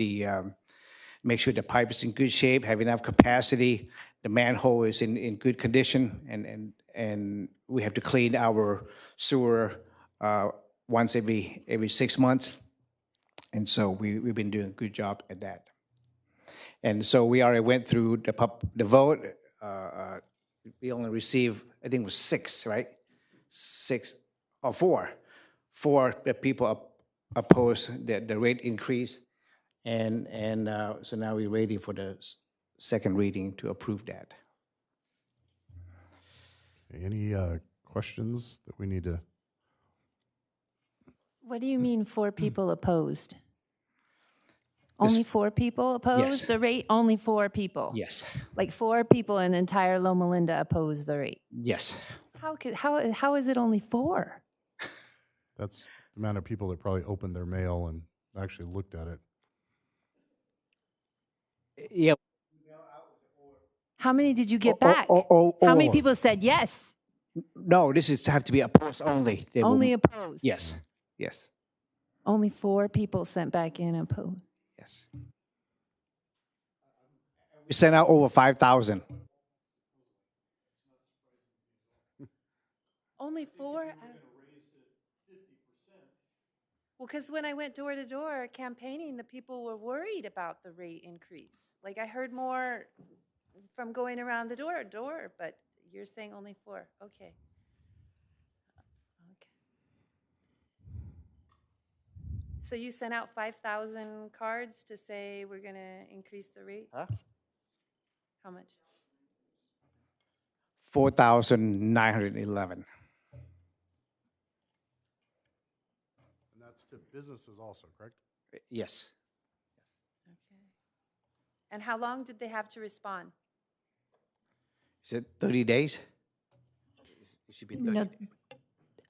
make sure the pipe is in good shape, have enough capacity. The manhole is in good condition, and we have to clean our sewer once every 6 months. And so we've been doing a good job at that. And so we already went through the vote. We only received, I think it was 6, right? 6 or 4. 4 people opposed the rate increase. And so now we're ready for the second reading to approve that. Any questions that we need to? What do you mean 4 people opposed? Only 4 people opposed Yes. the rate? Only 4 people? Yes. Like 4 people in the entire Loma Linda oppose the rate? Yes. How is it only 4? That's the amount of people that probably opened their mail and actually looked at it. Yeah. How many did you get back? How many people said yes? No, this is have to be opposed only. They Only will, opposed? Yes. Yes. Only 4 people sent back in opposed. Yes. We sent out over 5,000. Only 4? Well, because when I went door to door campaigning, the people were worried about the rate increase. Like I heard more from going around the door to door, but you're saying only 4. Okay. So you sent out 5,000 cards to say we're going to increase the rate? Huh? How much? 4,911. And that's to businesses also, correct? Yes. Okay. And how long did they have to respond? Is it 30 days? It should be 30 No, days.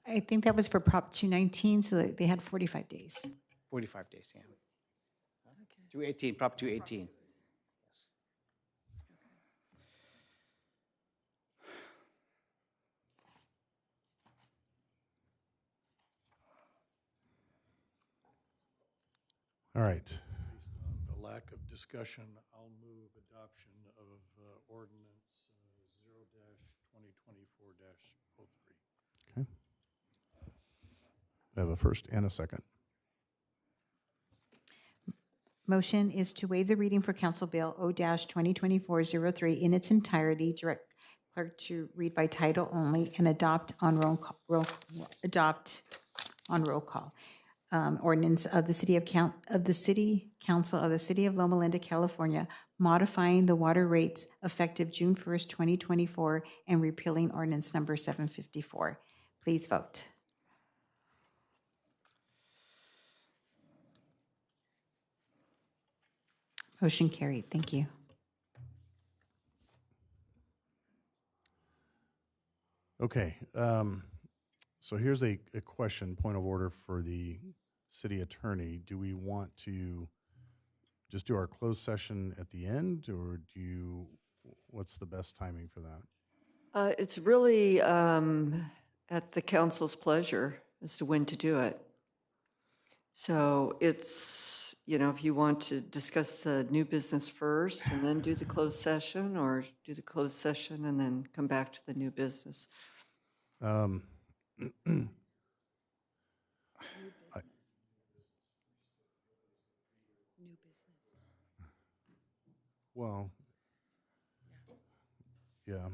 I think that was for Prop 219, so they had 45 days. 45 days, yeah. 218, Prop 218. All right. Based on the lack of discussion, I'll move adoption of ordinance 0-2024-03. Okay. I have a first and a second. Motion is to waive the reading for Council Bill O-2024-03 in its entirety, direct clerk to read by title only, and adopt on roll call. Ordinance of the City Council of the City of Loma Linda, California, modifying the water rates effective June 1st, 2024, and repealing ordinance number 754. Please vote. Motion carried. Thank you. Okay. So here's a question, point of order for the city attorney. Do we want to just do our closed session at the end, or what's the best timing for that? It's really at the council's pleasure as to when to do it. So it's, if you want to discuss the new business first and then do the closed session, or do the closed session and then come back to the new business. Well, yeah.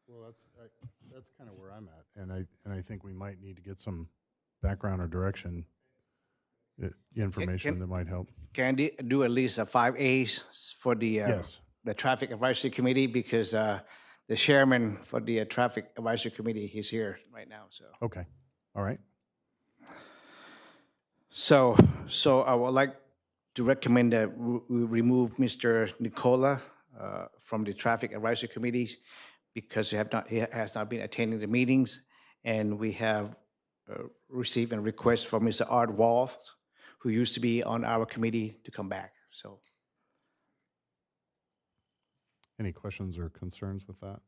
Well, that's kind of where I'm at, and I think we might need to get some background or direction information that might help. Can I do at least 5As for Yes. the Traffic Advisory Committee? Because the chairman for the Traffic Advisory Committee, he's here right now, so. Okay, all right. So I would like to recommend that we remove Mr. Nicola from the Traffic Advisory Committees because he has not been attending the meetings, and we have received a request from Mr. Art Wolf, who used to be on our committee, to come back. So, Any questions or concerns with that?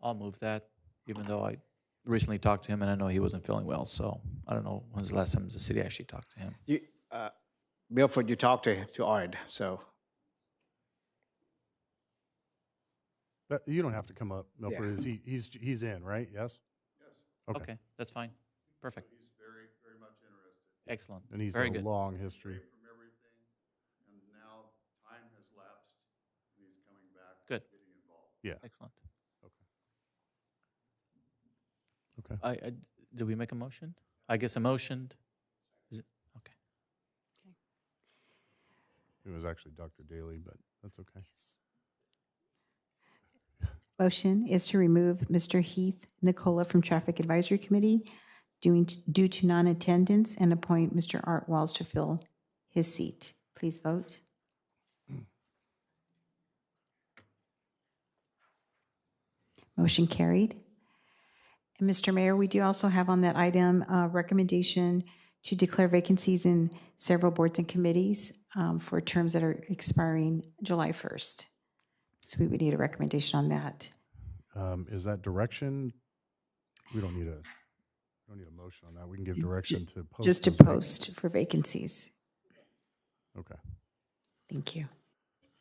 I'll move that, even though I recently talked to him and I know he wasn't feeling well. So I don't know when's the last time the city actually talked to him. Milford, you talked to Art, so. You don't have to come up, Milford. He's in, right? Yes? Yes. Okay, that's fine. Perfect. He's very, very much interested. Excellent. And he's Very a good. long history. From everything, and now time has lapsed, and he's coming back. Good. Getting involved. Yeah. Excellent. Okay. Did we make a motion? I guess a motioned. Is it? Okay. It was actually Dr. Daly, but that's okay. Motion is to remove Mr. Heath Nicola from Traffic Advisory Committee due to non-attendance and appoint Mr. Art Walls to fill his seat. Please vote. Motion carried. And Mr. Mayor, we do also have on that item a recommendation to declare vacancies in several boards and committees for terms that are expiring July 1st. So we would need a recommendation on that. Is that direction? We don't need a motion on that. We can give direction to post. Just to those post for vacancies. Okay. Thank you.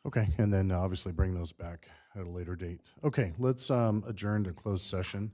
Okay, and then obviously bring those back at a later date. Okay, let's adjourn to closed session.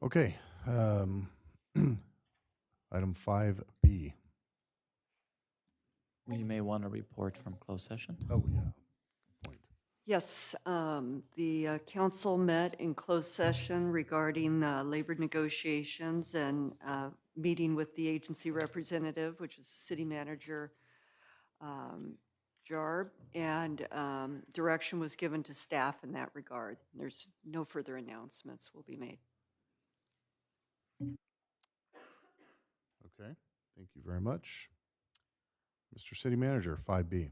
Okay. Item 5B. We may want to report from closed session. Oh, yeah. Yes, the council met in closed session regarding labor negotiations and meeting with the agency representative, which is the city manager, Jarb, and direction was given to staff in that regard. There's no further announcements will be made. Okay. Thank you very much. Mr. City Manager, 5B.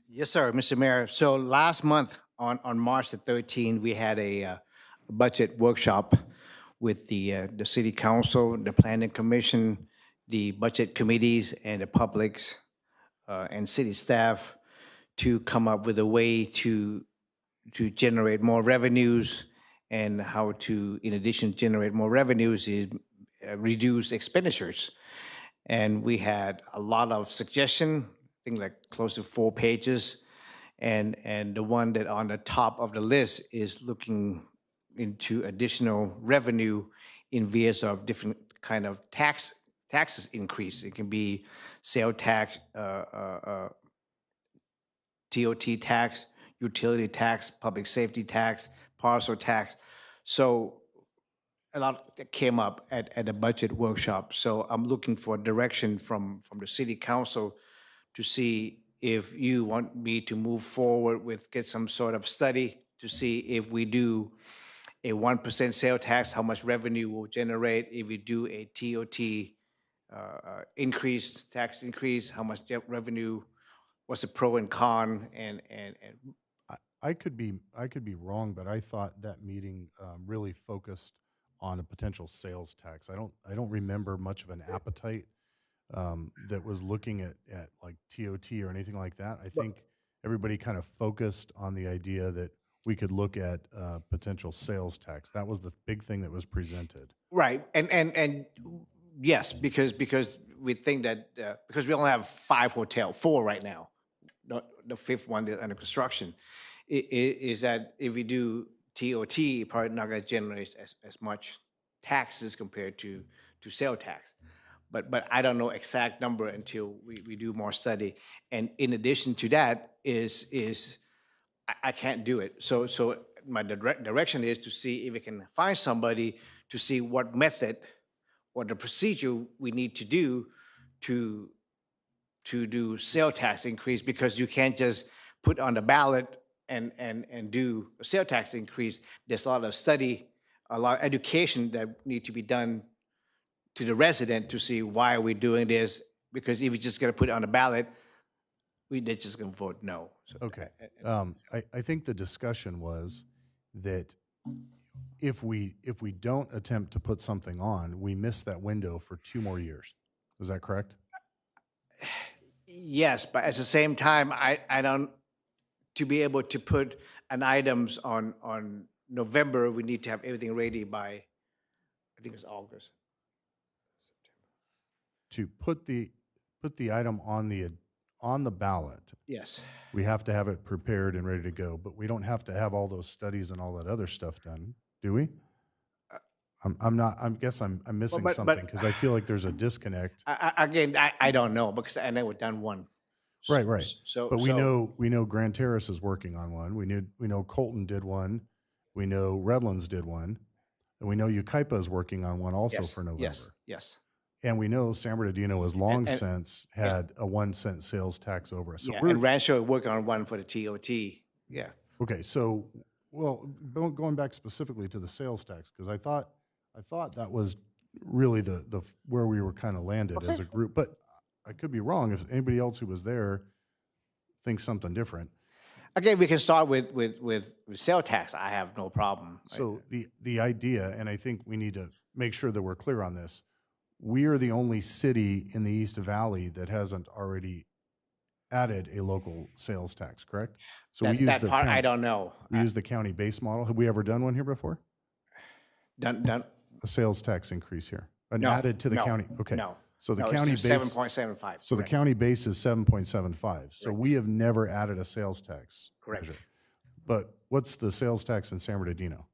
Yes, sir, Mr. Mayor. So last month on March the 13th, we had a budget workshop with the city council, the planning commission, the budget committees, and the publics and city staff to come up with a way to generate more revenues, and how to, in addition, generate more revenues is reduce expenditures. And we had a lot of suggestion, I think like close to 4 pages. And the one that on the top of the list is looking into additional revenue in via of different kind of taxes increase. It can be sale tax, TOT tax, utility tax, public safety tax, parcel tax. So a lot that came up at the budget workshop. So I'm looking for direction from the city council to see if you want me to move forward with, get some sort of study to see if we do a 1% sale tax, how much revenue we'll generate. If we do a TOT tax increase, how much revenue, what's the pro and con, and I could be wrong, but I thought that meeting really focused on a potential sales tax. I don't remember much of an appetite that was looking at like TOT or anything like that. I think everybody kind of focused on the idea that we could look at potential sales tax. That was the big thing that was presented. right. And yes, because we think that because we only have 4 right now, the 5th one is under construction, is that if we do TOT, probably not going to generate as much taxes compared to sale tax. But I don't know exact number until we do more study. And in addition to that is I can't do it. So my direction is to see if we can find somebody to see what method or the procedure we need to do to do sale tax increase, because you can't just put on the ballot and do a sale tax increase. There's a lot of study, a lot of education that need to be done to the resident to see why are we doing this, because if you're just going to put it on the ballot, they're just going to vote no. So Okay. I think the discussion was that if we don't attempt to put something on, we miss that window for 2 more years. Is that correct? yes, but at the same time, I don't, to be able to put an items on November, we need to have everything ready by, I think it's August. To put the item on the ballot, Yes. we have to have it prepared and ready to go, but we don't have to have all those studies and all that other stuff done, do we? I guess I'm missing but- something, because I feel like there's a disconnect. Again, I don't know, because I never done one. Right. So, But we know Grand Terrace is working on one. We know Colton did one. We know Redlands did one. And we know Ukaipa is working on one also yes, for November. Yes. And we know San Bernardino has long And- since had a 1 cent sales tax over us. So Yeah, we're, and Rancho working on one for the TOT. Yeah. okay, so, well, going back specifically to the sales tax, because I thought that was really the where we were kind of landed as a group. But I could be wrong. If anybody else who was there thinks something different. Again, we can start with sale tax. I have no problem. So the idea, and I think we need to make sure that we're clear on this, we are the only city in the East Valley that hasn't already added a local sales tax, correct? So That- we use that the part I county, don't know. We use the county base model. Have we ever done one here before? Done. A sales tax increase here? No, Added to the no, county? Okay. no. So the No, it's county base. 7.75. So the correct. county base is 7.75. So we have never added a sales tax. Correct. measure. But what's the sales tax in San Bernardino?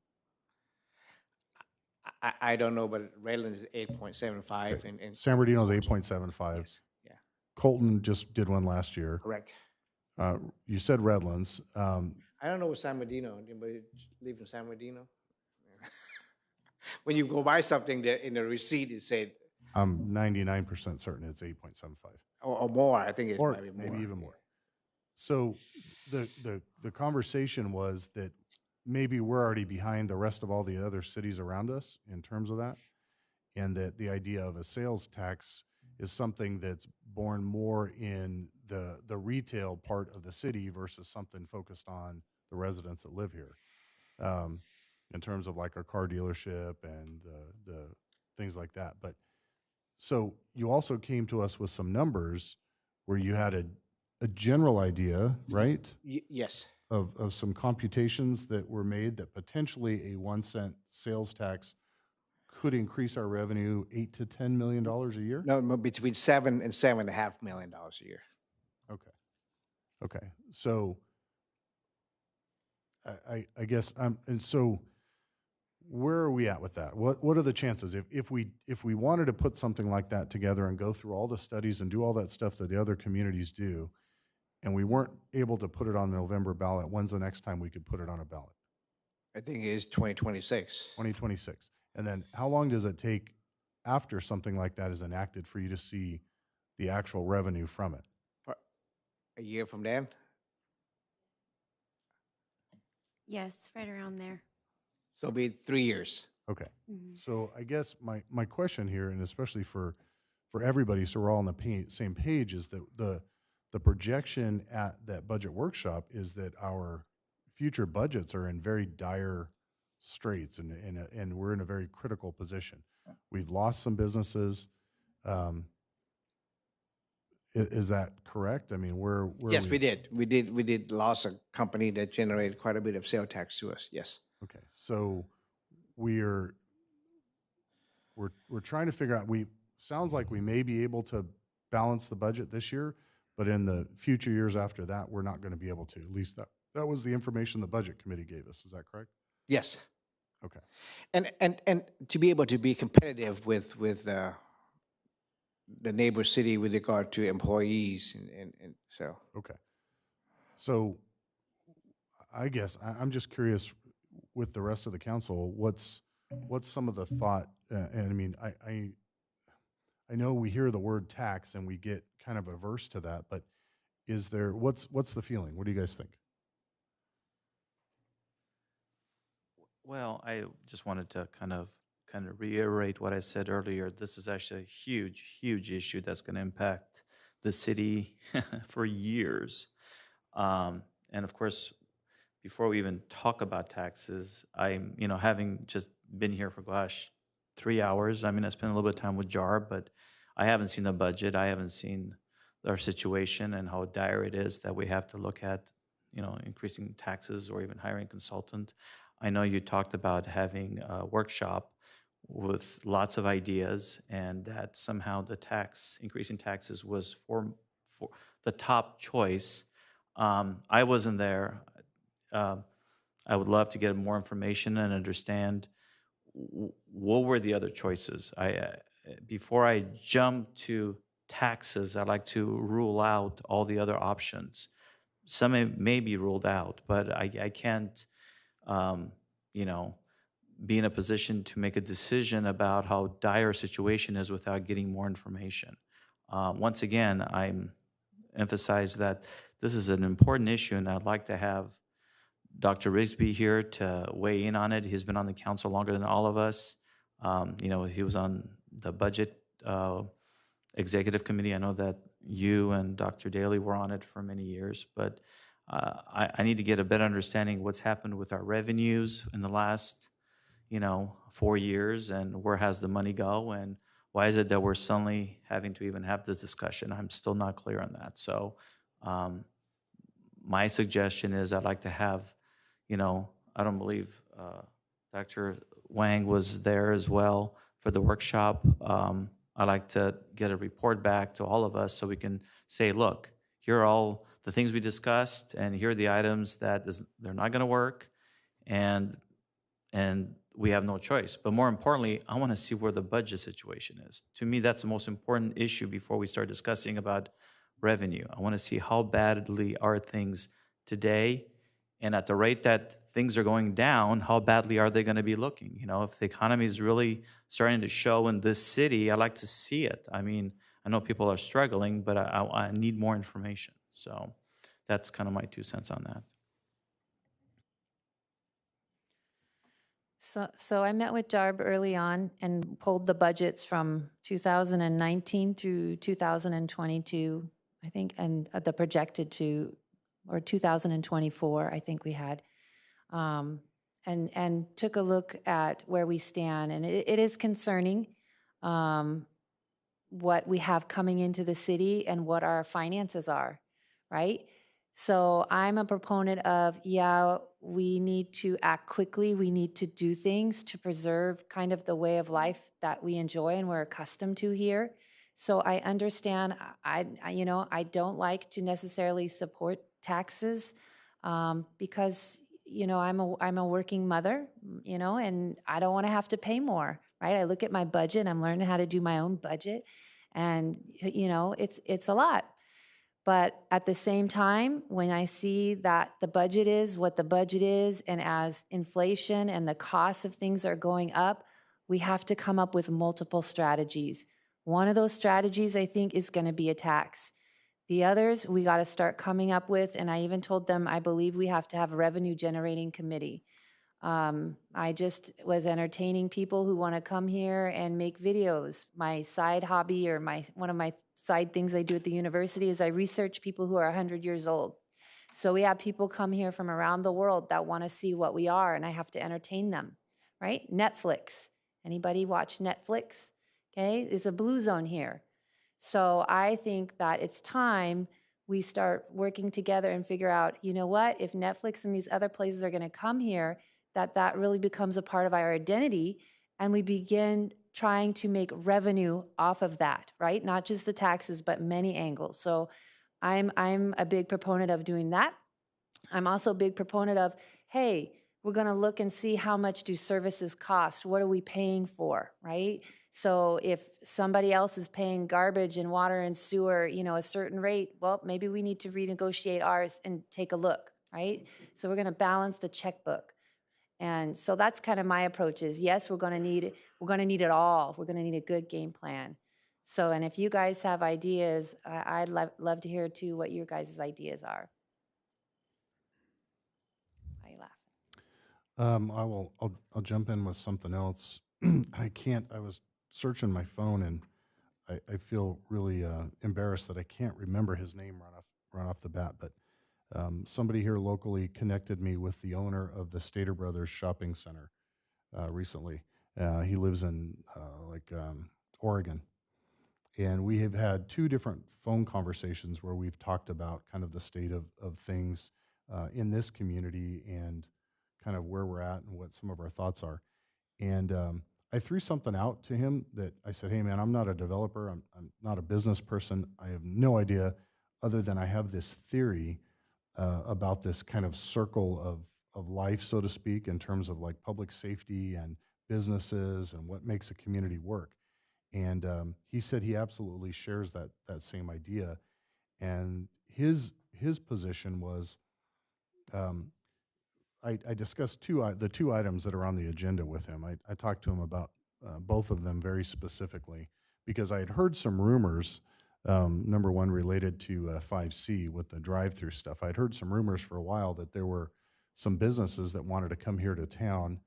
I don't know, but Redlands is 8.75 and. San Bernardino's 8.75. Yeah, Colton just did one last year. correct. You said Redlands. I don't know what San Bernardino, anybody live in San Bernardino? When you go buy something, in the receipt, it said, I'm 99% certain it's 8.75. or more, I think it Or might be more. maybe even more. So the conversation was that maybe we're already behind the rest of all the other cities around us in terms of that, and that the idea of a sales tax is something that's born more in the retail part of the city versus something focused on the residents that live here, in terms of like our car dealership and the things like that. But so you also came to us with some numbers where you had a general idea, right? Yes. Of some computations that were made that potentially a 1 cent sales tax could increase our revenue $8 to $10 million a year? No, between $7 and $7.5 million a year. Okay. Okay. So I guess and so where are we at with that? What are the chances if we wanted to put something like that together and go through all the studies and do all that stuff that the other communities do, and we weren't able to put it on the November ballot, when's the next time we could put it on a ballot? I think it is 2026. 2026. And then how long does it take after something like that is enacted for you to see the actual revenue from it? A year from then? Yes, right around there. So it'll be 3 years. Okay. So I guess my question here, and especially for everybody, so we're all on the same page, is that the projection at that budget workshop is that our future budgets are in very dire straits, and we're in a very critical position. We've lost some businesses. Is that correct? I mean, where Yes, we did. We did lose a company that generated quite a bit of sales tax to us. Yes. Okay, so we're trying to figure out. Sounds like we may be able to balance the budget this year, but in the future years after that, we're not going to be able to. At least that was the information the budget committee gave us. Is that correct? Yes. Okay. And to be able to be competitive with the neighbor city with regard to employees and so. Okay. So I guess I'm just curious with the rest of the council, what's some of the thought, and I mean, I know we hear the word tax and we get kind of averse to that, but is there, what's the feeling? What do you guys think? Well, I just wanted to kind of reiterate what I said earlier. This is actually a huge, huge issue that's going to impact the city for years. And of course, before we even talk about taxes, I'm, having just been here for, 3 hours. I mean, I spent a little bit of time with JAR, but I haven't seen the budget. I haven't seen our situation and how dire it is that we have to look at, increasing taxes or even hiring a consultant. I know you talked about having a workshop with lots of ideas, and that somehow increasing taxes was for the top choice. I wasn't there. I would love to get more information and understand what were the other choices. Before I jump to taxes, I'd like to rule out all the other options. Some may be ruled out, but I can't, be in a position to make a decision about how dire a situation is without getting more information. Once again, I'm emphasize that this is an important issue, and I'd like to have Dr. Rigsby here to weigh in on it. He's been on the council longer than all of us. He was on the budget executive committee. I know that you and Dr. Daly were on it for many years, but I need to get a better understanding what's happened with our revenues in the last 4 years, and where has the money go, and why is it that we're suddenly having to even have this discussion? I'm still not clear on that. So my suggestion is I'd like to have, I don't believe Dr. Wang was there as well for the workshop. I'd like to get a report back to all of us so we can say, look, here are all the things we discussed, and here are the items that they're not going to work, and we have no choice. But more importantly, I want to see where the budget situation is. To me, that's the most important issue before we start discussing about revenue. I want to see how badly are things today, and at the rate that things are going down, how badly are they going to be looking? You know, if the economy is really starting to show in this city, I like to see it. I mean, I know people are struggling, but I need more information. So that's kind of my 2 cents on that. So I met with Jarb early on and pulled the budgets from 2019 through 2022, I think, and the projected to, or 2024, I think we had, and took a look at where we stand. And it is concerning what we have coming into the city and what our finances are, right? So I'm a proponent of, yeah, we need to act quickly. We need to do things to preserve kind of the way of life that we enjoy and we're accustomed to here. So I understand, I don't like to necessarily support taxes because, I'm a working mother, and I don't want to have to pay more, right? I look at my budget, I'm learning how to do my own budget, and, it's a lot. But at the same time, when I see that the budget is what the budget is, and as inflation and the costs of things are going up, we have to come up with multiple strategies. One of those strategies, I think, is going to be a tax. The others, we got to start coming up with, and I even told them, I believe we have to have a revenue generating committee. I just was entertaining people who want to come here and make videos. My side hobby, or one of my side things I do at the university, is I research people who are 100 years old. So we have people come here from around the world that want to see what we are, and I have to entertain them, right? Netflix. Anybody watch Netflix? Okay, there's a blue zone here. So I think that it's time we start working together and figure out, you know what, if Netflix and these other places are going to come here, that really becomes a part of our identity, and we begin trying to make revenue off of that, right? Not just the taxes, but many angles. So I'm a big proponent of doing that. I'm also a big proponent of, hey, we're going to look and see how much do services cost? What are we paying for, right? So if somebody else is paying garbage and water and sewer, a certain rate, well, maybe we need to renegotiate ours and take a look, right? So we're going to balance the checkbook. And so that's kind of my approach is, yes, we're going to need it all. We're going to need a good game plan. So, and if you guys have ideas, I'd love to hear too what your guys' ideas are. Why are you laughing? I'll jump in with something else. I was searching my phone, and I feel really embarrassed that I can't remember his name right off the bat, but somebody here locally connected me with the owner of the Stater Brothers Shopping Center recently. He lives in Oregon. And we have had 2 different phone conversations where we've talked about kind of the state of things in this community and kind of where we're at and what some of our thoughts are. And I threw something out to him that I said, hey, man, I'm not a developer. I'm not a business person. I have no idea other than I have this theory about this kind of circle of life, so to speak, in terms of like public safety and businesses and what makes a community work. And he said he absolutely shares that same idea. And his position was, I discussed the 2 items that are on the agenda with him. I talked to him about both of them very specifically because I had heard some rumors. Number one, related to 5C with the drive-through stuff. I'd heard some rumors for a while that there were some businesses that wanted to come here to town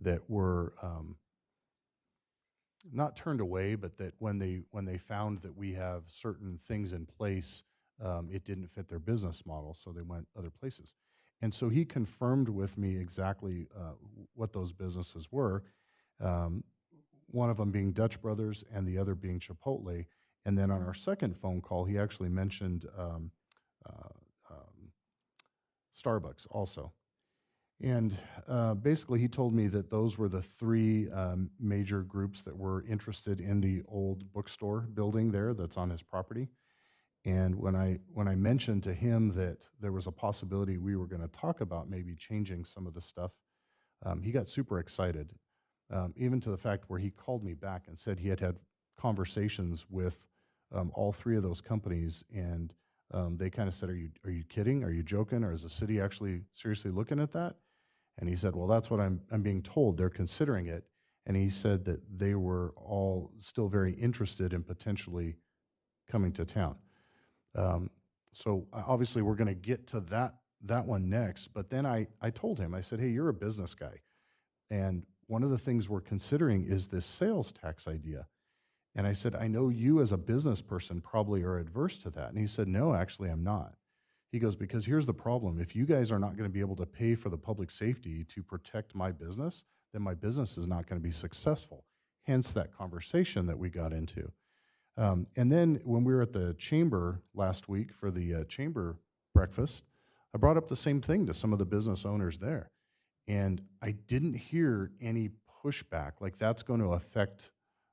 that were not turned away, but that when they found that we have certain things in place, it didn't fit their business model, so they went other places. And so he confirmed with me exactly what those businesses were. One of them being Dutch Brothers and the other being Chipotle. And then on our second phone call, he actually mentioned Starbucks also. And basically, he told me that those were the 3 major groups that were interested in the old bookstore building there that's on his property. And when I mentioned to him that there was a possibility we were going to talk about maybe changing some of the stuff, he got super excited. even to the fact where he called me back and said he had had conversations with all three of those companies, and they kind of said, are you kidding? Are you joking? Or is the city actually seriously looking at that? And he said, well, that's what I'm being told. They're considering it. And he said that they were all still very interested in potentially coming to town. So obviously we're going to get to that one next. But then I told him, I said, hey, you're a business guy. And one of the things we're considering is this sales tax idea. And I said, I know you as a business person probably are adverse to that. And he said, no, actually, I'm not. He goes, because here's the problem. If you guys are not going to be able to pay for the public safety to protect my business, then my business is not going to be successful. Hence that conversation that we got into. And then when we were at the chamber last week for the chamber breakfast, I brought up the same thing to some of the business owners there. And I didn't hear any pushback, like that's going to affect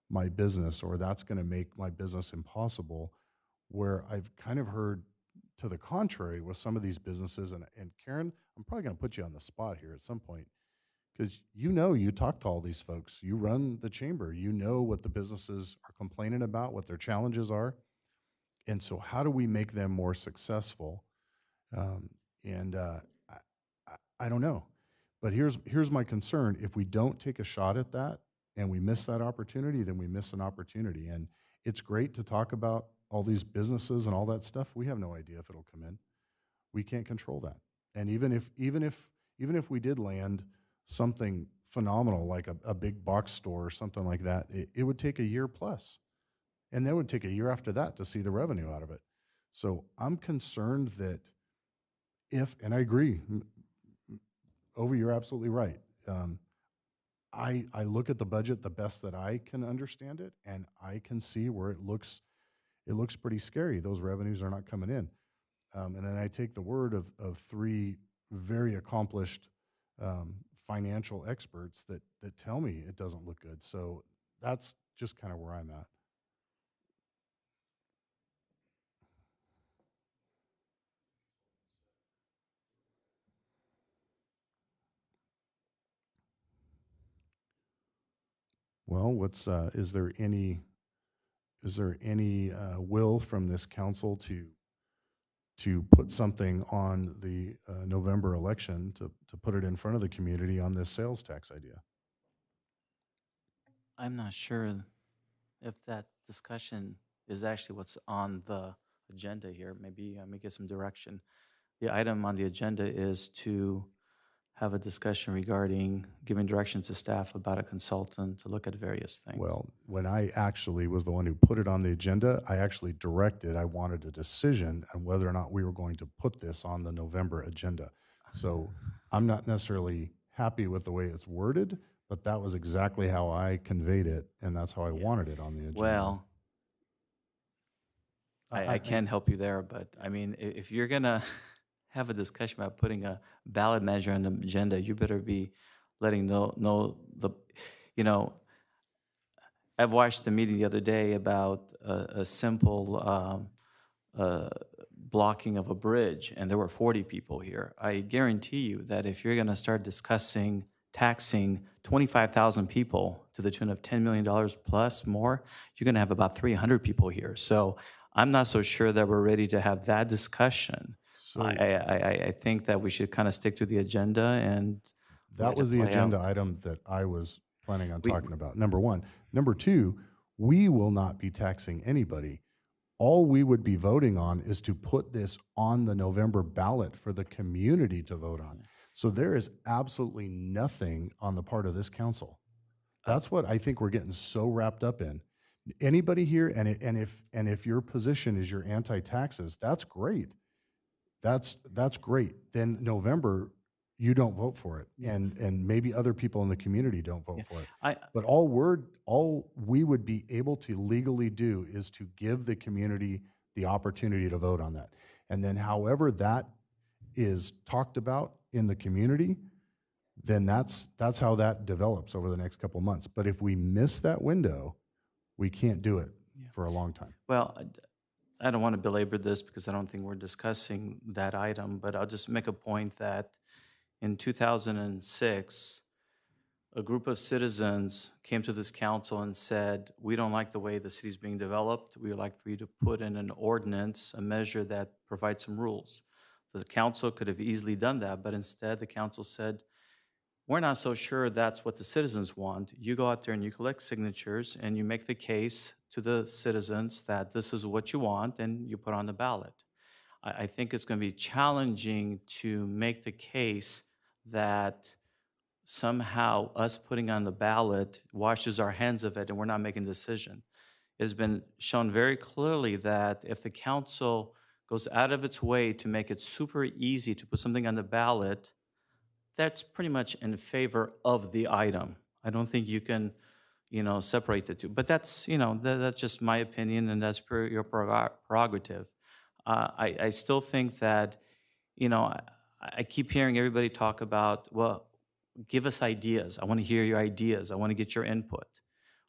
my business or that's going to make my business impossible, where I've kind of heard to the contrary with some of these businesses. And Karen, I'm probably going to put you on the spot here at some point, because you talk to all these folks. You run the chamber. You know what the businesses are complaining about, what their challenges are. And so how do we make them more successful? I don't know. But here's my concern. If we don't take a shot at that and we miss that opportunity, then we miss an opportunity. And it's great to talk about all these businesses and all that stuff. We have no idea if it'll come in. We can't control that. And even if we did land something phenomenal like a big box store or something like that, it would take a year plus. And then it would take a year after that to see the revenue out of it. So I'm concerned that and I agree, Ovi, you're absolutely right. I look at the budget the best that I can understand it, and I can see where it looks pretty scary. Those revenues are not coming in. And then I take the word of three very accomplished financial experts that tell me it doesn't look good. So that's just kind of where I'm at. Well, is there any will from this council to put something on the November election to put it in front of the community on this sales tax idea? I'm not sure if that discussion is actually what's on the agenda here. Maybe let me get some direction. The item on the agenda is to have a discussion regarding giving direction to staff about a consultant to look at various things. Well, when I actually was the one who put it on the agenda, I actually directed, I wanted a decision on whether or not we were going to put this on the November agenda. So I'm not necessarily happy with the way it's worded, but that was exactly how I conveyed it, and that's how I wanted it on the agenda. Well, I can't help you there, but I mean, if you're gonna have a discussion about putting a ballot measure on the agenda, you better be letting know the, I've watched the meeting the other day about a simple blocking of a bridge, and there were 40 people here. I guarantee you that if you're going to start discussing taxing 25,000 people to the tune of $10 million plus more, you're going to have about 300 people here. So I'm not so sure that we're ready to have that discussion. So I think that we should kind of stick to the agenda, and that was the agenda item that I was planning on talking about, number one. Number two, we will not be taxing anybody. All we would be voting on is to put this on the November ballot for the community to vote on. So there is absolutely nothing on the part of this council. That's what I think we're getting so wrapped up in. Anybody here, and if your position is you're anti-taxes, that's great. That's great. Then November, you don't vote for it, and maybe other people in the community don't vote for it. But all we would be able to legally do is to give the community the opportunity to vote on that. And then however that is talked about in the community, then that's how that develops over the next couple of months. But if we miss that window, we can't do it for a long time. Well, I don't want to belabor this because I don't think we're discussing that item, but I'll just make a point that in 2006, a group of citizens came to this council and said, we don't like the way the city's being developed. We would like for you to put in an ordinance, a measure that provides some rules. The council could have easily done that, but instead the council said, we're not so sure that's what the citizens want. You go out there and you collect signatures and you make the case to the citizens that this is what you want and you put on the ballot. I think it's going to be challenging to make the case that somehow us putting on the ballot washes our hands of it and we're not making a decision. It has been shown very clearly that if the council goes out of its way to make it super easy to put something on the ballot, that's pretty much in favor of the item. I don't think you can, separate the two. But that's, that's just my opinion, and that's your prerogative. I still think that, I keep hearing everybody talk about, well, give us ideas. I want to hear your ideas. I want to get your input.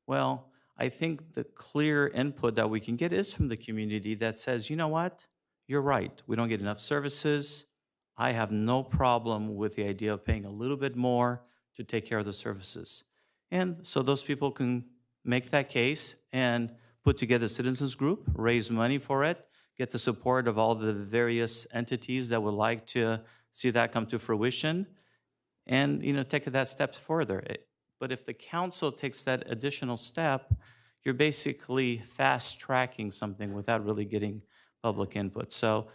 Well, I think the clear input that we can get is from the community that says, you know what? You're right. We don't get enough services. I have no problem with the idea of paying a little bit more to take care of the services. And so those people can make that case and put together a citizens group, raise money for it, get the support of all the various entities that would like to see that come to fruition, and take that step further. But if the council takes that additional step, you're basically fast-tracking something without really getting public input. So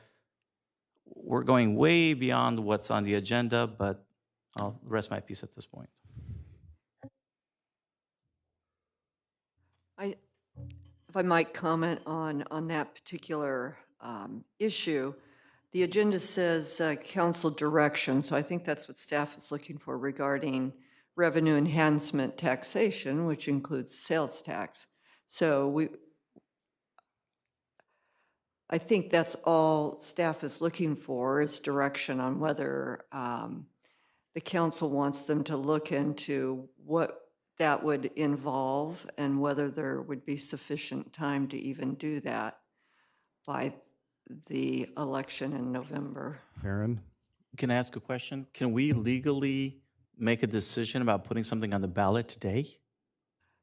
we're going way beyond what's on the agenda, but I'll rest my piece at this point. If I might comment on that particular issue, the agenda says council direction, so I think that's what staff is looking for regarding revenue enhancement taxation, which includes sales tax. So I think that's all staff is looking for, is direction on whether the council wants them to look into what that would involve and whether there would be sufficient time to even do that by the election in November. Karen? Can I ask a question? Can we legally make a decision about putting something on the ballot today?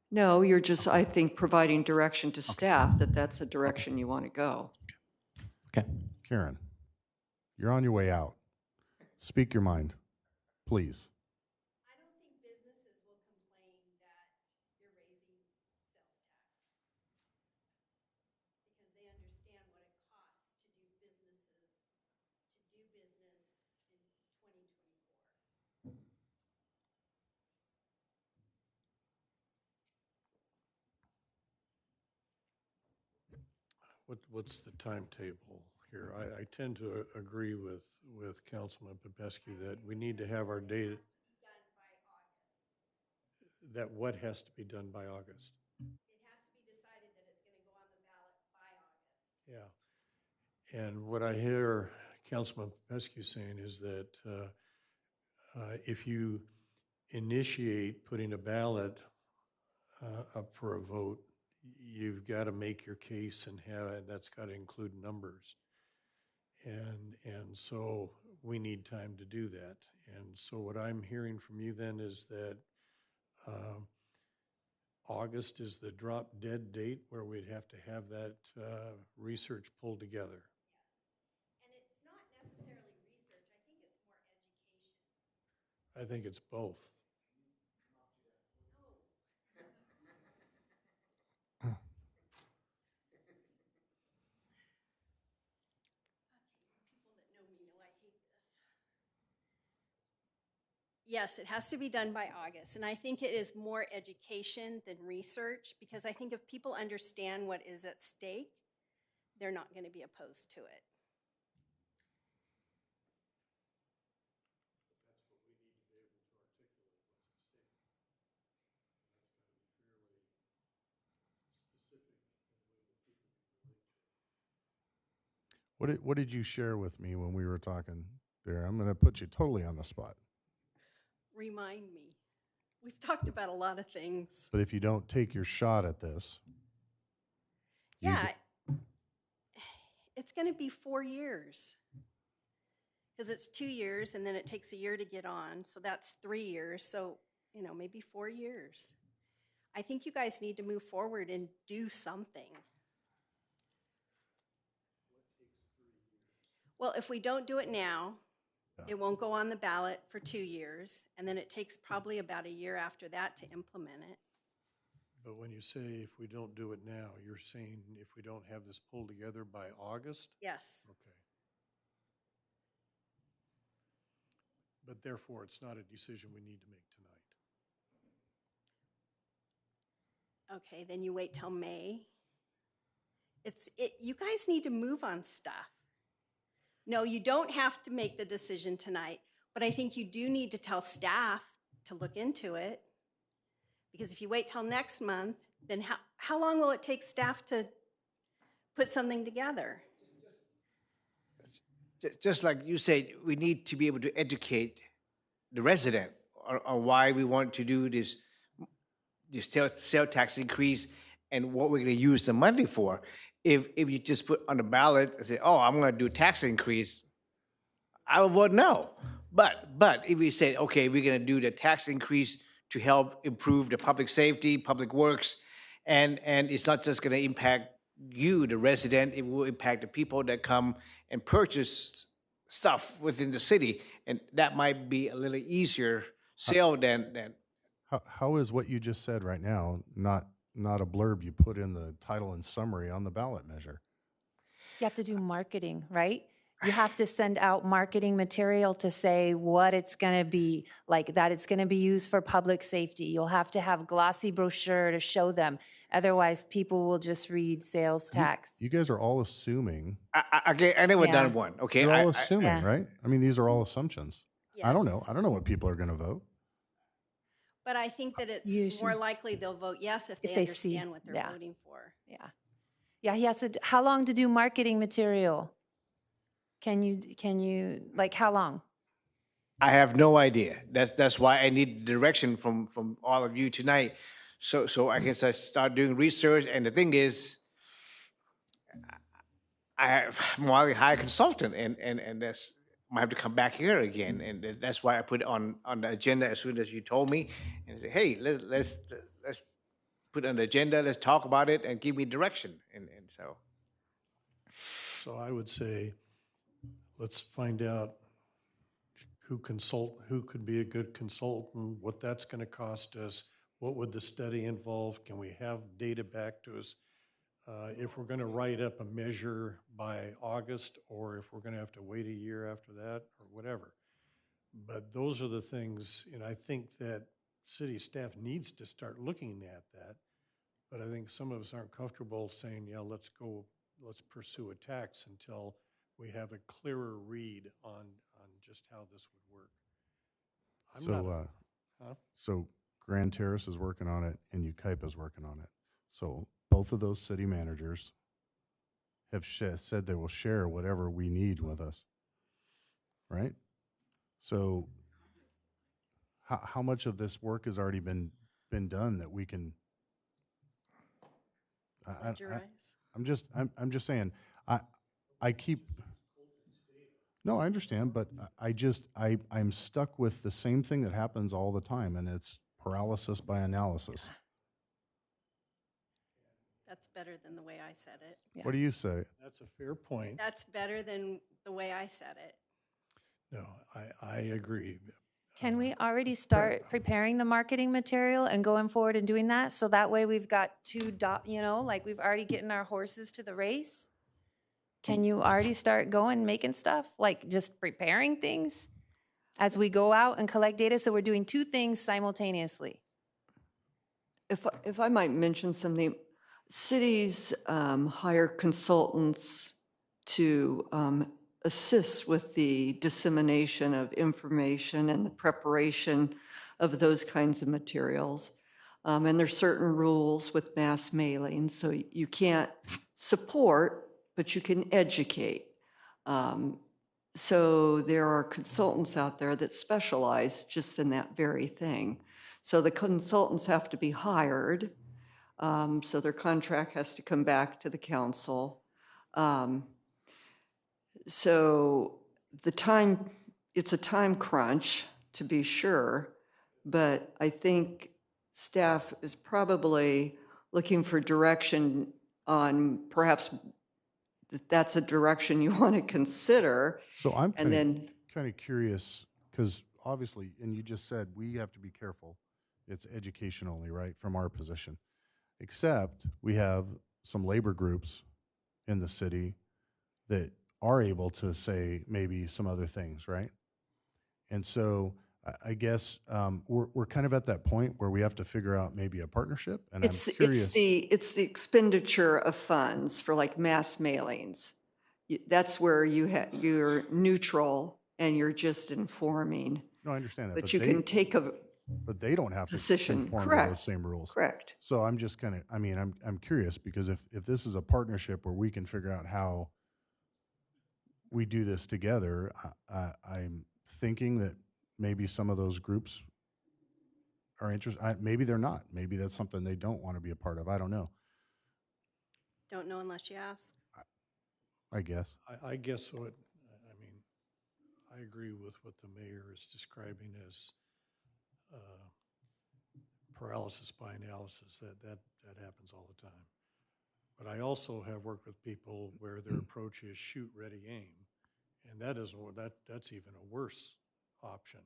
No, you're just, I think, providing direction to staff that that's the direction you want to go. Okay. Karen, you're on your way out. Speak your mind, please. I don't think businesses will complain that you're raising sales tax because they understand what it costs to do business in 2024. What's the timetable here? I tend to agree with Councilman Popescu that we need to have our data. That what has to be done by August? It has to be decided that it's going to go on the ballot by August. Yeah. And what I hear Councilman Popescu saying is that if you initiate putting a ballot up for a vote, you've got to make your case and that's got to include numbers. And so we need time to do that. And so what I'm hearing from you then is that August is the drop dead date where we'd have to have that research pulled together. Yes. And it's not necessarily research. I think it's more education. I think it's both. Yes, it has to be done by August. And I think it is more education than research because I think if people understand what is at stake, they're not going to be opposed to it. What did you share with me when we were talking there? I'm going to put you totally on the spot. Remind me. We've talked about a lot of things. But if you don't take your shot at this. Yeah. It's going to be 4 years. Because it's 2 years and then it takes a year to get on. So that's 3 years. So maybe 4 years. I think you guys need to move forward and do something. Well, if we don't do it now, it won't go on the ballot for 2 years, and then it takes probably about a year after that to implement it. But when you say if we don't do it now, you're saying if we don't have this pulled together by August? Yes. Okay. But therefore, it's not a decision we need to make tonight. Okay, then you wait till May. You guys need to move on stuff. No, you don't have to make the decision tonight, but I think you do need to tell staff to look into it. Because if you wait till next month, then how long will it take staff to put something together? Just like you said, we need to be able to educate the resident on why we want to do this sales tax increase and what we're going to use the money for. If you just put on the ballot and say, oh, I'm going to do a tax increase, I will vote no. But if we say, okay, we're going to do the tax increase to help improve the public safety, public works, and it's not just going to impact you, the resident, it will impact the people that come and purchase stuff within the city, and that might be a little easier sale than. How is what you just said right now not a blurb you put in the title and summary on the ballot measure? You have to do marketing, right? You have to send out marketing material to say what it's going to be, like that it's going to be used for public safety. You'll have to have glossy brochure to show them. Otherwise, people will just read sales tax. You guys are all assuming. I never done one. Okay, You're all assuming, Yeah. right? I mean, these are all assumptions. I don't know. Yes. I don't know what people are going to vote. But I think that it's Usually. more likely they'll vote yes if they they see, understand what they're yeah. voting for. Yeah, he has to, how long to do marketing material? Can you, like how long? I have no idea. That's why I need direction from all of you tonight, so I can start doing research. And the thing is, I'm a high consultant, and that's I have to come back here again, and that's why I put it on the agenda as soon as you told me, and say, hey, let's put it on the agenda. Let's talk about it and give me direction, and so. So I would say, let's find out who could be a good consultant, what that's going to cost us, what would the study involve, can we have data back to us? If we're going to write up a measure by August, or if we're going to have to wait a year after that, or whatever. But those are the things, and I think that city staff needs to start looking at that. But I think some of us aren't comfortable saying, yeah, let's pursue a tax until we have a clearer read on just how this would work. So Grand Terrace is working on it and Ukaipa is working on it. So both of those city managers have said they will share whatever we need with us, right? So how much of this work has already been done that we can? I'm just saying. I keep. No, I understand, but I'm stuck with the same thing that happens all the time, and it's paralysis by analysis. That's better than the way I said it. Yeah. What do you say? That's a fair point. That's better than the way I said it. No, I agree. Can we already start preparing the marketing material and going forward and doing that? So that way we've got like we've already getting our horses to the race. Can you already start making stuff, like just preparing things as we go out and collect data? So we're doing two things simultaneously. If I might mention something, cities hire consultants to assist with the dissemination of information and the preparation of those kinds of materials. And there's certain rules with mass mailing, so you can't support, but you can educate. So there are consultants out there that specialize just in that very thing. So the consultants have to be hired. So their contract has to come back to the council. So it's a time crunch, to be sure, but I think staff is probably looking for direction on perhaps that's a direction you want to consider. So I'm And then, kind of curious, because obviously, and you just said we have to be careful. It's education only, right, from our position. Except we have some labor groups in the city that are able to say maybe some other things, right? And so I guess we're kind of at that point where we have to figure out maybe a partnership. And I'm curious. it's the expenditure of funds for like mass mailings. That's where you're neutral and you're just informing. No, I understand that. But you can take a But they don't have to position. conform to Correct. those same rules. Correct. So I'm just kind of, I mean, I'm curious because if this is a partnership where we can figure out how we do this together, I'm thinking that maybe some of those groups are interested. Maybe they're not. Maybe that's something they don't want to be a part of. I don't know. Don't know unless you ask. I guess. I guess what, I mean, I agree with what the mayor is describing as paralysis by analysis. That happens all the time. But I also have worked with people where their approach is shoot, ready, aim. And that's even a worse option.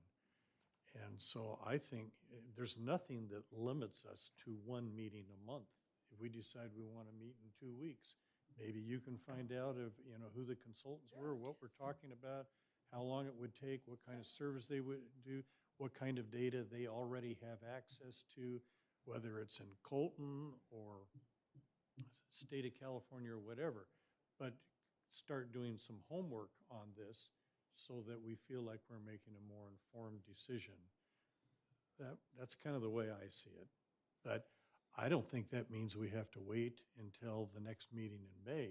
And so I think there's nothing that limits us to one meeting a month. If we decide we want to meet in 2 weeks, maybe you can find out who the consultants were, what we're talking about, how long it would take, what kind of service they would do, what kind of data they already have access to, whether it's in Colton or state of California or whatever. But start doing some homework on this so that we feel like we're making a more informed decision. That's kind of the way I see it. But I don't think that means we have to wait until the next meeting in May,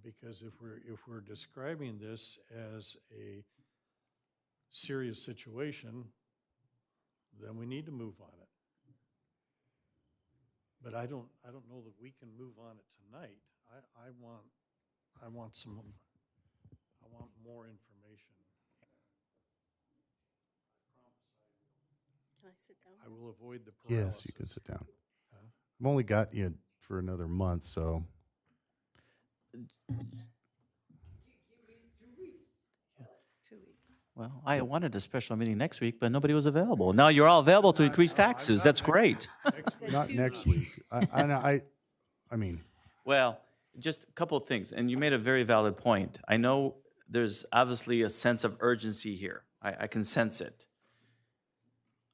because if we're describing this as a serious situation, then we need to move on it. But I don't know that we can move on it tonight. I want more information. Can I sit down? I will avoid the paralysis. Yes, you can sit down. I've only got you for another month, so. Well, I wanted a special meeting next week, but nobody was available. Now you're all available to increase taxes. That's great. Not next week. I mean. Well, just a couple of things, and you made a very valid point. I know there's obviously a sense of urgency here. I can sense it.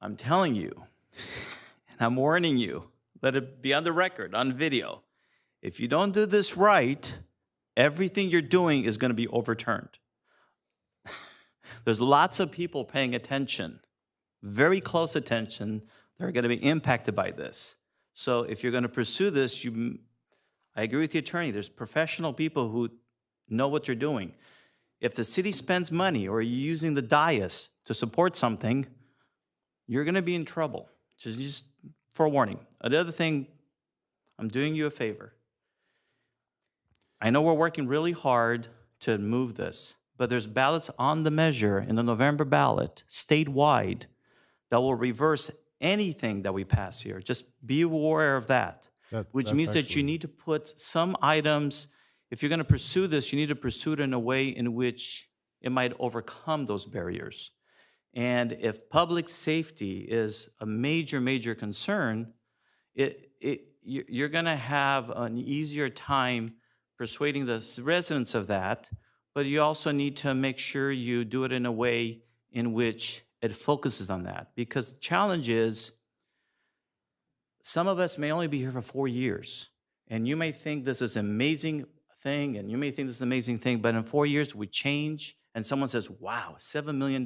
I'm telling you, and I'm warning you, let it be on the record, on video. If you don't do this right, everything you're doing is going to be overturned. There's lots of people paying attention, very close attention, that are going to be impacted by this. So if you're going to pursue this, I agree with the attorney. There's professional people who know what you're doing. If the city spends money or you're using the dais to support something, you're going to be in trouble. Just forewarning. Another thing, I'm doing you a favor. I know we're working really hard to move this, but there's ballots on the measure in the November ballot, statewide, that will reverse anything that we pass here. Just be aware of that, which means that you need to put some items, if you're going to pursue this, you need to pursue it in a way in which it might overcome those barriers. And if public safety is a major, major concern, you're going to have an easier time persuading the residents of that, but you also need to make sure you do it in a way in which it focuses on that. Because the challenge is, some of us may only be here for 4 years, and you may think this is an amazing thing, and you may think this is an amazing thing, but in 4 years we change, and someone says, wow, $7 million.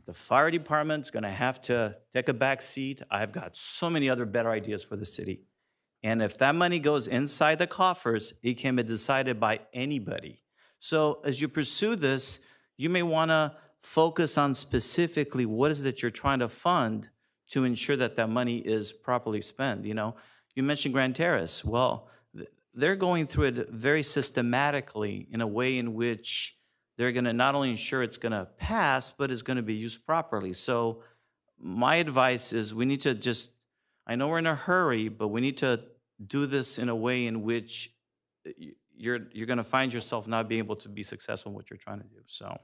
The fire department's gonna have to take a back seat. I've got so many other better ideas for the city. And if that money goes inside the coffers, it can be decided by anybody. So as you pursue this, you may wanna focus on specifically what is it that you're trying to fund to ensure that that money is properly spent. You know, you mentioned Grand Terrace. Well, they're going through it very systematically in a way in which they're gonna not only ensure it's gonna pass, but it's gonna be used properly. So my advice is we need to just, I know we're in a hurry, but we need to do this in a way in which you're going to find yourself not being able to be successful in what you're trying to do. So.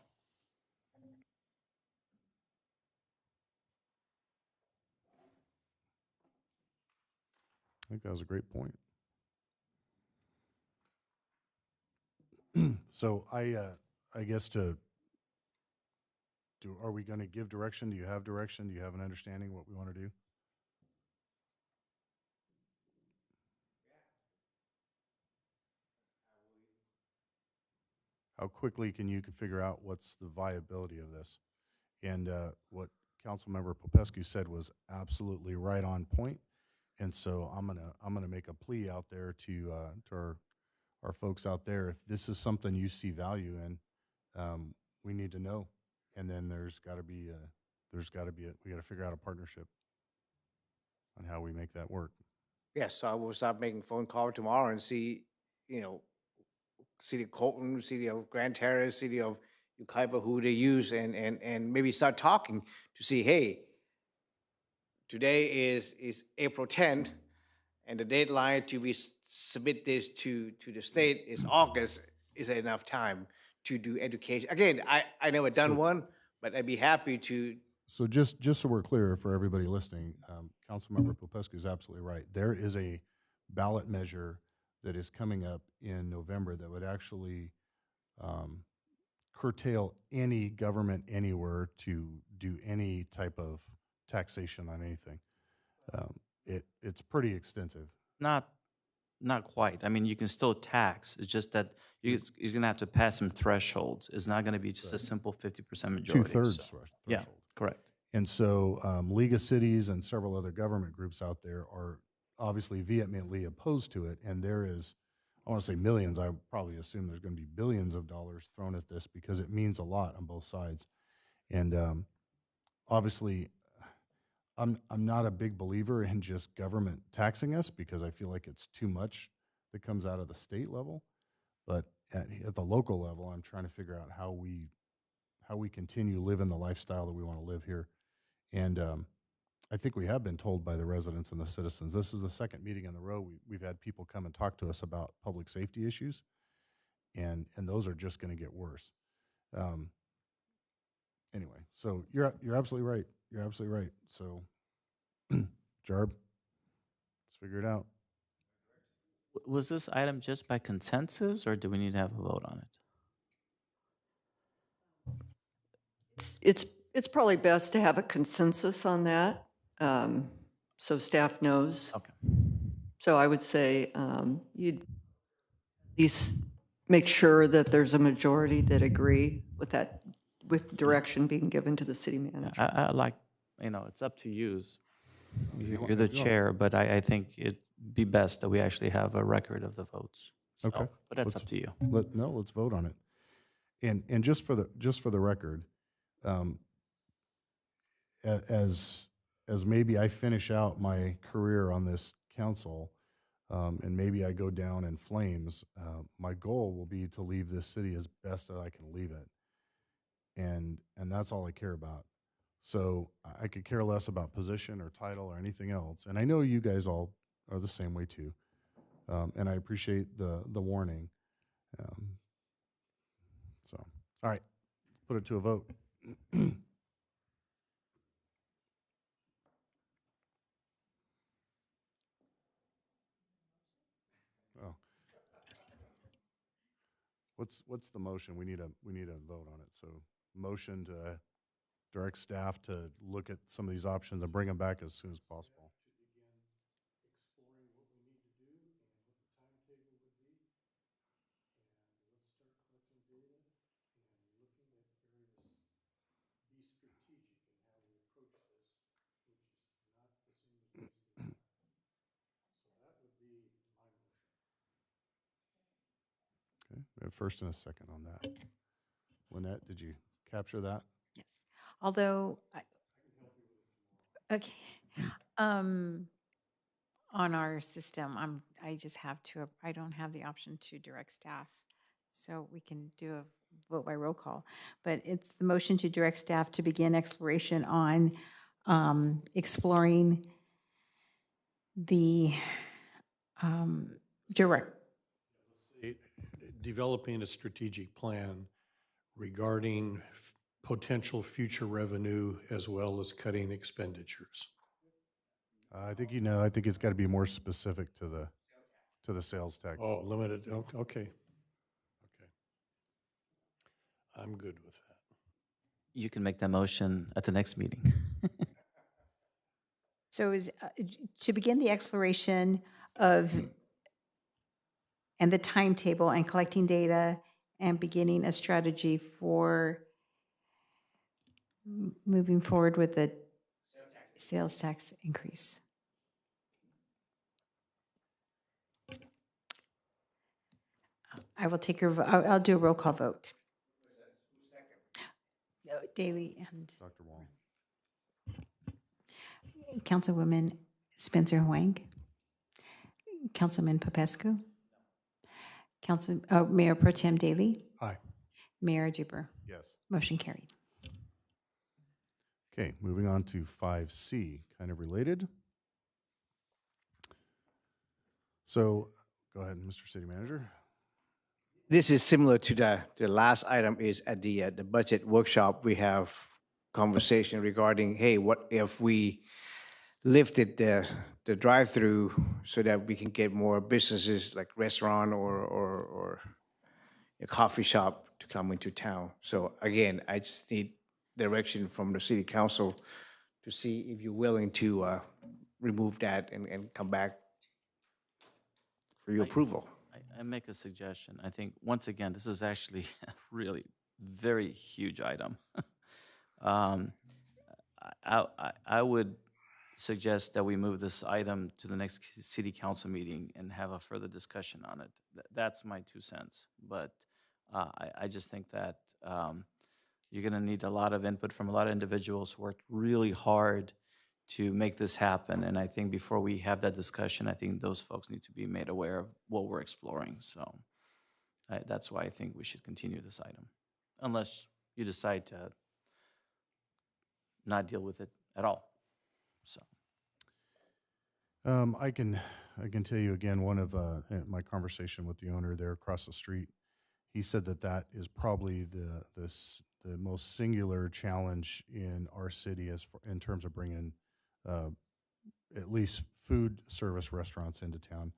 I think that was a great point. So I guess are we going to give direction? Do you have direction? Do you have an understanding what we want to do? How quickly can you figure out what's the viability of this? And what Councilmember Popescu said was absolutely right on point. And so I'm gonna make a plea out there to our folks out there. If this is something you see value in, we need to know. And then we got to figure out a partnership on how we make that work. Yes, so I will start making phone calls tomorrow and see, City of Colton, City of Grand Terrace, City of Ukaiba, who they use, and maybe start talking to see, hey, today is April 10th, and the deadline to submit this to the state is August. Is there enough time to do education? Again, I never done one, but I'd be happy to. So just so we're clear for everybody listening, Councilmember Popescu is absolutely right. There is a ballot measure that is coming up in November that would actually curtail any government anywhere to do any type of taxation on anything. It's pretty extensive. Not quite. I mean, you can still tax. It's just that you're going to have to pass some thresholds. It's not going to be just a simple 50% majority. 2/3 so. threshold. Yeah, correct. And so League of Cities and several other government groups out there are obviously vehemently opposed to it. And there is, I want to say millions, I probably assume there's going to be billions of dollars thrown at this because it means a lot on both sides. And obviously, I'm not a big believer in just government taxing us because I feel like it's too much that comes out of the state level. But at the local level, I'm trying to figure out how we continue living the lifestyle that we want to live here. And I think we have been told by the residents and the citizens, this is the second meeting in a row we've had people come and talk to us about public safety issues, and those are just going to get worse. Anyway, so you're absolutely right. You're absolutely right. So, Jarb, let's figure it out. Was this item just by consensus, or do we need to have a vote on it? It's probably best to have a consensus on that, so staff knows. Okay. So I would say you'd at least make sure that there's a majority that agree with that, with direction being given to the city manager. I like, it's up to you. You're the chair, but I think it'd be best that we actually have a record of the votes. So, Okay. But that's up to you. Let's vote on it. And just for the record, as maybe I finish out my career on this council, and maybe I go down in flames, my goal will be to leave this city as best as I can leave it. And that's all I care about. So I could care less about position or title or anything else. And I know you guys all are the same way too. And I appreciate the warning. So, all right, put it to a vote. Oh. What's the motion? We need a vote on it. So motion to direct staff to look at some of these options and bring them back as soon as possible. Okay, we have first and a second on that. Lynette, did you capture that? Yes. Although, okay, on our system, I don't have the option to direct staff. So we can do a vote by roll call. But it's the motion to direct staff to begin exploration on exploring the direct, Developing a strategic plan regarding potential future revenue as well as cutting expenditures. I think I think it's got to be more specific to the sales tax. Oh, limited, okay. I'm good with that. You can make that motion at the next meeting. so is to begin the exploration of and the timetable and collecting data and beginning a strategy for moving forward with the sales tax increase. I will take I'll do a roll call vote. Daly and Dr. Wong. Councilwoman Spencer Huang, Councilman Popescu, Mayor Pro Tem Daly. Aye. Mayor Duper. Yes. Motion carried. Okay, moving on to 5C, kind of related. So, go ahead, Mr. City Manager. This is similar to the last item is at the budget workshop, we have conversation regarding, hey, what if we lifted the drive-through so that we can get more businesses like restaurant or a coffee shop to come into town. So again, I just need direction from the city council to see if you're willing to remove that and come back for your approval. I make a suggestion. I think, once again, this is actually a really very huge item. I would suggest that we move this item to the next city council meeting and have a further discussion on it. That's my 2 cents. But I just think that you're going to need a lot of input from a lot of individuals who worked really hard to make this happen. And I think before we have that discussion, I think those folks need to be made aware of what we're exploring. So that's why I think we should continue this item, unless you decide to not deal with it at all. So I can tell you again, one of my conversation with the owner there across the street, he said that is probably the most singular challenge in our city in terms of bringing at least food service restaurants into town.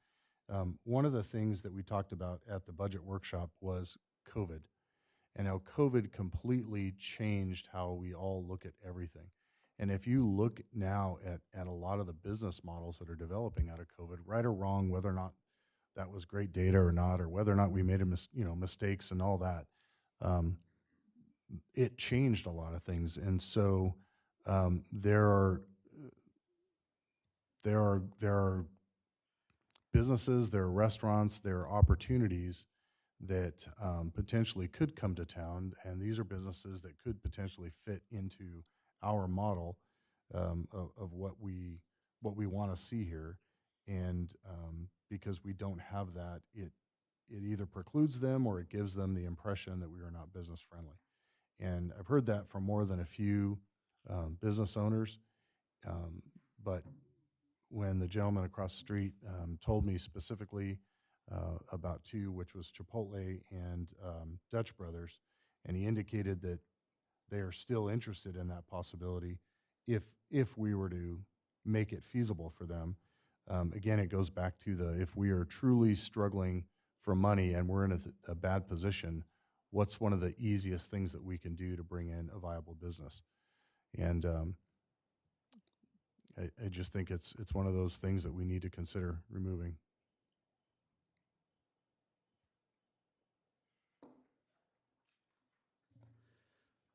One of the things that we talked about at the budget workshop was COVID, and how COVID completely changed how we all look at everything. And if you look now at a lot of the business models that are developing out of COVID, right or wrong, whether or not that was great data or not, or whether or not we made mistakes and all that, it changed a lot of things. And so there are businesses, there are restaurants, there are opportunities that potentially could come to town, and these are businesses that could potentially fit into our model of what we want to see here. And because we don't have that, it either precludes them or it gives them the impression that we are not business friendly. And I've heard that from more than a few business owners, but when the gentleman across the street told me specifically about two, which was Chipotle and Dutch Brothers, and he indicated that they are still interested in that possibility if we were to make it feasible for them. Again, it goes back to if we are truly struggling for money and we're in a bad position, what's one of the easiest things that we can do to bring in a viable business? And I just think it's one of those things that we need to consider removing.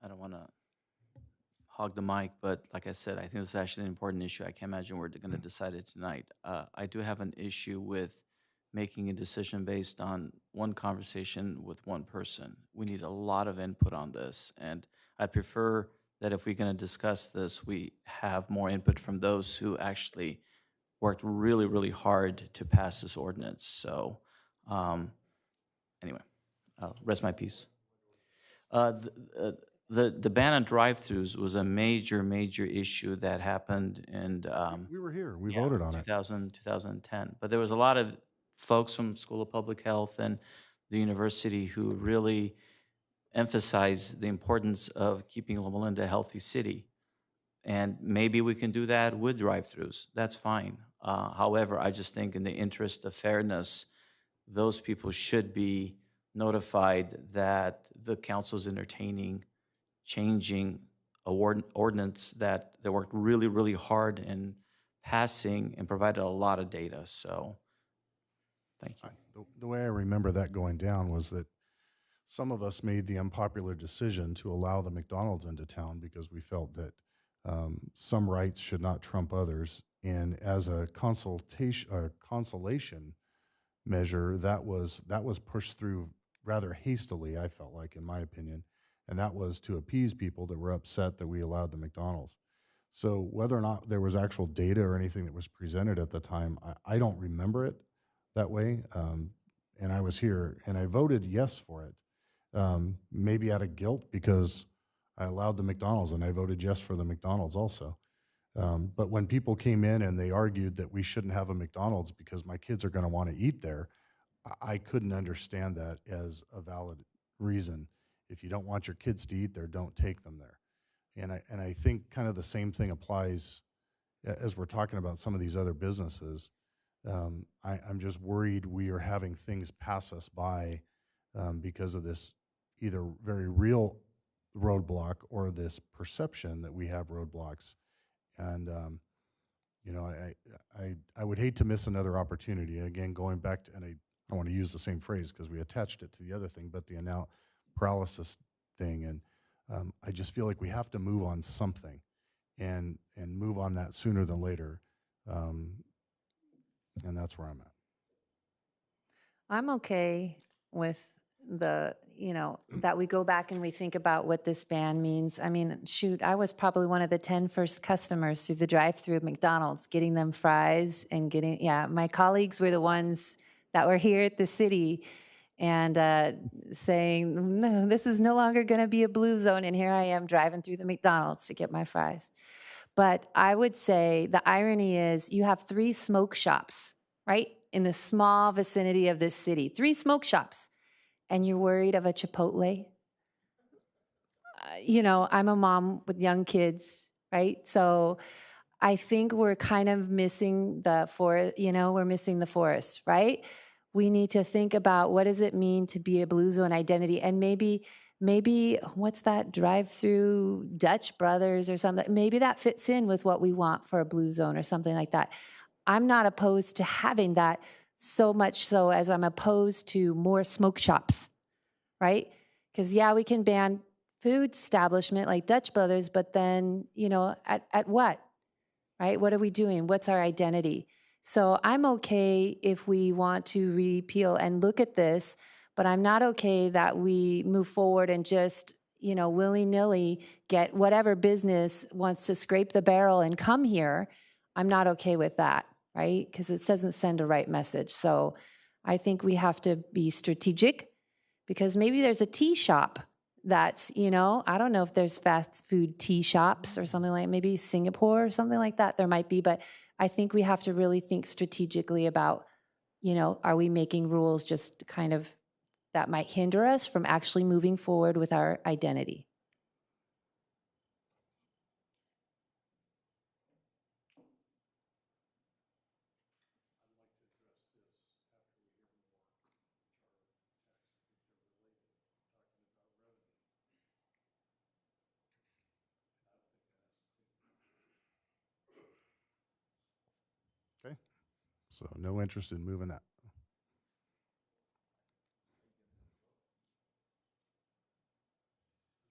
I don't want to hog the mic, but like I said, I think this is actually an important issue. I can't imagine we're going to decide it tonight. I do have an issue with making a decision based on one conversation with one person. We need a lot of input on this, and I'd prefer that if we're going to discuss this, we have more input from those who actually worked really, really hard to pass this ordinance. So anyway, I'll rest my piece. The ban on drive-throughs was a major issue that happened in, We were here, we yeah, voted on it. 2010. But there was a lot of folks from School of Public Health and the university who really emphasized the importance of keeping Loma Linda a healthy city. And maybe we can do that with drive-throughs. That's fine. However, I just think in the interest of fairness, those people should be notified that the council is entertaining changing a ordinance that they worked really hard in passing and provided a lot of data. So, thank you. The way I remember that going down was that some of us made the unpopular decision to allow the McDonald's into town because we felt that some rights should not trump others. And as a consolation measure, that was pushed through rather hastily, I felt like, in my opinion. And that was to appease people that were upset that we allowed the McDonald's. So whether or not there was actual data or anything that was presented at the time, I don't remember it that way. And I was here, and I voted yes for it. Maybe out of guilt because I allowed the McDonald's, and I voted yes for the McDonald's also. But when people came in and they argued that we shouldn't have a McDonald's because my kids are going to want to eat there, I couldn't understand that as a valid reason. If you don't want your kids to eat there, don't take them there. And I think kind of the same thing applies as we're talking about some of these other businesses. I'm just worried we are having things pass us by because of this either very real roadblock or this perception that we have roadblocks. And I would hate to miss another opportunity. Again, going back to, and I want to use the same phrase because we attached it to the other thing, but the paralysis thing. And I just feel like we have to move on something and move on that sooner than later. And that's where I'm at. I'm okay with that we go back and we think about what this ban means. I mean, shoot, I was probably one of the 10 first customers through the drive-through at McDonald's, getting them fries and my colleagues were the ones that were here at the city and saying, no, this is no longer going to be a blue zone. And here I am driving through the McDonald's to get my fries. But I would say the irony is you have 3 smoke shops, right, in the small vicinity of this city, 3 smoke shops, and you're worried of a Chipotle. I'm a mom with young kids, right? So I think we're kind of missing the forest, we're missing the forest, right? We need to think about what does it mean to be a blue zone identity, and maybe what's that drive-through Dutch Brothers or something? Maybe that fits in with what we want for a blue zone or something like that. I'm not opposed to having that so much so as I'm opposed to more smoke shops, right? Because we can ban food establishment like Dutch Brothers, but then, at what, right? What are we doing? What's our identity? So I'm okay if we want to repeal and look at this, but I'm not okay that we move forward and just, willy-nilly get whatever business wants to scrape the barrel and come here. I'm not okay with that, right? Because it doesn't send a right message. So I think we have to be strategic because maybe there's a tea shop that's, I don't know if there's fast food tea shops or something like maybe Singapore or something like that. There might be, but I think we have to really think strategically about, are we making rules just kind of that might hinder us from actually moving forward with our identity? Okay. So no interest in moving that.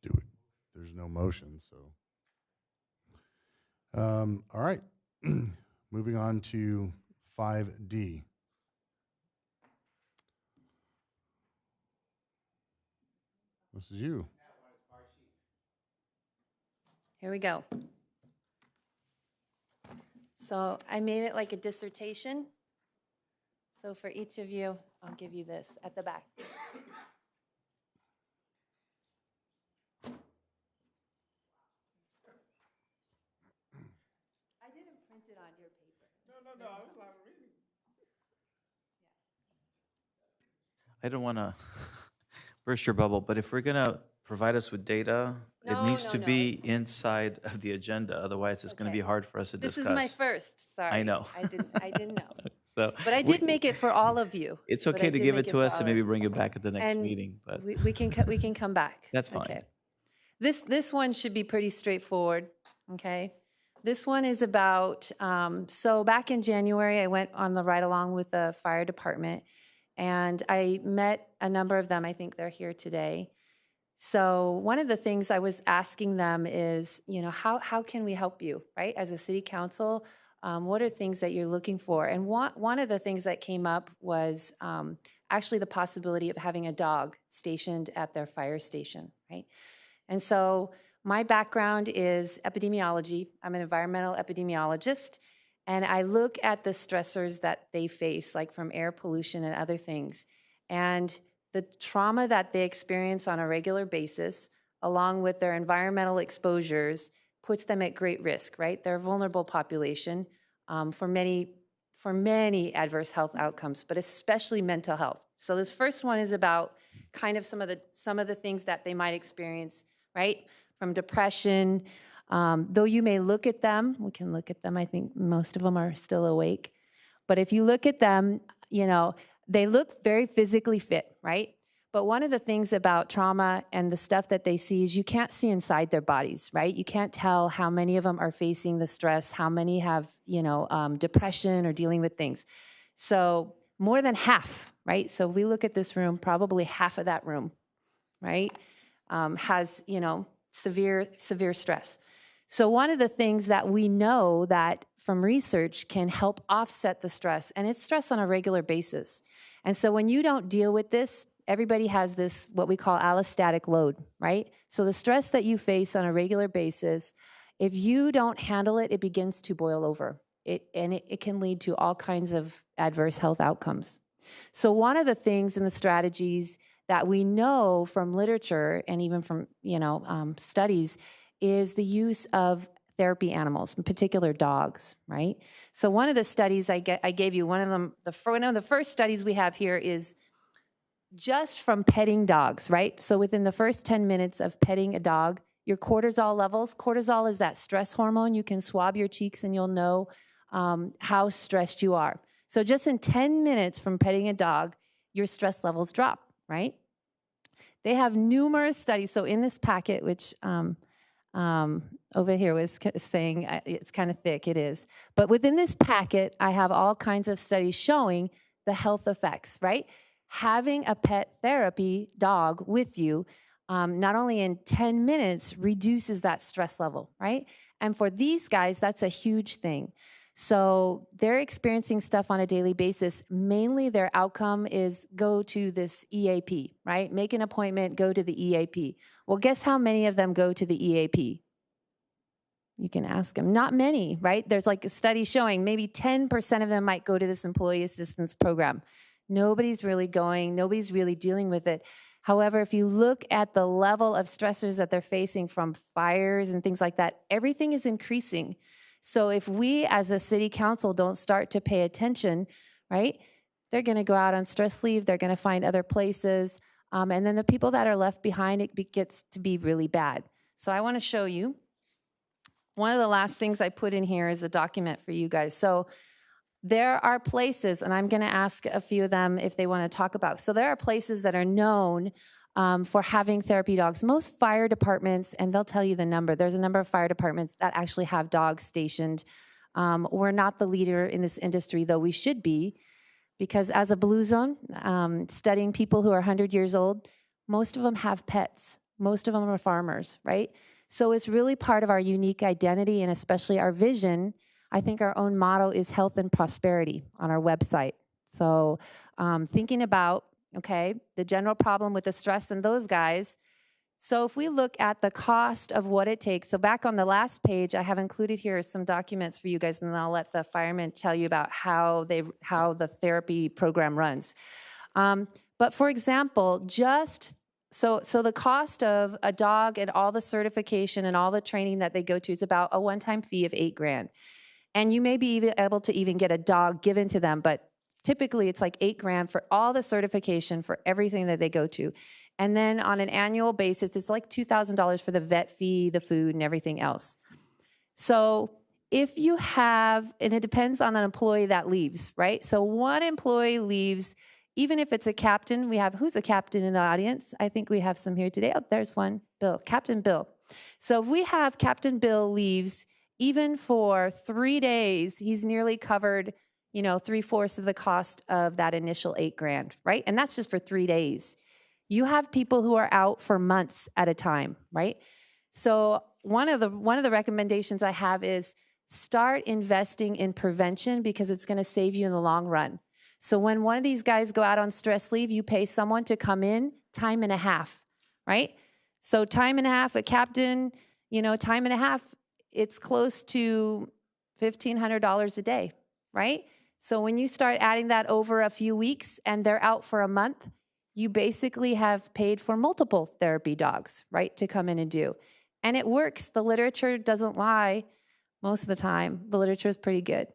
Do it. There's no motion, so. All right. Moving on to 5D. This is you. Here we go. So I made it like a dissertation. So for each of you, I'll give you this at the back. it on your paper. No, I was not reading. I don't want to burst your bubble, but if we're going to provide us with data, it No, needs no, to no. be inside of the agenda. Otherwise, it's going to be Okay. hard for us to This discuss. is my first, sorry. I know. I didn't know. So, But I did make it for all of you. it's But I okay to did give make it to for us all and of maybe you. bring it back at the next And meeting. But we can come back. That's fine. Okay. This one should be pretty straightforward, okay? This one is about, so back in January, I went on the ride along with the fire department, and I met a number of them. I think they're here today. So one of the things I was asking them is, how can we help you, right? As a city council, what are things that you're looking for? And one of the things that came up was actually the possibility of having a dog stationed at their fire station, right? And so my background is epidemiology. I'm an environmental epidemiologist, and I look at the stressors that they face, like from air pollution and other things. And the trauma that they experience on a regular basis, along with their environmental exposures, puts them at great risk, right? They're a vulnerable population for many adverse health outcomes, but especially mental health. So this first one is about kind of some of the things that they might experience, right? From depression, though you may look at them, we can look at them, I think most of them are still awake. But if you look at them, they look very physically fit, right? But one of the things about trauma and the stuff that they see is you can't see inside their bodies, right? You can't tell how many of them are facing the stress, how many have, depression or dealing with things. So more than half, right? So if we look at this room, probably half of that room, right, has, severe stress. So one of the things that we know that from research can help offset the stress, and it's stress on a regular basis. And so when you don't deal with this, everybody has this, what we call allostatic load, right? So the stress that you face on a regular basis, if you don't handle it, it begins to boil over. It can lead to all kinds of adverse health outcomes. So one of the things in the strategies that we know from literature and even from studies is the use of therapy animals, in particular dogs, right? So one of the studies I gave you, one of the first studies we have here is just from petting dogs, right? So within the first 10 minutes of petting a dog, your cortisol levels, cortisol is that stress hormone. You can swab your cheeks and you'll know how stressed you are. So just in 10 minutes from petting a dog, your stress levels drop, right? They have numerous studies. So in this packet, which over here was saying it's kind of thick, it is. But within this packet, I have all kinds of studies showing the health effects, right? Having a pet therapy dog with you, not only in 10 minutes, reduces that stress level, right? And for these guys, that's a huge thing. So they're experiencing stuff on a daily basis. Mainly their outcome is go to this EAP, right? Make an appointment, go to the EAP. Well, guess how many of them go to the EAP? You can ask them. Not many, right? There's like a study showing maybe 10% of them might go to this employee assistance program. Nobody's really going, nobody's really dealing with it. However, if you look at the level of stressors that they're facing from fires and things like that, everything is increasing. So if we as a city council don't start to pay attention, right, they're going to go out on stress leave, they're going to find other places, and then the people that are left behind, it gets to be really bad. So I want to show you. One of the last things I put in here is a document for you guys. So there are places, and I'm going to ask a few of them if they want to talk about. So there are places that are known for having therapy dogs. Most fire departments, and they'll tell you the number, there's a number of fire departments that actually have dogs stationed. We're not the leader in this industry, though we should be, because as a Blue Zone, studying people who are 100 years old, most of them have pets. Most of them are farmers, right? So it's really part of our unique identity and especially our vision. I think our own motto is health and prosperity on our website. So thinking about, okay, the general problem with the stress in those guys. So if we look at the cost of what it takes, so back on the last page, I have included here some documents for you guys, and then I'll let the firemen tell you about how the therapy program runs. But for example, so the cost of a dog and all the certification and all the training that they go to is about a one-time fee of $8,000. And you may be even able to even get a dog given to them, but typically it's like $8,000 for all the certification for everything that they go to. And then on an annual basis, it's like $2,000 for the vet fee, the food, and everything else. So if you have, and it depends on an employee that leaves, right? So one employee leaves, even if it's a captain, we have, who's a captain in the audience? I think we have some here today. Oh, there's one, Bill, Captain Bill. So if we have Captain Bill leaves, even for 3 days, he's nearly covered, 3/4 of the cost of that initial $8,000, right? And that's just for 3 days. You have people who are out for months at a time, right? So one of the recommendations I have is start investing in prevention because it's going to save you in the long run. So when one of these guys go out on stress leave, you pay someone to come in time and a half, right? So time and a half, a captain, time and a half, it's close to $1,500 a day, right? So when you start adding that over a few weeks and they're out for a month, you basically have paid for multiple therapy dogs, right, to come in and do. And it works. The literature doesn't lie most of the time. The literature is pretty good.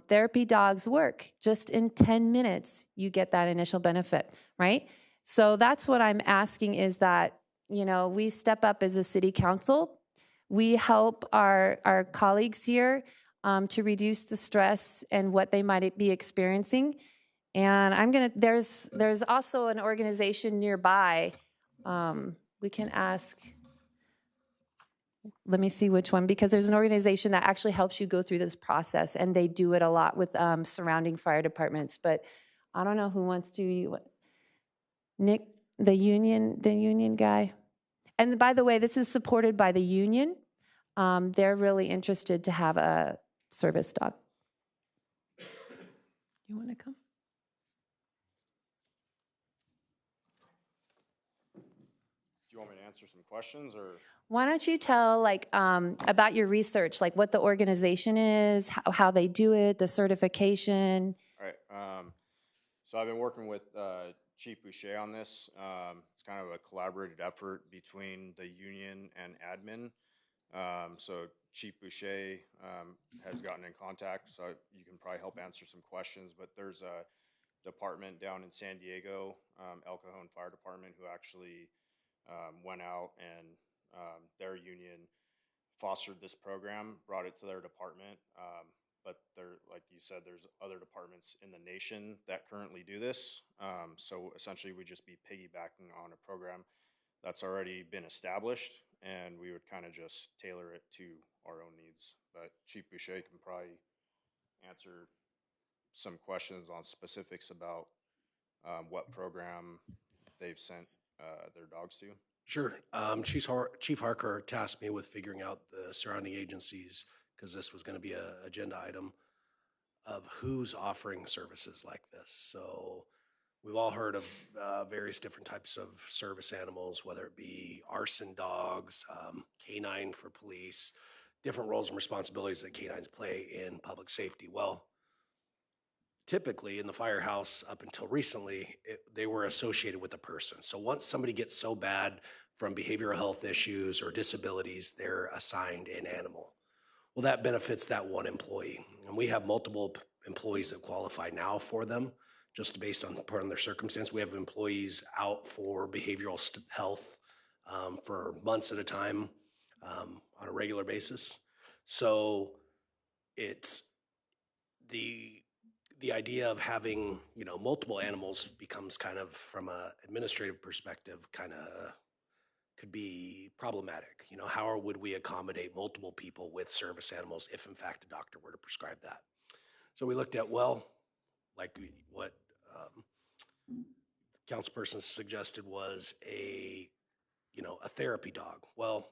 Therapy dogs work. Just in 10 minutes, you get that initial benefit, right? So that's what I'm asking is that, we step up as a city council. We help our colleagues here to reduce the stress and what they might be experiencing. And there's also an organization nearby. We can ask, let me see which one, because there's an organization that actually helps you go through this process, and they do it a lot with surrounding fire departments. But I don't know who wants to, Nick, the union guy. And by the way, this is supported by the union. They're really interested to have a service dog. You want to come? Do you want me to answer some questions, or? Why don't you tell about your research, like what the organization is, how they do it, the certification. All right. So I've been working with Chief Boucher on this. It's kind of a collaborated effort between the union and admin. So Chief Boucher has gotten in contact, so you can probably help answer some questions. But there's a department down in San Diego, El Cajon Fire Department, who actually went out and their union fostered this program, brought it to their department. But there, like you said, there's other departments in the nation that currently do this. So essentially we'd just be piggybacking on a program that's already been established, and we would kind of just tailor it to our own needs. But Chief Boucher can probably answer some questions on specifics about what program they've sent their dogs to. Sure. Chief Harker tasked me with figuring out the surrounding agencies, because this was going to be an agenda item of who's offering services like this. So we've all heard of various different types of service animals, whether it be arson dogs, canine for police, different roles and responsibilities that canines play in public safety. Well, typically in the firehouse, up until recently, they were associated with a person. So once somebody gets so bad from behavioral health issues or disabilities, they're assigned an animal. Well, that benefits that one employee. And we have multiple employees that qualify now for them, just based on their circumstance. We have employees out for behavioral health for months at a time on a regular basis. So it's the idea of having, multiple animals becomes kind of, from an administrative perspective, kind of could be problematic. How would we accommodate multiple people with service animals if in fact a doctor were to prescribe that? So we looked at, what councilperson suggested was a therapy dog. Well,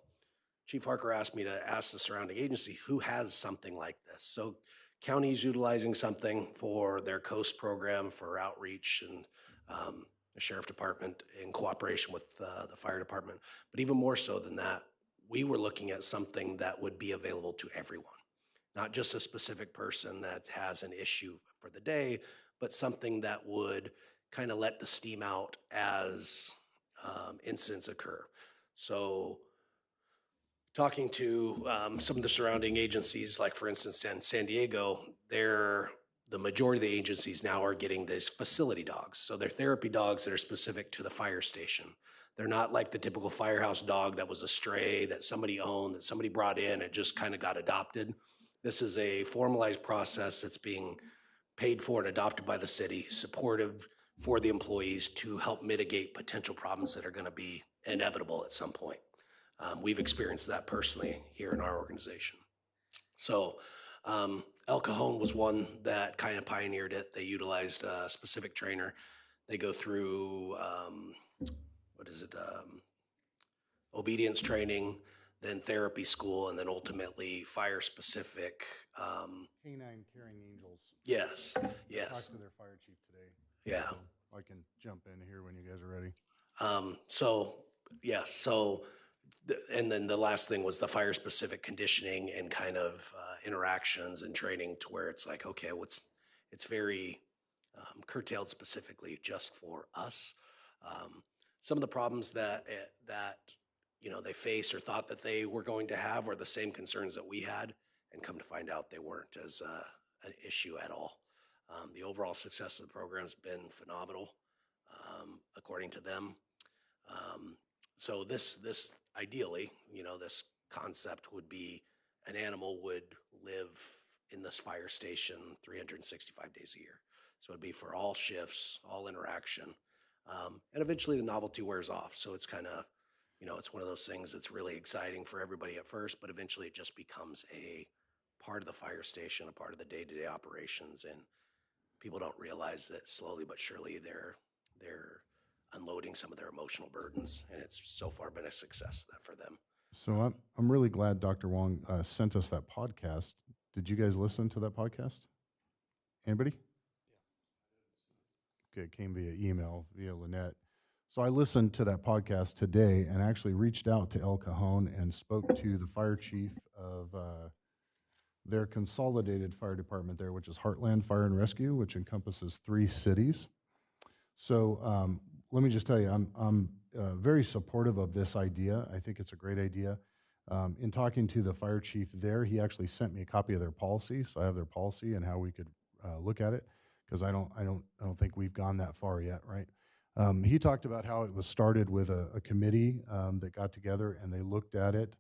Chief Harker asked me to ask the surrounding agency who has something like this. So county's utilizing something for their COAST program for outreach, and the sheriff department in cooperation with the fire department. But even more so than that, we were looking at something that would be available to everyone, not just a specific person that has an issue for the day, but something that would kind of let the steam out as incidents occur. So talking to some of the surrounding agencies, like for instance in San Diego, the majority of the agencies now are getting these facility dogs. So they're therapy dogs that are specific to the fire station. They're not like the typical firehouse dog that was a stray that somebody owned, that somebody brought in and just kind of got adopted. This is a formalized process that's being paid for and adopted by the city, supportive for the employees to help mitigate potential problems that are going to be inevitable at some point. We've experienced that personally here in our organization. So El Cajon was one that kind of pioneered it. They utilized a specific trainer. They go through, obedience training, then therapy school, and then ultimately fire specific. Canine Caring Angels. Yes, I yes. talked to their fire chief today. Yeah. So I can jump in here when you guys are ready. And then the last thing was the fire specific conditioning and kind of interactions and training to where it's like, okay, it's very curtailed specifically just for us. Some of the problems that they faced or thought that they were going to have were the same concerns that we had, and come to find out they weren't as an issue at all. The overall success of the program has been phenomenal, according to them. So this ideally, this concept would be an animal would live in this fire station 365 days a year. So it'd be for all shifts, all interaction. And eventually the novelty wears off. So it's kind of, it's one of those things that's really exciting for everybody at first, but eventually it just becomes a part of the fire station, a part of the day-to-day operations. And people don't realize that slowly but surely they're unloading some of their emotional burdens, and it's so far been a success for them. So I'm really glad Dr. Wong sent us that podcast. Did you guys listen to that podcast? Anybody? Okay, it came via email, via Lynette. So I listened to that podcast today and actually reached out to El Cajon and spoke to the fire chief of their consolidated fire department there, which is Heartland Fire and Rescue, which encompasses 3 cities. So let me just tell you, I'm very supportive of this idea. I think it's a great idea. In talking to the fire chief there, he actually sent me a copy of their policy, so I have their policy and how we could look at it, because I don't think we've gone that far yet, right? He talked about how it was started with a committee that got together and they looked at it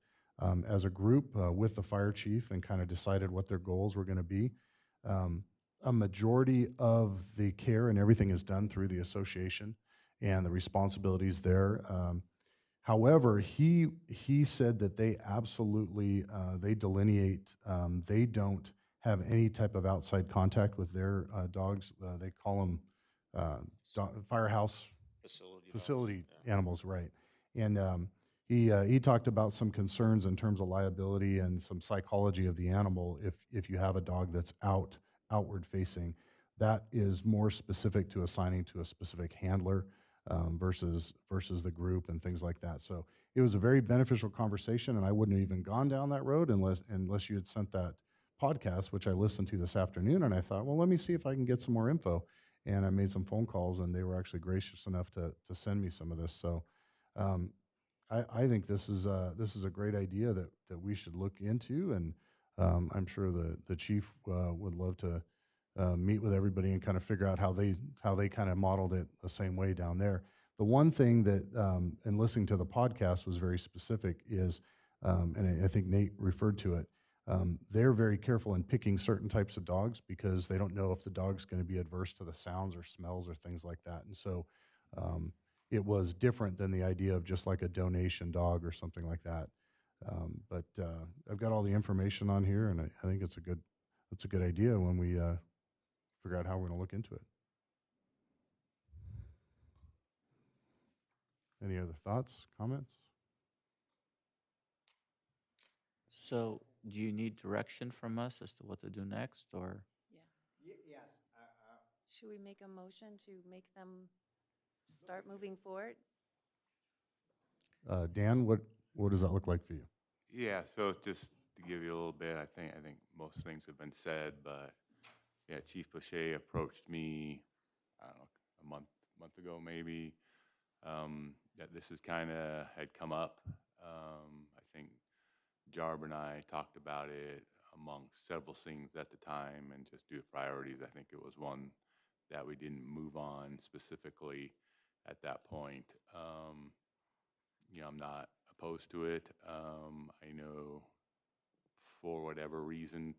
as a group with the fire chief and kind of decided what their goals were going to be. A majority of the care and everything is done through the association and the responsibilities there. However, he said that they absolutely, they delineate, they don't have any type of outside contact with their dogs. They call them firehouse facility animals, right? And he talked about some concerns in terms of liability and some psychology of the animal if you have a dog that's outward facing. That is more specific to assigning to a specific handler versus the group and things like that. So it was a very beneficial conversation, and I wouldn't have even gone down that road unless you had sent that podcast, which I listened to this afternoon, and I thought, well, let me see if I can get some more info. And I made some phone calls, and they were actually gracious enough to send me some of this. So I think this is a great idea that we should look into, and I'm sure the chief would love to meet with everybody and kind of figure out how they kind of modeled it the same way down there. The one thing that, in listening to the podcast, was very specific is, and I think Nate referred to it, they're very careful in picking certain types of dogs because they don't know if the dog's going to be adverse to the sounds or smells or things like that. And so it was different than the idea of just like a donation dog or something like that. But I've got all the information on here, and I think it's a good idea when we figure out how we're going to look into it. Any other thoughts, comments? So do you need direction from us as to what to do next, or? Yes. Should we make a motion to make them start moving forward? Dan, what does that look like for you? Yeah, so just to give you a little bit, I think most things have been said, but yeah, Chief Boucher approached me, I don't know, a month ago maybe, that this is kind of had come up. I think Jarb and I talked about it among several things at the time, and just due to priorities, I think it was one that we didn't move on specifically at that point. I'm not opposed to it. I know for whatever reason,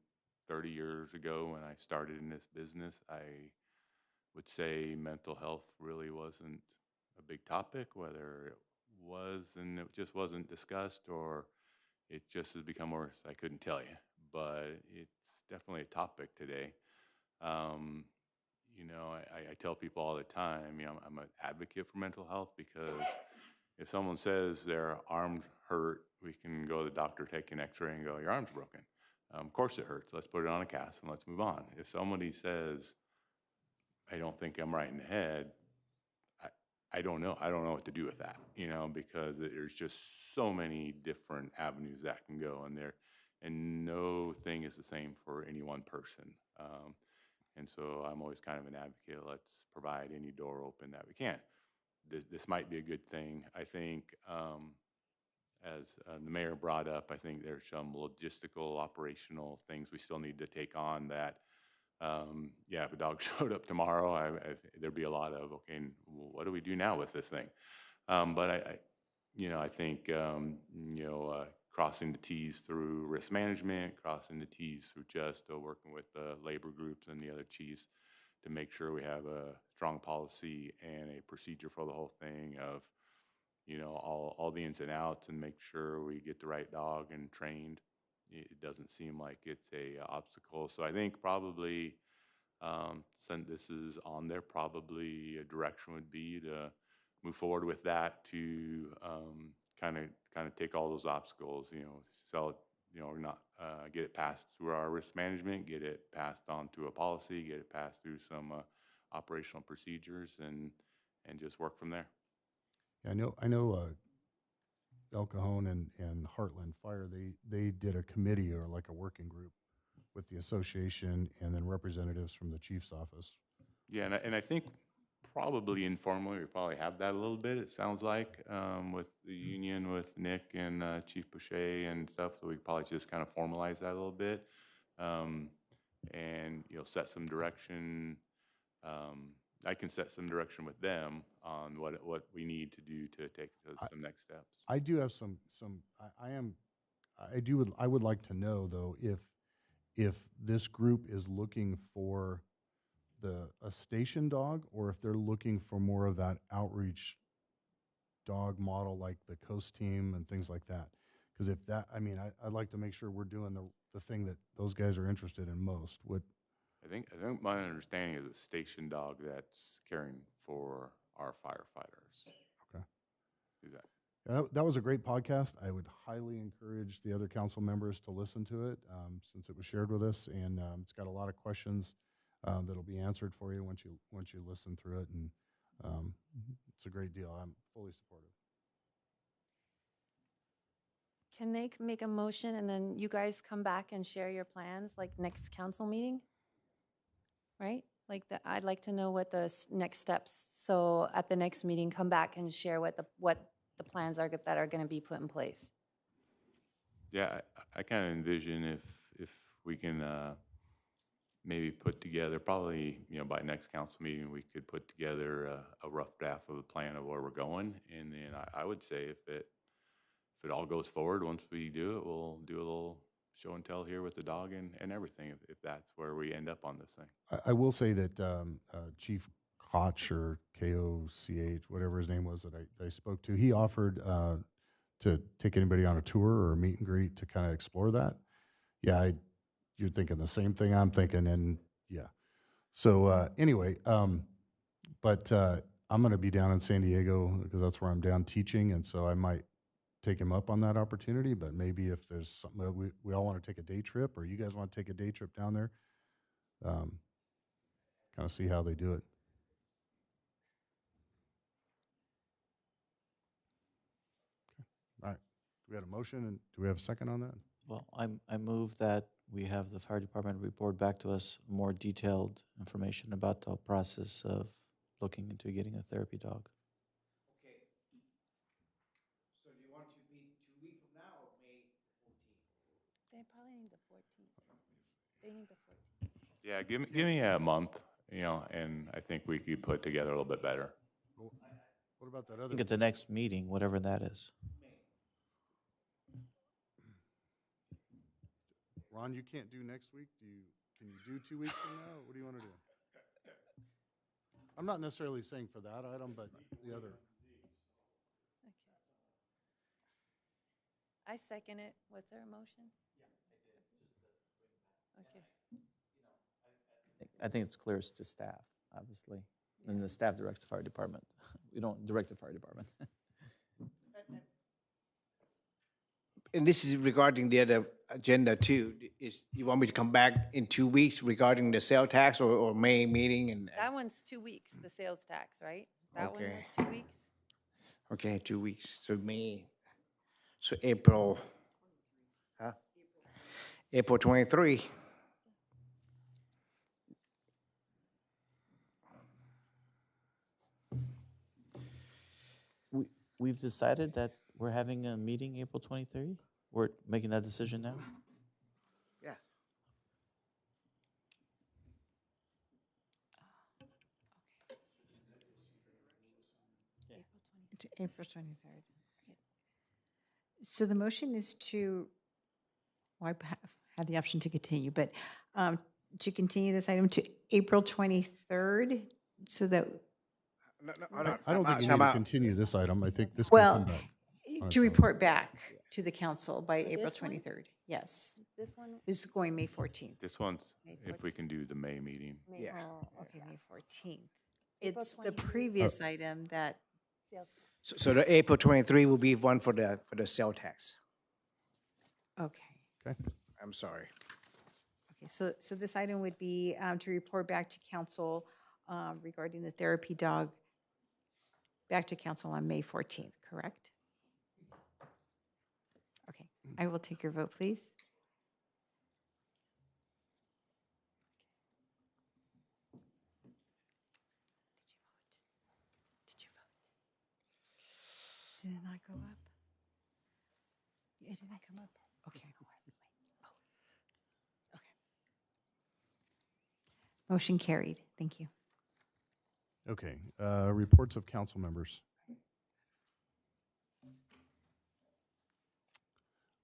30 years ago when I started in this business, I would say mental health really wasn't a big topic, whether it was and it just wasn't discussed, or it just has become worse. I couldn't tell you, but it's definitely a topic today. Um, I tell people all the time, I'm an advocate for mental health, because if someone says their arm's hurt, we can go to the doctor, take an x-ray and go, your arm's broken. Of course it hurts. Let's put it on a cast and let's move on. If somebody says, I don't think I'm right in the head, I don't know. I don't know what to do with that, because there's just so many different avenues that can go in there, and no thing is the same for any one person. And so I'm always kind of an advocate. Let's provide any door open that we can. This might be a good thing. I think, as the mayor brought up, I think there's some logistical, operational things we still need to take on that. If a dog showed up tomorrow, there'd be a lot of, okay, what do we do now with this thing? But I think, crossing the T's through risk management, crossing the T's through just working with the labor groups and the other chiefs to make sure we have a strong policy and a procedure for the whole thing of, all the ins and outs, and make sure we get the right dog and trained. It doesn't seem like it's a obstacle. So I think probably, since this is on there, probably a direction would be to move forward with that, to kind of take all those obstacles, sell it, not get it passed through our risk management, get it passed on to a policy, get it passed through some operational procedures, and just work from there. Yeah, I know El Cajon and Heartland Fire, they did a committee or like a working group with the association and then representatives from the chief's office. Yeah, and I think probably informally, we probably have that a little bit, it sounds like, with the union, with Nick and Chief Boucher and stuff. So we probably just kind of formalize that a little bit, and set some direction. I can set some direction with them on what we need to do to take some next steps. I do have I would like to know though, if this group is looking for a station dog, or if they're looking for more of that outreach dog model, like the Coast Team and things like that. Because if that, I'd like to make sure we're doing the thing that those guys are interested in most. I think my understanding is a station dog that's caring for our firefighters. Okay. Is that? That was a great podcast. I would highly encourage the other council members to listen to it, since it was shared with us, and it's got a lot of questions that'll be answered for you once you listen through it, and it's a great deal. I'm fully supportive. Can they make a motion and then you guys come back and share your plans, like next council meeting? Right? I'd like to know what the next steps. So at the next meeting, come back and share what the plans are that are going to be put in place. Yeah, I kind of envision if we can maybe put together, probably, by next council meeting, we could put together a rough draft of a plan of where we're going. And then I would say if it all goes forward, once we do it, we'll do a little show and tell here with the dog and everything, if that's where we end up on this thing. I will say that Chief Koch, or Koch, whatever his name was that I spoke to, he offered to take anybody on a tour or a meet and greet to kind of explore that. Yeah, you're thinking the same thing I'm thinking, and yeah. So anyway, but I'm going to be down in San Diego because that's where I'm down teaching, and so I might take him up on that opportunity. But maybe if there's something that we all want to take a day trip, or you guys want to take a day trip down there, kind of see how they do it. Okay. All right. Do we have a motion, and do we have a second on that? Well, I move that we have the fire department report back to us more detailed information about the process of looking into getting a therapy dog. Okay. So do you want to meet 2 weeks from now or May 14th? Yeah, give me a month, you know, and I think we could put together a little bit better. What about that I other? think at the next meeting, whatever that is. Ron, you can't do next week? Can you do 2 weeks from now? What do you want to do? I'm not necessarily saying for that item, but the other. I second it. Was there a motion? Okay. I think it's clearest to staff, obviously. And the staff directs the fire department. We don't direct the fire department. And this is regarding the other agenda too. Is, you want me to come back in 2 weeks regarding the sale tax or May meeting and? That one's 2 weeks, the sales tax, right? That one Okay. was 2 weeks? Okay, 2 weeks. So May, so April, huh? April 23. We've decided that we're having a meeting April 23rd? We're making that decision now? Yeah. To April 23rd. Okay. So the motion is to, well, I had the option to continue, but to continue this item to April 23rd so that, I don't think we need to continue this item. I think this can well, come back. on its to own. report back to the council by For April this one? 23rd. Yes. This one? This is going May 14th. This one's, May if we can do the May meeting. May- Oh, okay, May 14th. April It's the 23rd. previous item that, Sales. So the April 23 will be one for the sale tax. okay. Okay. I'm sorry. Okay, so this item would be to report back to council regarding the therapy dog, back to council on May 14th, correct? Okay, I will take your vote, please. Did you vote? Did it not go up? It didn't come up? Okay. Okay. Motion carried. Thank you. Okay, reports of council members.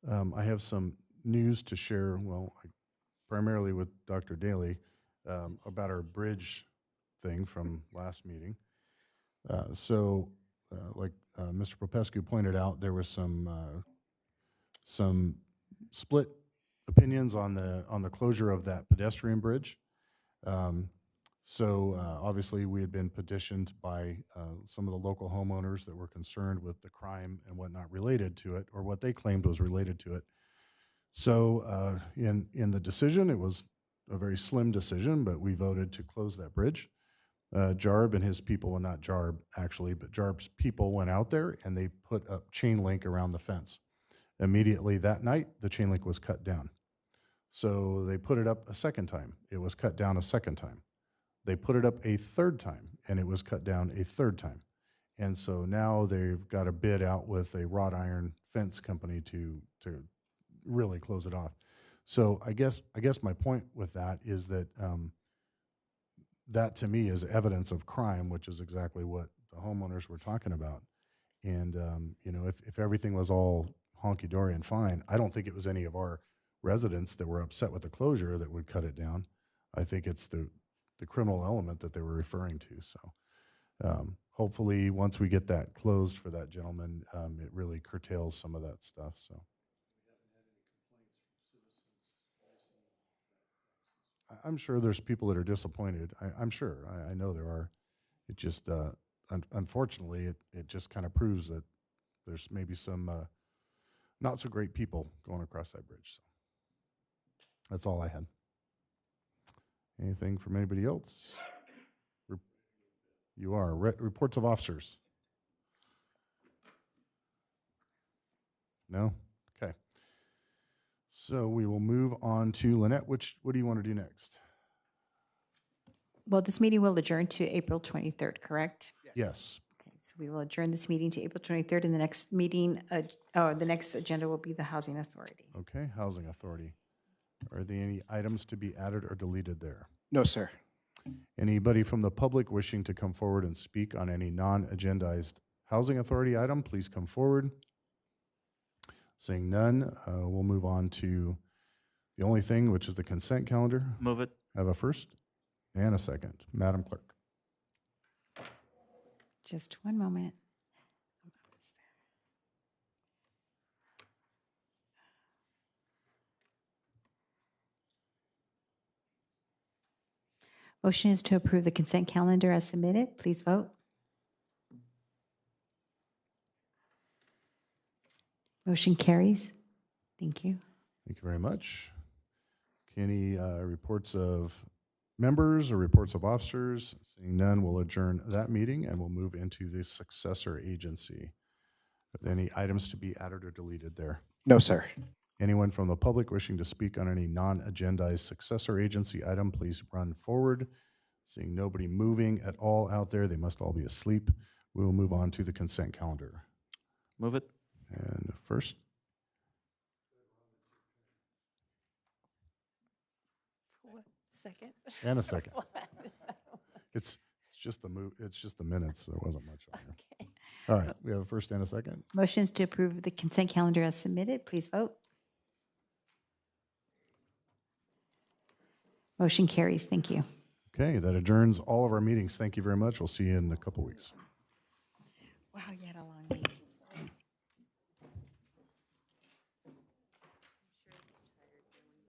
I have some news to share, well, primarily with Dr. Daly, about our bridge thing from last meeting. Like Mr. Popescu pointed out, there was some split opinions on the closure of that pedestrian bridge. Obviously, we had been petitioned by some of the local homeowners that were concerned with the crime and whatnot related to it, or what they claimed was related to it. So in the decision, it was a very slim decision, but we voted to close that bridge. Jarb and his people, well, not Jarb actually, but Jarb's people went out there and they put up chain link around the fence. Immediately that night, the chain link was cut down. So they put it up a second time. It was cut down a second time. They put it up a third time, and it was cut down a third time. And so now they've got a bid out with a wrought iron fence company to really close it off. So I guess my point with that is that that to me is evidence of crime, which is exactly what the homeowners were talking about. And you know, if everything was all honky-dory and fine, I don't think it was any of our residents that were upset with the closure that would cut it down. I think it's the criminal element that they were referring to. So hopefully once we get that closed for that gentleman, it really curtails some of that stuff. So I'm sure there's people that are disappointed. I'm sure. I know there are. It just, unfortunately, it just kind of proves that there's maybe some not so great people going across that bridge. So that's all I had. Anything from anybody else? You are. Reports of officers. No? Okay. So we will move on to Lynette. What do you want to do next? Well, this meeting will adjourn to April 23rd, correct? Yes. Okay, so we will adjourn this meeting to April 23rd, and the next meeting, the next agenda will be the Housing Authority. Okay, Housing Authority. Are there any items to be added or deleted there? No, sir. Anybody from the public wishing to come forward and speak on any non-agendized housing authority item, please come forward. Seeing none, we'll move on to the only thing, which is the consent calendar. Move it. Have a first and a second. Madam Clerk. Just one moment. Motion is to approve the consent calendar as submitted. Please vote. Motion carries. Thank you. Thank you very much. Any reports of members or reports of officers? Seeing none, we'll adjourn that meeting and we'll move into the successor agency. Are there any items to be added or deleted there? No, sir. Anyone from the public wishing to speak on any non-agendized successor agency item, please run forward. Seeing nobody moving at all out there, they must all be asleep. We will move on to the consent calendar. Move it. And first, Second. and a second. It's just the move. It's just the minutes. There wasn't much on there. Okay. All right, we have a first and a second. Motion is to approve the consent calendar as submitted. Please vote. Motion carries. Thank you. Okay, that adjourns all of our meetings. Thank you very much. We'll see you in a couple weeks. Wow, you had a long meeting.